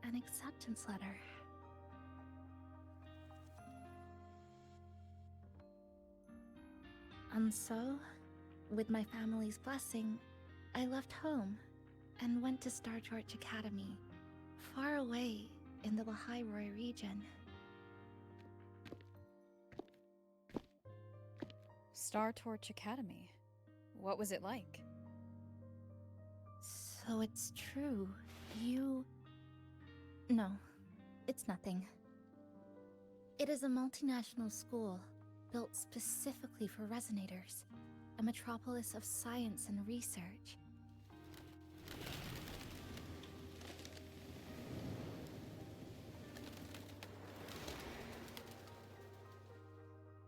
Speaker 3: an acceptance letter. And so, with my family's blessing, I left home and went to Star Torch Academy, far away in the Lahairoi region.
Speaker 12: Star Torch Academy. What was it like?
Speaker 3: So it's true, you... No, it's nothing. It is a multinational school, built specifically for resonators, a metropolis of science and research.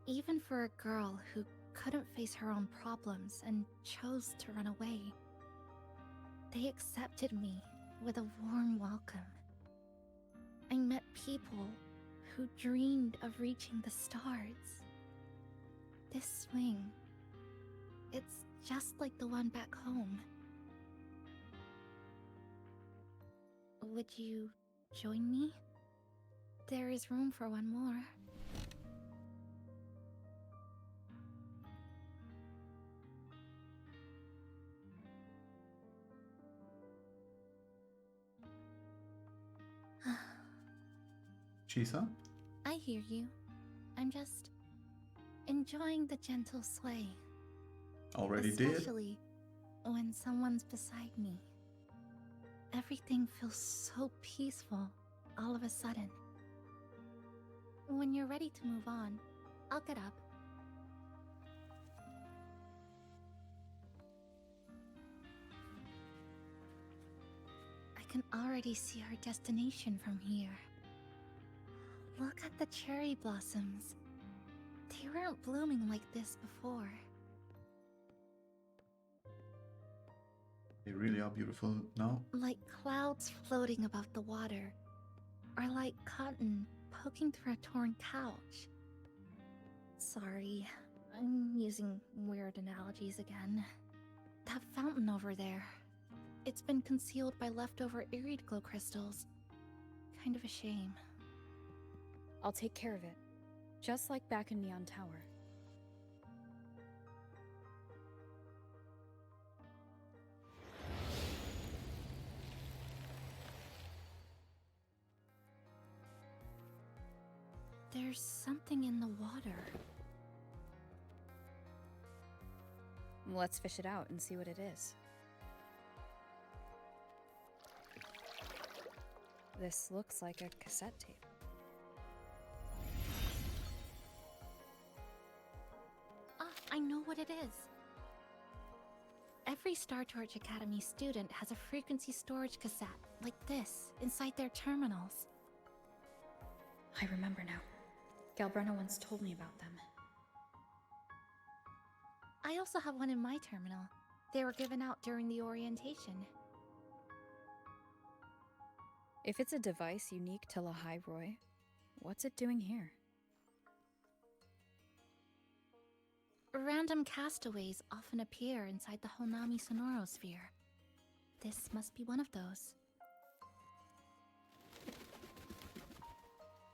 Speaker 3: Even for a girl who couldn't face her own problems and chose to run away, they accepted me with a warm welcome. I met people who dreamed of reaching the stars. This swing, it's just like the one back home. Would you join me? There is room for one more.
Speaker 1: Chisa?
Speaker 3: I hear you. I'm just enjoying the gentle sway.
Speaker 1: Already did?
Speaker 3: Especially when someone's beside me. Everything feels so peaceful all of a sudden. When you're ready to move on, I'll get up. I can already see our destination from here. Look at the cherry blossoms. They weren't blooming like this before.
Speaker 1: They really are beautiful now.
Speaker 3: Like clouds floating above the water, or like cotton poking through a torn couch. Sorry, I'm using weird analogies again. That fountain over there, it's been concealed by leftover irid glow crystals. Kind of a shame.
Speaker 12: I'll take care of it. Just like back in Neon Tower.
Speaker 3: There's something in the water.
Speaker 12: Let's fish it out and see what it is. This looks like a cassette tape.
Speaker 3: I know what it is. Every Star Torch Academy student has a frequency storage cassette, like this, inside their terminals.
Speaker 12: I remember now. Galbrena once told me about them.
Speaker 3: I also have one in my terminal. They were given out during the orientation.
Speaker 12: If it's a device unique to Lahairoi, what's it doing here?
Speaker 3: Random castaways often appear inside the Honami sonorosphere. This must be one of those.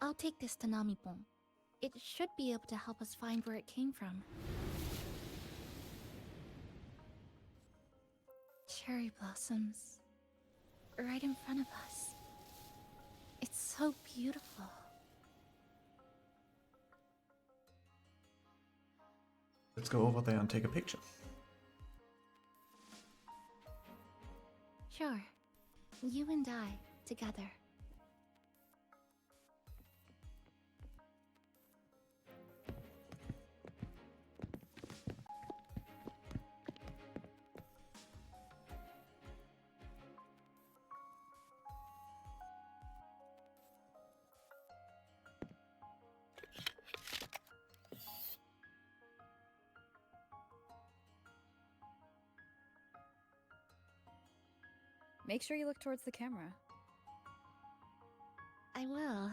Speaker 3: I'll take this to Namipon. It should be able to help us find where it came from. Cherry blossoms. Right in front of us. It's so beautiful.
Speaker 1: Let's go over there and take a picture.
Speaker 3: Sure. You and I, together.
Speaker 12: Make sure you look towards the camera.
Speaker 14: I will.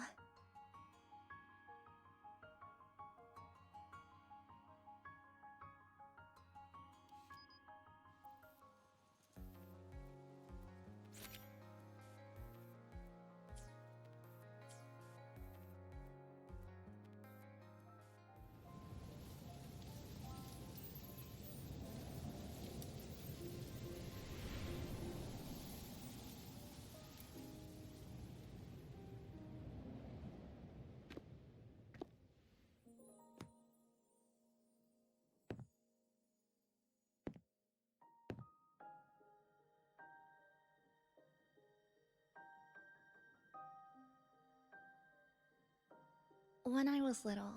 Speaker 14: When I was little,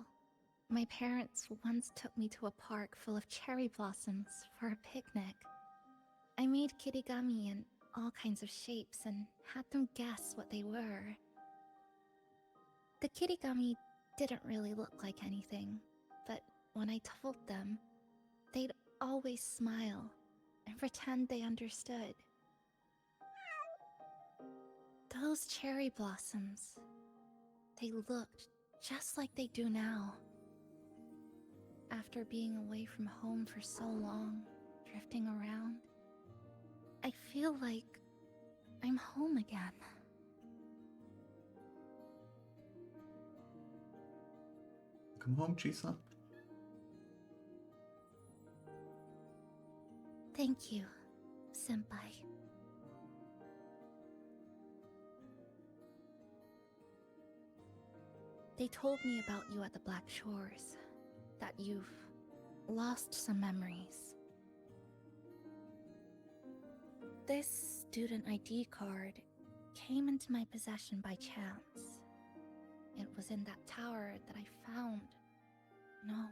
Speaker 14: my parents once took me to a park full of cherry blossoms for a picnic. I made kirigami in all kinds of shapes and had them guess what they were. The kirigami didn't really look like anything, but when I told them, they'd always smile and pretend they understood. Those cherry blossoms, they looked just like they do now. After being away from home for so long, drifting around, I feel like I'm home again.
Speaker 1: Come home, Chisa.
Speaker 14: Thank you, Senpai. They told me about you at the Black Shores, that you've lost some memories. This student ID card came into my possession by chance. It was in that tower that I found. No,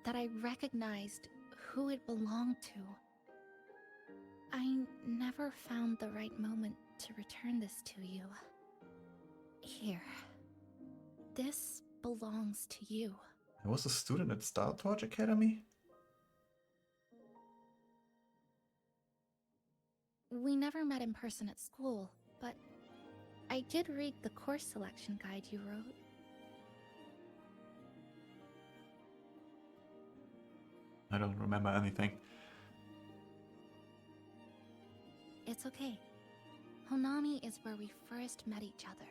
Speaker 14: that I recognized who it belonged to. I never found the right moment to return this to you. Here. This belongs to you.
Speaker 1: I was a student at Star Torch Academy?
Speaker 14: We never met in person at school, but I did read the course selection guide you wrote.
Speaker 1: I don't remember anything.
Speaker 14: It's okay. Honami is where we first met each other.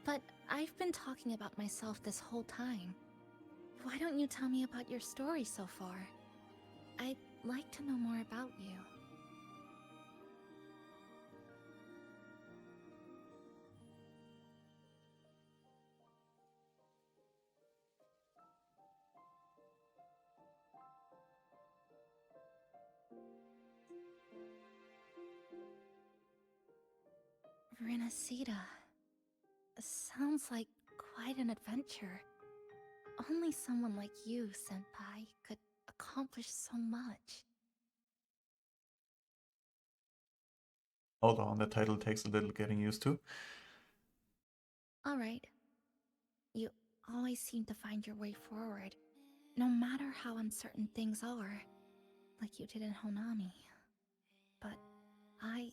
Speaker 14: But I've been talking about myself this whole time. Why don't you tell me about your story so far? I'd like to know more about you. Renacida. Sounds like quite an adventure. Only someone like you, Senpai, could accomplish so much.
Speaker 1: Hold on, the title takes a little getting used to.
Speaker 14: Alright. You always seem to find your way forward, no matter how uncertain things are, like you did in Honami. But I...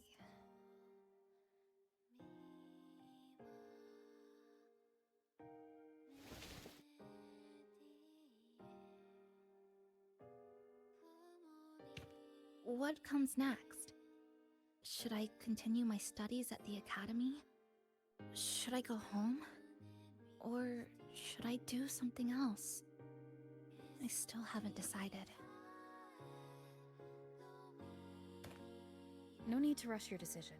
Speaker 14: What comes next? Should I continue my studies at the academy? Should I go home? Or should I do something else? I still haven't decided.
Speaker 12: No need to rush your decision.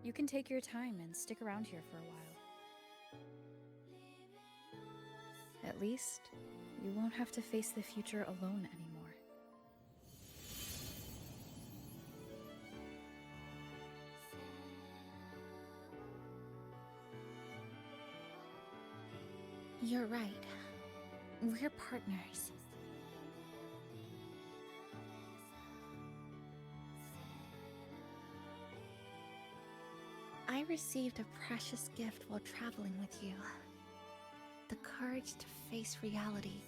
Speaker 12: You can take your time and stick around here for a while. At least, you won't have to face the future alone anymore.
Speaker 14: You're right. We're partners. I received a precious gift while traveling with you. The courage to face reality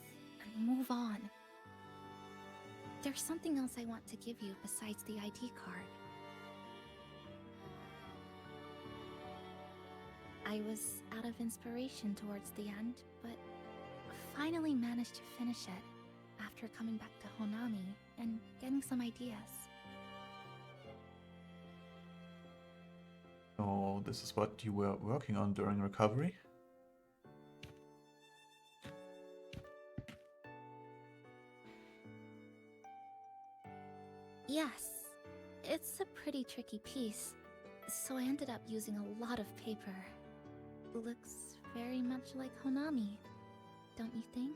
Speaker 3: move on. There's something else I want to give you besides the ID card. I was out of inspiration towards the end, but finally managed to finish it after coming back to Honami and getting some ideas.
Speaker 1: Oh, this is what you were working on during recovery?
Speaker 3: Yes, it's a pretty tricky piece, so I ended up using a lot of paper. Looks very much like Honami, don't you think?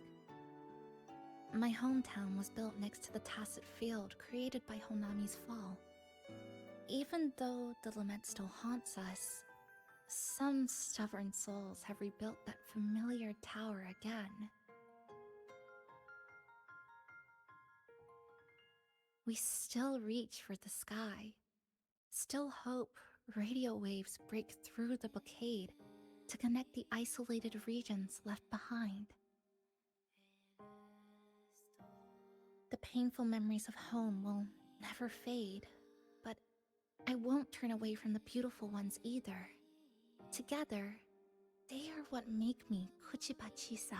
Speaker 3: My hometown was built next to the tacit field created by Honami's fall. Even though the lament still haunts us, some stubborn souls have rebuilt that familiar tower again. We still reach for the sky, still hope radio waves break through the blockade to connect the isolated regions left behind. The painful memories of home will never fade, but I won't turn away from the beautiful ones either. Together, they are what make me Kuchiba Chisa.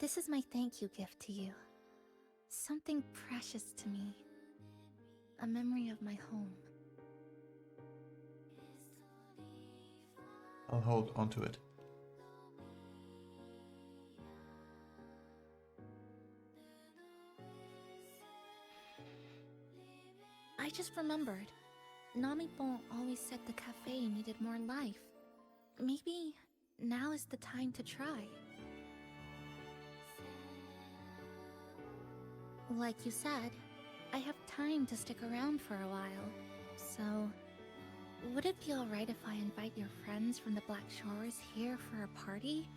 Speaker 3: This is my thank you gift to you. Something precious to me. A memory of my home.
Speaker 1: I'll hold on to it.
Speaker 3: I just remembered. Namipon always said the cafe needed more life. Maybe now is the time to try. Like you said, I have time to stick around for a while, so would it be alright if I invite your friends from the Black Shores here for a party?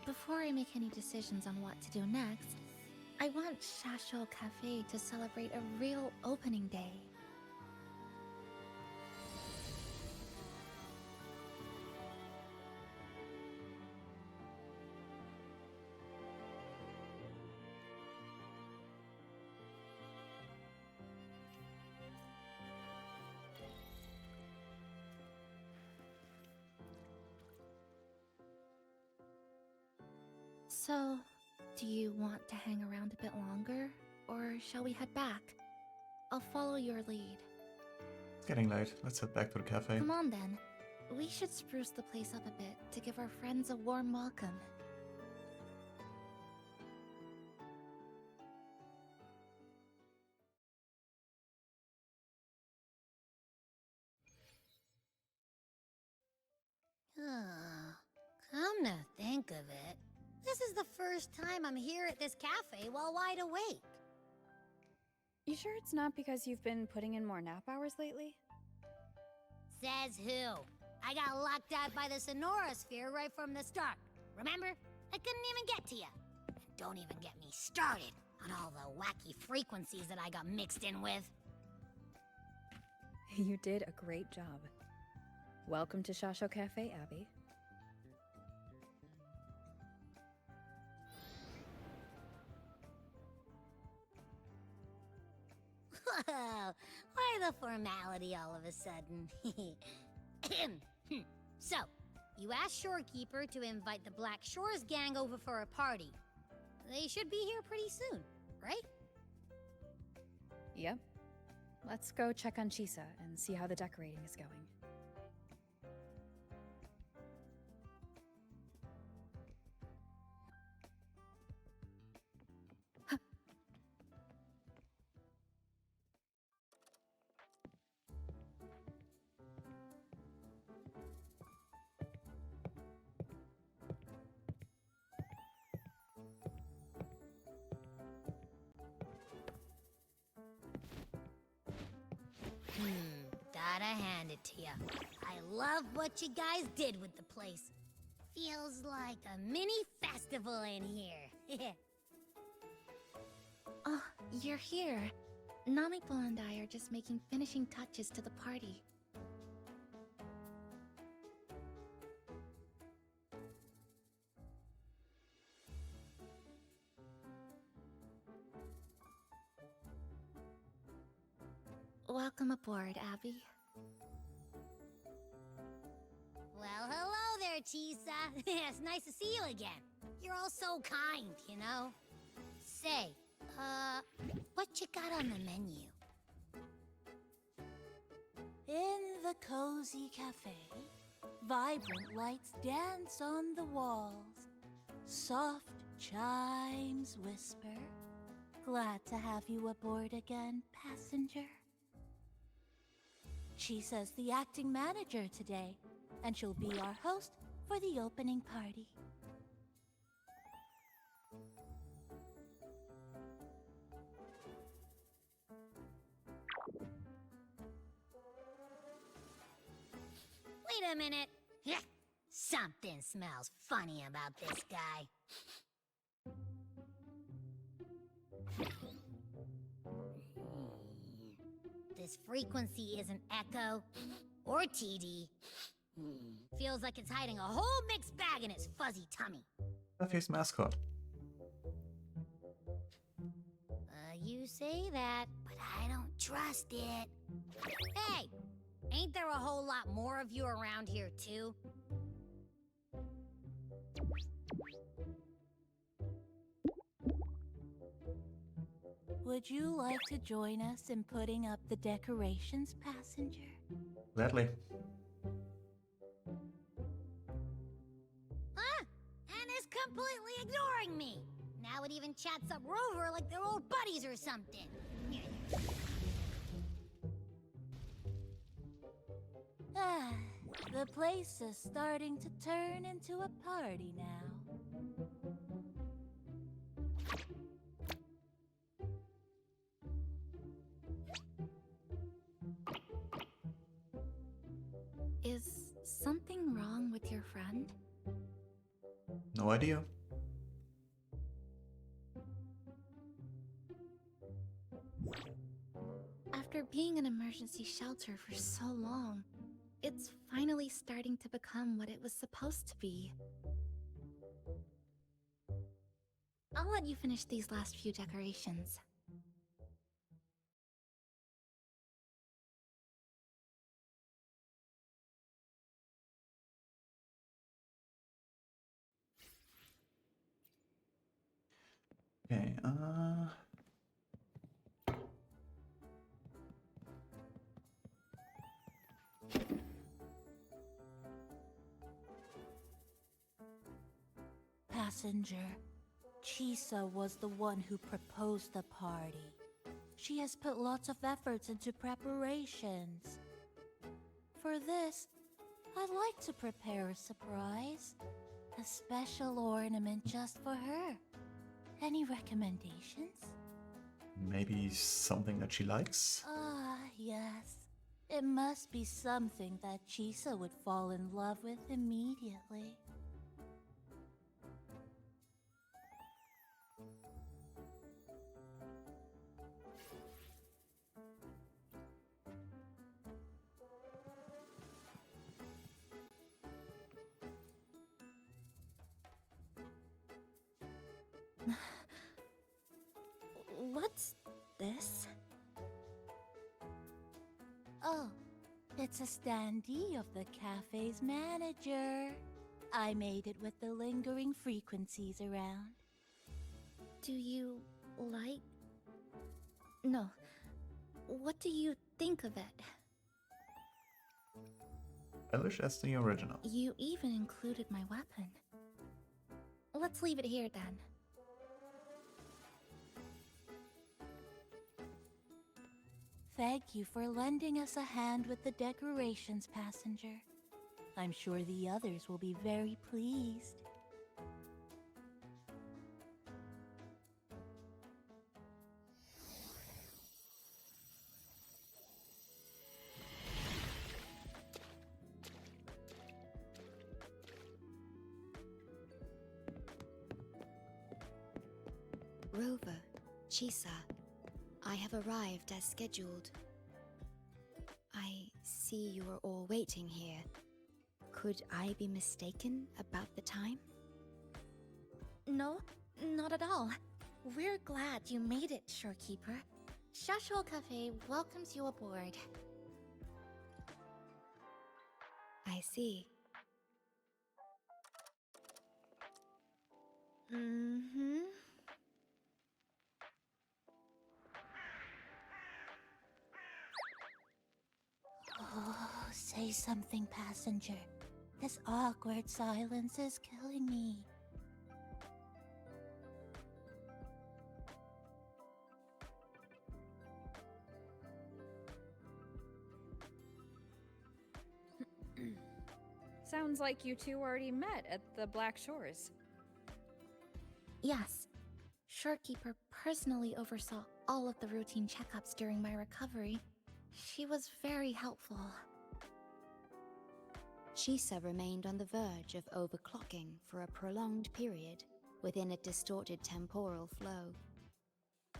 Speaker 3: Before I make any decisions on what to do next, I want Shasho Cafe to celebrate a real opening day. So, do you want to hang around a bit longer, or shall we head back? I'll follow your lead.
Speaker 1: It's getting late. Let's head back to the cafe.
Speaker 3: Come on then. We should spruce the place up a bit to give our friends a warm welcome.
Speaker 15: Come to think of it, this is the first time I'm here at this cafe while wide awake.
Speaker 12: You sure it's not because you've been putting in more nap hours lately?
Speaker 15: Says who? I got locked out by the Sonora Sphere right from the start. Remember? I couldn't even get to you. And don't even get me started on all the wacky frequencies that I got mixed in with.
Speaker 12: You did a great job. Welcome to Shasho Cafe, Abby.
Speaker 15: Whoa, why the formality all of a sudden? So, you asked Shorekeeper to invite the Black Shores gang over for a party. They should be here pretty soon, right?
Speaker 12: Yep. Let's go check on Chisa and see how the decorating is going.
Speaker 15: Gotta hand it to ya. I love what you guys did with the place. Feels like a mini festival in here.
Speaker 3: Oh, you're here. Namipon and I are just making finishing touches to the party. Welcome aboard, Abby.
Speaker 15: Well, hello there, Chisa. It's nice to see you again. You're all so kind, you know? Say, what you got on the menu?
Speaker 10: In the cozy cafe, vibrant lights dance on the walls. Soft chimes whisper. Glad to have you aboard again, passenger. Chisa's the acting manager today, and she'll be our host for the opening party.
Speaker 15: Wait a minute. Something smells funny about this guy. This frequency isn't echo or TD. Feels like it's hiding a whole mixed bag in its fuzzy tummy.
Speaker 1: Buffy's mascot.
Speaker 15: You say that, but I don't trust it. Hey! Ain't there a whole lot more of you around here, too?
Speaker 10: Would you like to join us in putting up the decorations, passenger?
Speaker 1: Gladly.
Speaker 15: Huh? Anna's completely ignoring me. Now it even chats up Rover like they're old buddies or something.
Speaker 10: Ah, the place is starting to turn into a party now.
Speaker 3: Is something wrong with your friend?
Speaker 1: No idea.
Speaker 3: After being an emergency shelter for so long, it's finally starting to become what it was supposed to be. I'll let you finish these last few decorations.
Speaker 1: Okay,
Speaker 10: Passenger, Chisa was the one who proposed the party. She has put lots of efforts into preparations. For this, I'd like to prepare a surprise. A special ornament just for her. Any recommendations?
Speaker 1: maybe something that she likes?
Speaker 10: Ah, yes. It must be something that Chisa would fall in love with immediately.
Speaker 3: What's this?
Speaker 10: Oh, it's a standee of the cafe's manager. I made it with the lingering frequencies around.
Speaker 3: Do you like... No. What do you think of it?
Speaker 1: Stylish as the original.
Speaker 3: You even included my weapon. Let's leave it here then.
Speaker 10: Thank you for lending us a hand with the decorations, passenger. I'm sure the others will be very pleased.
Speaker 3: Rover, Chisa, I have arrived as scheduled. I see you are all waiting here. Could I be mistaken about the time? No, not at all. We're glad you made it, Shorekeeper.
Speaker 14: Shasho Cafe welcomes you aboard.
Speaker 3: I see.
Speaker 14: Mm-hmm.
Speaker 10: Oh, say something, passenger. This awkward silence is killing me.
Speaker 12: Sounds like you two already met at the Black Shores.
Speaker 14: Yes. Shorekeeper personally oversaw all of the routine checkups during my recovery. She was very helpful.
Speaker 3: Shisa remained on the verge of overclocking for a prolonged period within a distorted temporal flow.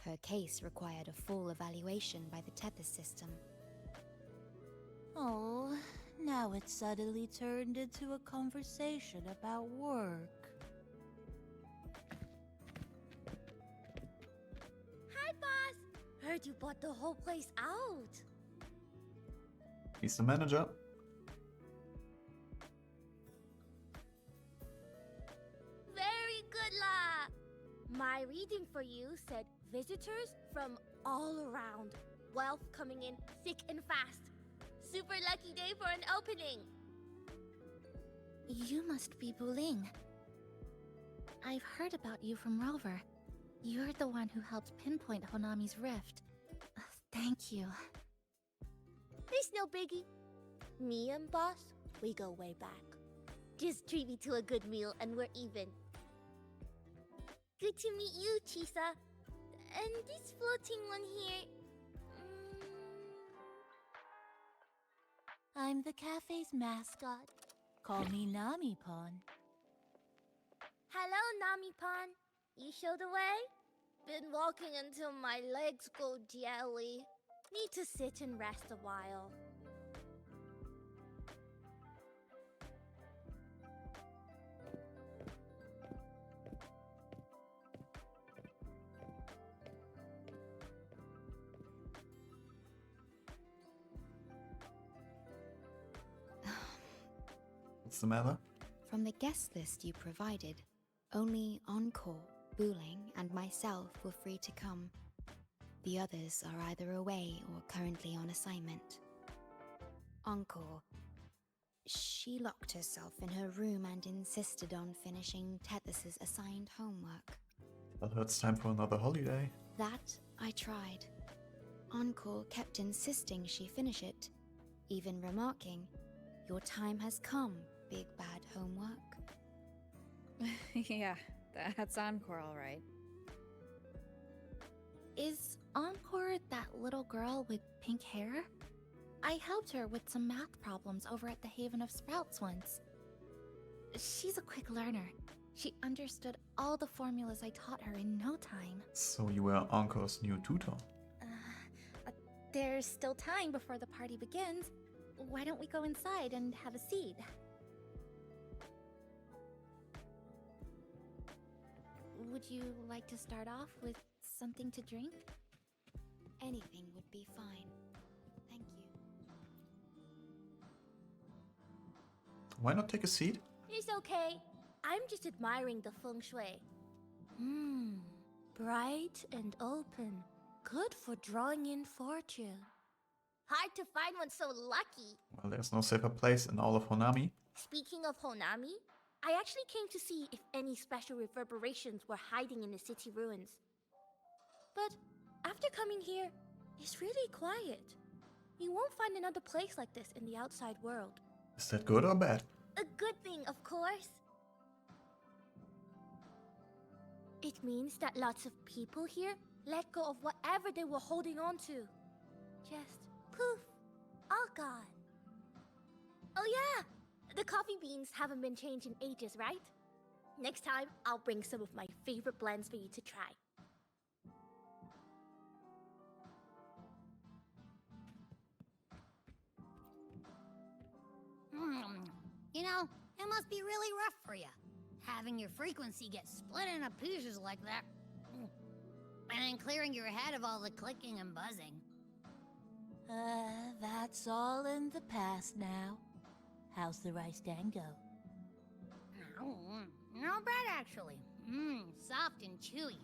Speaker 3: Her case required a full evaluation by the Tethys system.
Speaker 10: Oh, now it's suddenly turned into a conversation about work.
Speaker 5: Hi, boss! Heard you bought the whole place out.
Speaker 1: He's the manager.
Speaker 5: Very good, la! My reading for you said visitors from all around. Wealth coming in thick and fast. Super lucky day for an opening.
Speaker 14: You must be Buling. I've heard about you from Rover. You're the one who helped pinpoint Honami's rift. Thank you.
Speaker 5: It's no biggie. Me and boss, we go way back. Just treat me to a good meal and we're even. Good to meet you, Chisa. And this floating one here...
Speaker 10: I'm the cafe's mascot. Call me Nami-pon.
Speaker 5: Hello, Nami-pon. You show the way? Been walking until my legs go jelly. Need to sit and rest a while.
Speaker 1: What's the matter?
Speaker 3: From the guest list you provided, only Encore, Buling, and myself were free to come. The others are either away or currently on assignment. Encore. She locked herself in her room and insisted on finishing Tethys's assigned homework.
Speaker 1: Well, it's time for another holiday.
Speaker 3: That I tried. Encore kept insisting she finish it, even remarking, "Your time has come, big bad homework."
Speaker 12: Yeah, that's Encore, all right.
Speaker 14: Is Encore that little girl with pink hair? I helped her with some math problems over at the Haven of Sprouts once. She's a quick learner. She understood all the formulas I taught her in no time.
Speaker 1: So you were Encore's new tutor.
Speaker 14: There's still time before the party begins. Why don't we go inside and have a seat? Would you like to start off with something to drink?
Speaker 3: Anything would be fine. Thank you.
Speaker 1: Why not take a seat?
Speaker 5: It's okay. I'm just admiring the feng shui.
Speaker 10: Bright and open. Good for drawing in fortune.
Speaker 5: Hard to find one so lucky.
Speaker 1: Well, there's no safer place in all of Honami.
Speaker 5: Speaking of Honami, I actually came to see if any special reverberations were hiding in the city ruins. But after coming here, it's really quiet. You won't find another place like this in the outside world.
Speaker 1: Is that good or bad?
Speaker 5: A good thing, of course. It means that lots of people here let go of whatever they were holding on to. Just poof, all gone. Oh yeah, the coffee beans haven't been changed in ages, right? Next time, I'll bring some of my favorite blends for you to try.
Speaker 15: You know, it must be really rough for you, having your frequency get split into pieces like that. And then clearing your head of all the clicking and buzzing.
Speaker 10: That's all in the past now. How's the rice dango?
Speaker 15: Not bad, actually. Soft and chewy.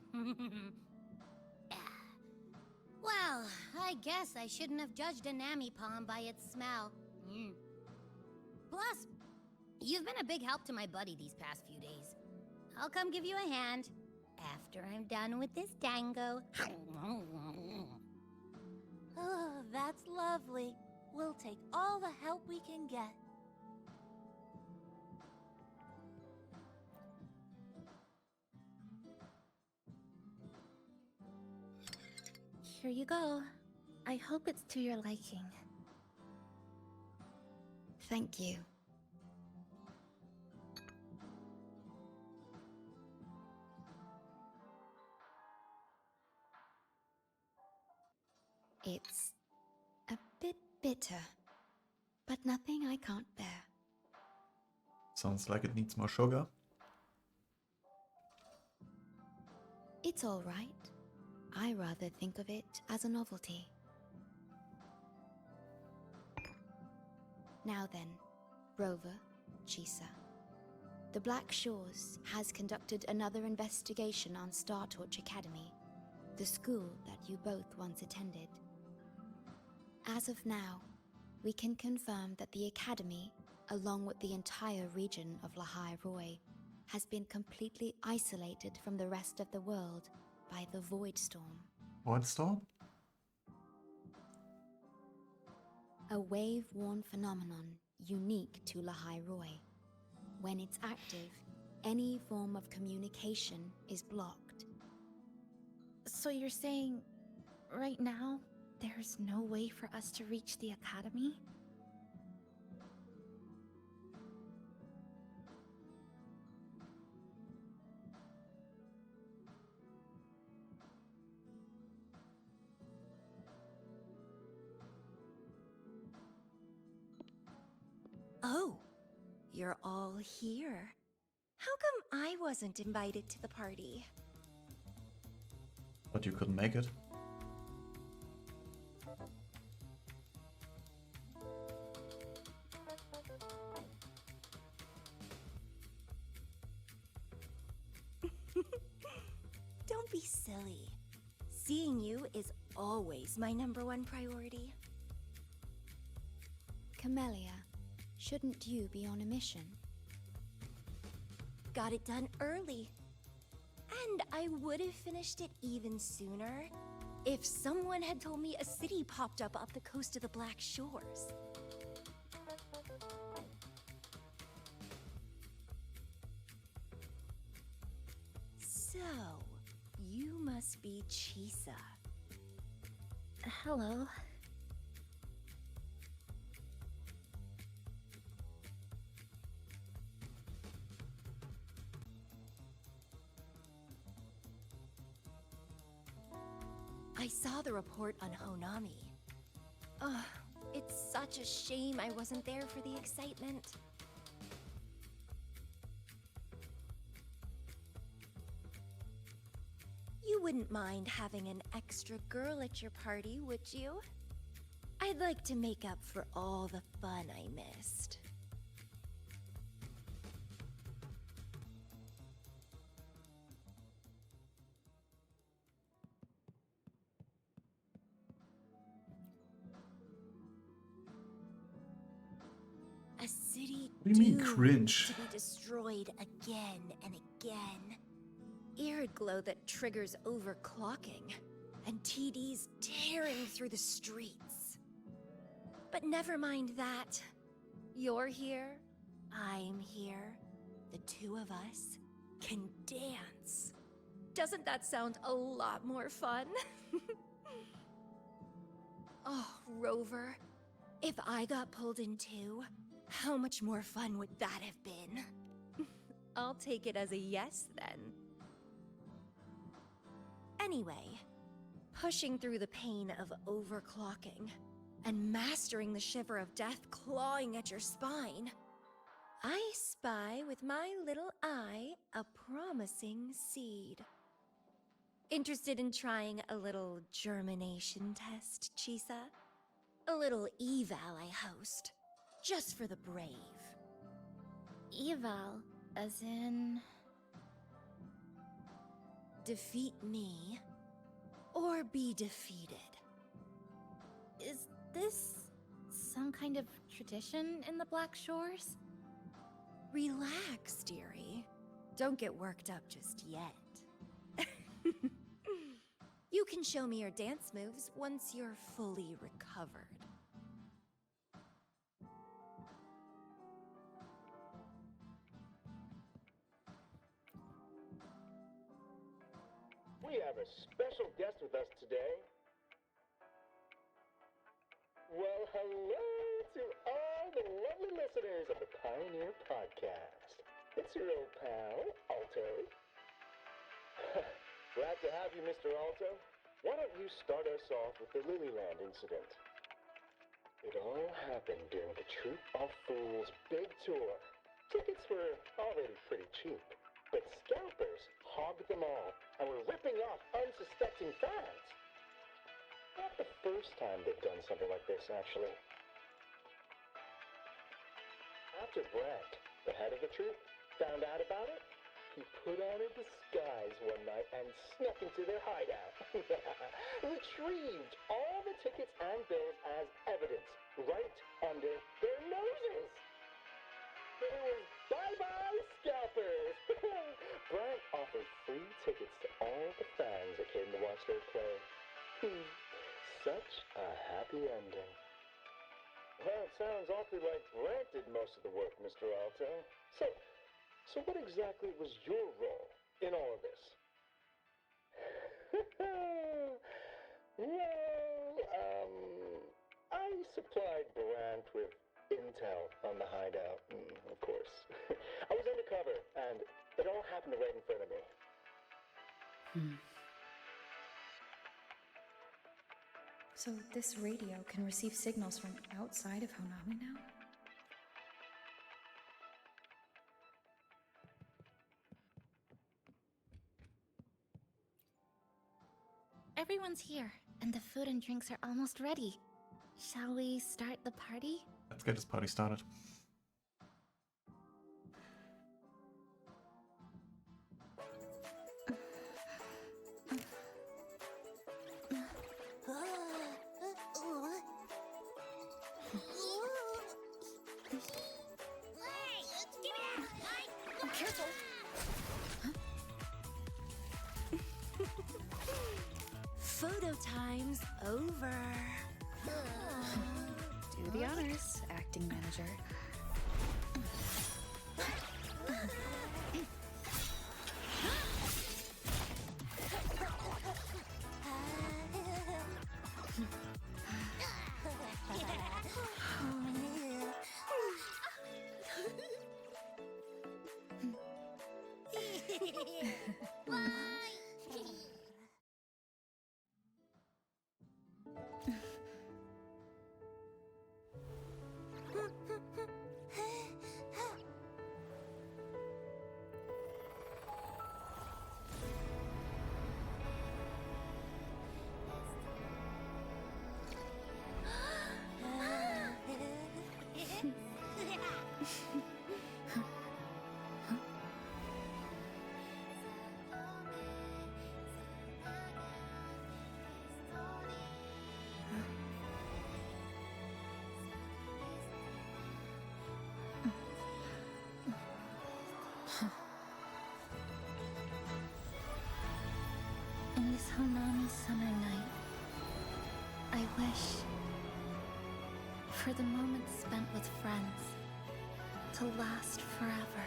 Speaker 15: Well, I guess I shouldn't have judged a Nami palm by its smell. Plus, you've been a big help to my buddy these past few days. I'll come give you a hand after I'm done with this dango.
Speaker 10: Oh, that's lovely. We'll take all the help we can get.
Speaker 14: Here you go. I hope it's to your liking. Thank you. It's a bit bitter, but nothing I can't bear.
Speaker 1: Sounds like it needs more sugar.
Speaker 3: It's all right. I rather think of it as a novelty. Now then, Rover, Chisa. The Black Shores has conducted another investigation on Star Torch Academy, the school that you both once attended. As of now, we can confirm that the Academy, along with the entire region of Lahai Roi, has been completely isolated from the rest of the world by the Void Storm.
Speaker 1: Void Storm?
Speaker 3: A wave-worn phenomenon unique to Lahai Roi. When it's active, any form of communication is blocked.
Speaker 14: So you're saying, right now, there's no way for us to reach the Academy?
Speaker 4: Oh, you're all here. How come I wasn't invited to the party?
Speaker 1: But you couldn't make it.
Speaker 4: Don't be silly. Seeing you is always my #1 priority.
Speaker 3: Camellia, shouldn't you be on a mission?
Speaker 4: Got it done early. And I would have finished it even sooner if someone had told me a city popped up off the coast of the Black Shores. So, you must be Chisa.
Speaker 14: Hello.
Speaker 4: I saw the report on Honami. Ugh, it's such a shame I wasn't there for the excitement. You wouldn't mind having an extra girl at your party, would you? I'd like to make up for all the fun I missed. A city
Speaker 1: What do you mean,
Speaker 4: doomed
Speaker 1: cringe?
Speaker 4: to be destroyed again and again. Arid glow that triggers overclocking, and TDs tearing through the streets. But never mind that. You're here, I'm here. The two of us can dance. Doesn't that sound a lot more fun? Oh, Rover, if I got pulled in too, how much more fun would that have been? I'll take it as a yes then. Anyway, pushing through the pain of overclocking and mastering the shiver of death clawing at your spine, I spy with my little eye a promising seed. Interested in trying a little germination test, Chisa? A little eval I host, just for the brave.
Speaker 12: Eval, as in...
Speaker 4: Defeat me, or be defeated.
Speaker 12: Is this some kind of tradition in the Black Shores?
Speaker 4: Relax, dearie. Don't get worked up just yet. You can show me your dance moves once you're fully recovered.
Speaker 13: We have a special guest with us today. Well, hello to all the lovely listeners of the Pioneer Podcast. It's your old pal, Alto. Glad to have you, Mr. Alto. Why don't you start us off with the Lilyland incident? It all happened during the Troop of Fools big tour. Tickets were already pretty cheap, but scalpers hogged them all and were ripping off unsuspecting fans. Not the first time they've done something like this, actually. After Brent, the head of the troop, found out about it, he put on a disguise one night and snuck into their hideout. Retrieved all the tickets and bills as evidence right under their noses. It was bye-bye scalpers. Brent offered free tickets to all the fans that came to watch their play. Such a happy ending. Well, it sounds awfully like Brent did most of the work, Mr. Alto. So what exactly was your role in all of this? I supplied Brent with intel on the hideout, of course. I was undercover, and it all happened right in front of me.
Speaker 12: So this radio can receive signals from outside of Honami now?
Speaker 3: Everyone's here, and the food and drinks are almost ready. Shall we start the party?
Speaker 1: Let's get this party started.
Speaker 4: Photo time's over.
Speaker 12: Do the honors, acting manager.
Speaker 3: In this Honami summer night, I wish for the moments spent with friends to last forever.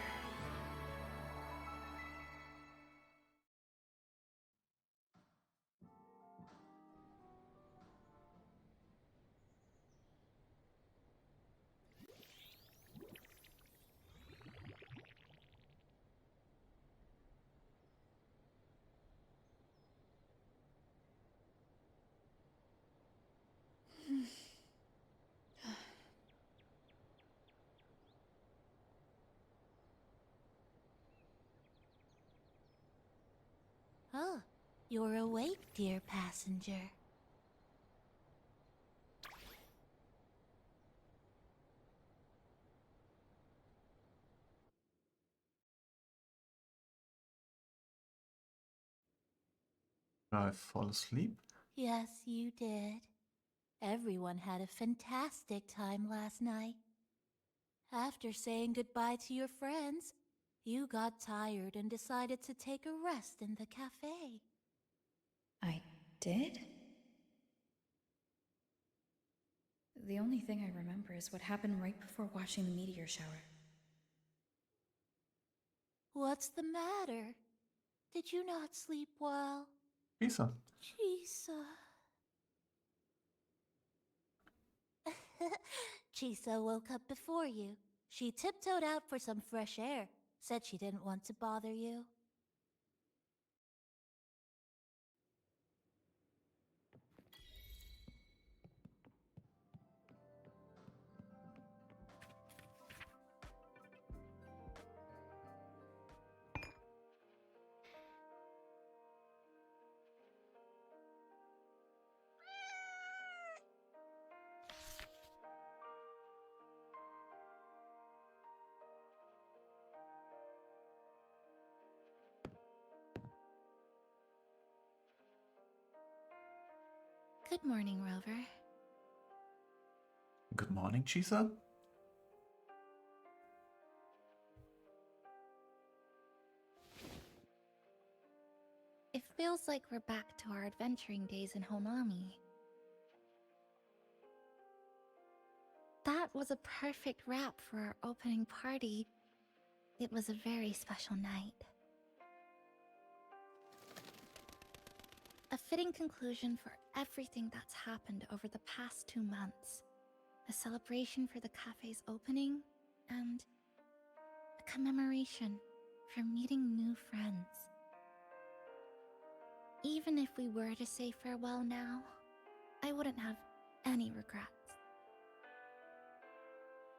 Speaker 4: Oh,
Speaker 10: You're awake, dear passenger.
Speaker 1: Did I fall asleep?
Speaker 10: Yes, you did. Everyone had a fantastic time last night. After saying goodbye to your friends, you got tired and decided to take a rest in the cafe.
Speaker 12: I did? The only thing I remember is what happened right before watching the meteor shower.
Speaker 10: What's the matter? Did you not sleep well?
Speaker 1: Chisa.
Speaker 10: Chisa. Chisa woke up before you. She tiptoed out for some fresh air, said she didn't want to bother you. Good morning, Rover.
Speaker 1: Good morning, Chisa.
Speaker 3: It feels like we're back to our adventuring days in Honami. That was a perfect wrap for our opening party. It was a very special night. A fitting conclusion for everything that's happened over the past 2 months. A celebration for the cafe's opening, and a commemoration for meeting new friends. Even if we were to say farewell now, I wouldn't have any regrets.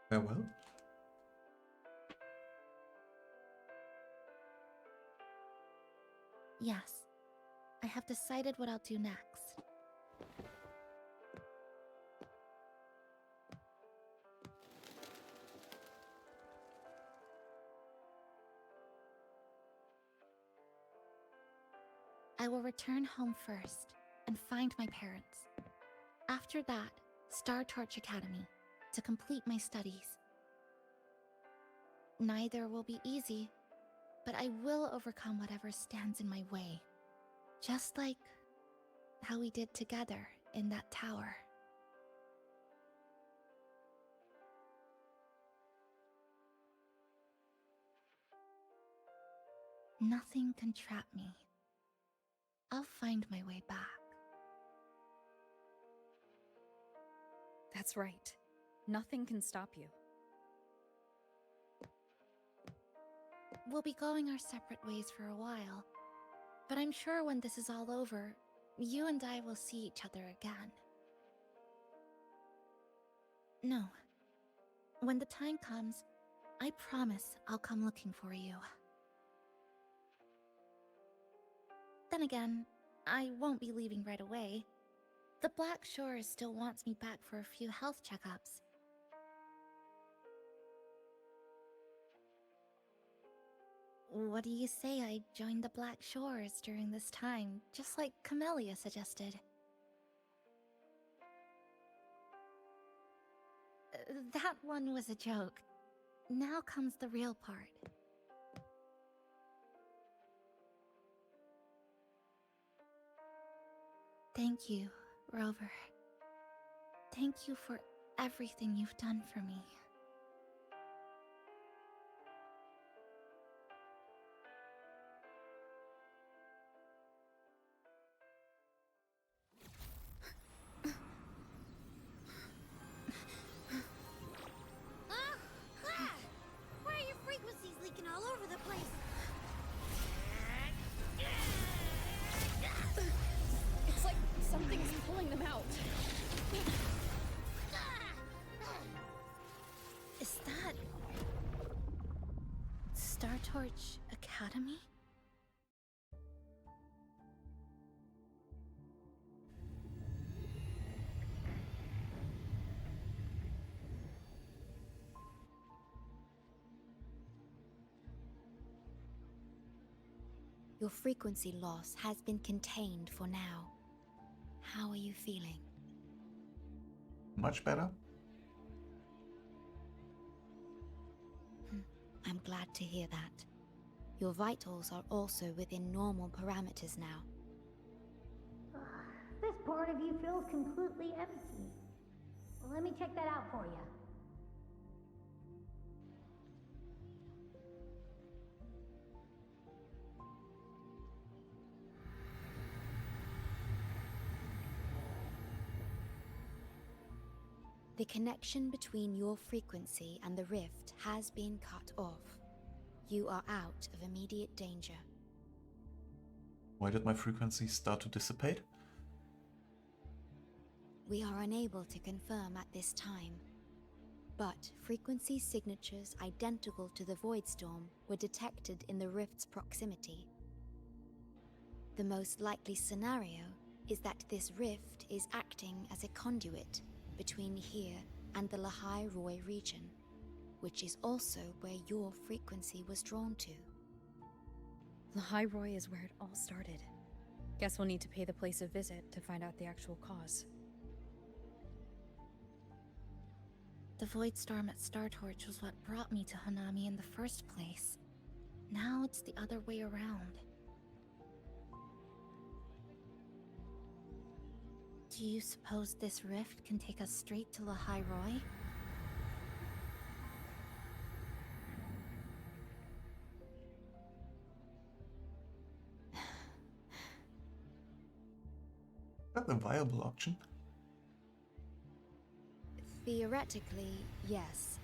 Speaker 1: Farewell?
Speaker 3: Yes, I have decided what I'll do next. I will return home first and find my parents. After that, Star Torch Academy to complete my studies. Neither will be easy, but I will overcome whatever stands in my way. Just like how we did together in that tower. Nothing can trap me. I'll find my way back.
Speaker 12: That's right. Nothing can stop you.
Speaker 3: We'll be going our separate ways for a while, but I'm sure when this is all over, you and I will see each other again. No. When the time comes, I promise I'll come looking for you. Then again, I won't be leaving right away. The Black Shores still wants me back for a few health checkups. What do you say I join the Black Shores during this time, just like Camellia suggested? That one was a joke. Now comes the real part. Thank you, Rover. Thank you for everything you've done for me.
Speaker 15: Why are your frequencies leaking all over the place?
Speaker 12: It's like something's pulling them out.
Speaker 3: Is that... Star Torch Academy? Your frequency loss has been contained for now. How are you feeling?
Speaker 1: Much better?
Speaker 3: I'm glad to hear that. Your vitals are also within normal parameters now.
Speaker 15: This part of you feels completely empty. Let me check that out for you.
Speaker 3: The connection between your frequency and the rift has been cut off. You are out of immediate danger.
Speaker 1: Why did my frequency start to dissipate?
Speaker 3: We are unable to confirm at this time, but frequency signatures identical to the Void Storm were detected in the rift's proximity. The most likely scenario is that this rift is acting as a conduit between here and the Lahai Roi region, which is also where your frequency was drawn to.
Speaker 12: Lahai Roi is where it all started. Guess we'll need to pay the place a visit to find out the actual cause.
Speaker 14: The Void Storm at Star Torch was what brought me to Hanami in the first place. Now it's the other way around. Do you suppose this rift can take us straight to Lahai Roi?
Speaker 1: Is that a viable option?
Speaker 3: Theoretically, yes.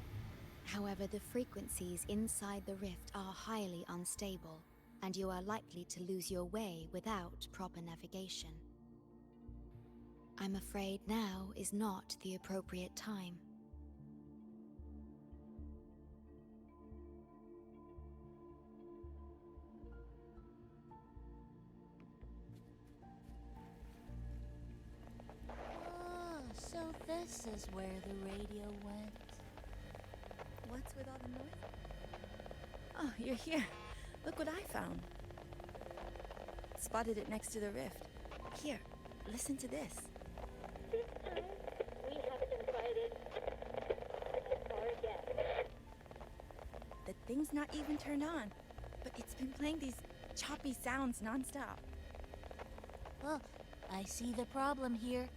Speaker 3: However, the frequencies inside the rift are highly unstable, and you are likely to lose your way without proper navigation. I'm afraid now is not the appropriate time.
Speaker 10: Oh, so this is where the radio went.
Speaker 2: What's with all the noise? Oh, you're here. Look what I found. Spotted it next to the rift. Here, listen to this.
Speaker 5: This time, we haven't invited our guests.
Speaker 2: The thing's not even turned on, but it's been playing these choppy sounds nonstop.
Speaker 10: Oh, I see the problem here.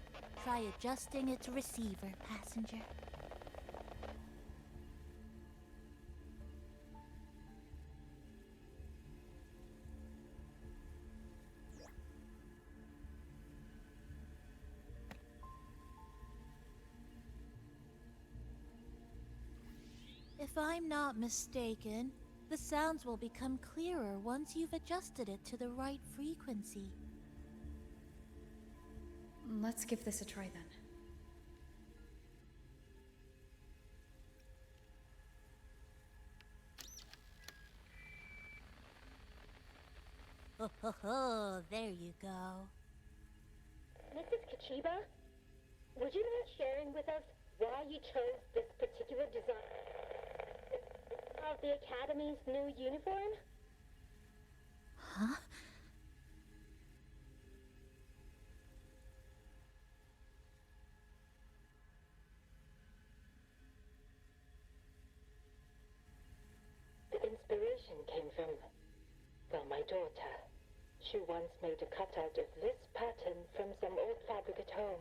Speaker 10: Try adjusting its receiver, passenger. If I'm not mistaken, the sounds will become clearer once you've adjusted it to the right frequency.
Speaker 12: Let's give this a try then.
Speaker 10: Oh, ho, ho, there you go.
Speaker 5: Mrs. Kachiba, would you mind sharing with us why you chose this particular design of the Academy's new uniform?
Speaker 10: Huh?
Speaker 5: The inspiration came from, well, my daughter. She once made a cutout of this pattern from some old fabric at home.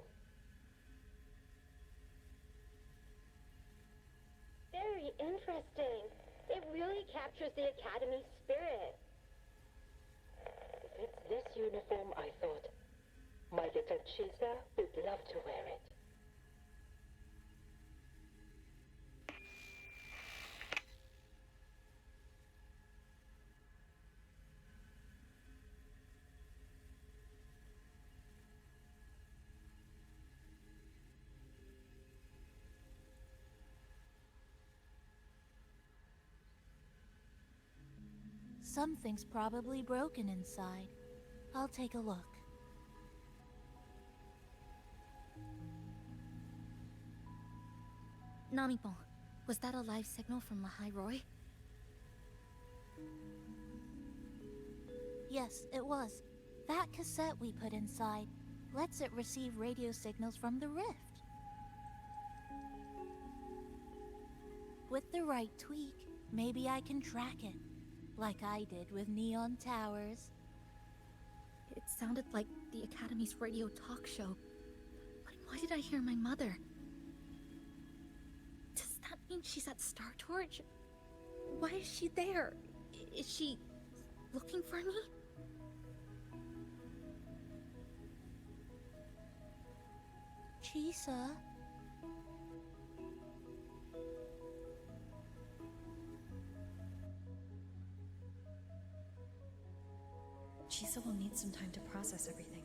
Speaker 5: Very interesting. It really captures the Academy spirit. If it's this uniform, I thought, my little Chisa would love to wear it.
Speaker 10: Something's probably broken inside. I'll take a look.
Speaker 14: Namipon, was that a live signal from Lahai Roi?
Speaker 10: Yes, it was. That cassette we put inside lets it receive radio signals from the rift. With the right tweak, maybe I can track it, like I did with Neon Towers.
Speaker 12: It sounded like the Academy's radio talk show. But why did I hear my mother? Does that mean she's at Star Torch? Why is she there? Is she looking for me?
Speaker 10: Chisa?
Speaker 12: Chisa will need some time to process everything.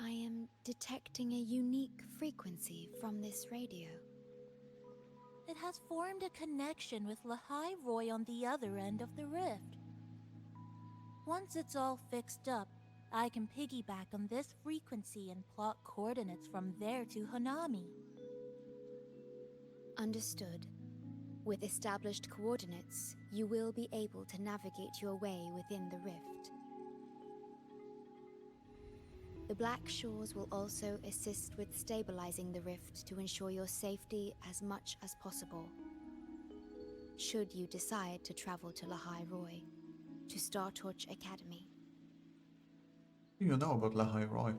Speaker 3: I am detecting a unique frequency from this radio.
Speaker 10: It has formed a connection with Lahai Roy on the other end of the rift. Once it's all fixed up, I can piggyback on this frequency and plot coordinates from there to Hanami.
Speaker 3: Understood. With established coordinates, you will be able to navigate your way within the rift. The Black Shores will also assist with stabilizing the rift to ensure your safety as much as possible. Should you decide to travel to Lahai Roy, to Star Torch Academy.
Speaker 1: What do you know about Lahai Roy?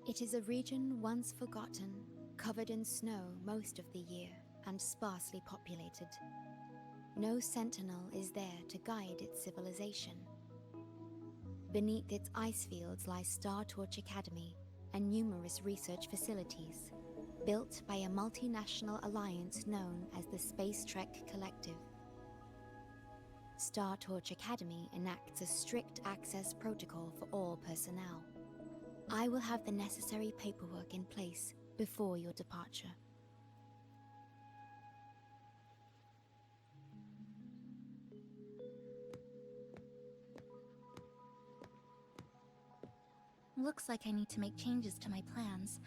Speaker 3: It is a region once forgotten, covered in snow most of the year, and sparsely populated. No sentinel is there to guide its civilization. Beneath its ice fields lies Star Torch Academy and numerous research facilities, built by a multinational alliance known as the Space Trek Collective. Star Torch Academy enacts a strict access protocol for all personnel. I will have the necessary paperwork in place before your departure.
Speaker 14: Looks like I need to make changes to my plans.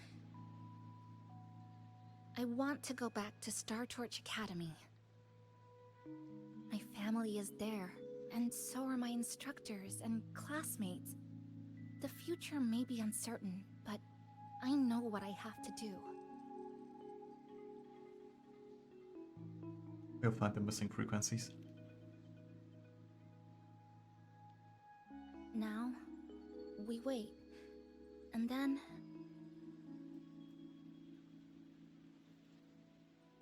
Speaker 14: I want to go back to Star Torch Academy. My family is there, and so are my instructors and classmates. The future may be uncertain, but I know what I have to do.
Speaker 1: We'll find the missing frequencies.
Speaker 14: Now, we wait. And then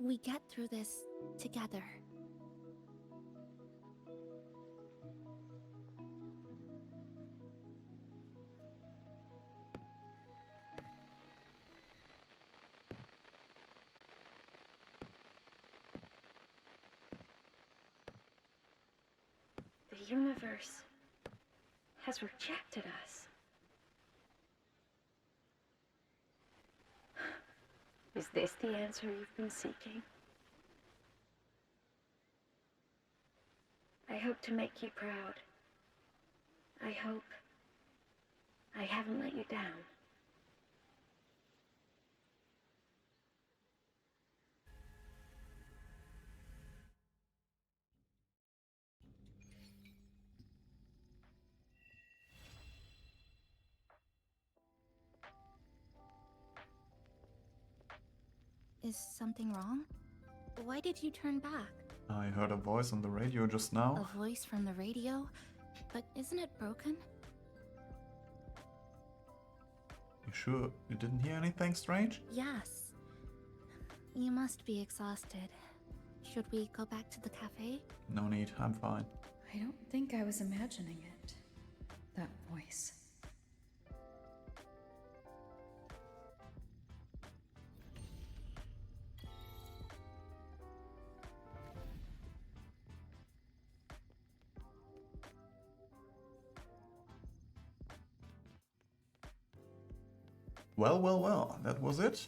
Speaker 14: we get through this together.
Speaker 17: The universe has rejected us. Is this the answer you've been seeking? I hope to make you proud. I hope I haven't let you down.
Speaker 14: Is something wrong? Why did you turn back?
Speaker 1: I heard a voice on the radio just now.
Speaker 14: A voice from the radio? But isn't it broken?
Speaker 1: You sure you didn't hear anything strange?
Speaker 14: Yes. You must be exhausted. Should we go back to the cafe?
Speaker 1: No need, I'm fine.
Speaker 12: I don't think I was imagining it. That voice.
Speaker 1: Well, well, well, that was it.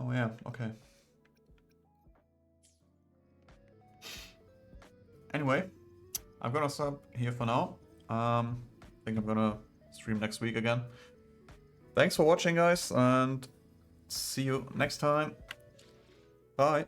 Speaker 1: Oh yeah, okay. Anyway, I'm gonna stop here for now. I think I'm gonna stream next week again. Thanks for watching, guys, and see you next time. Bye.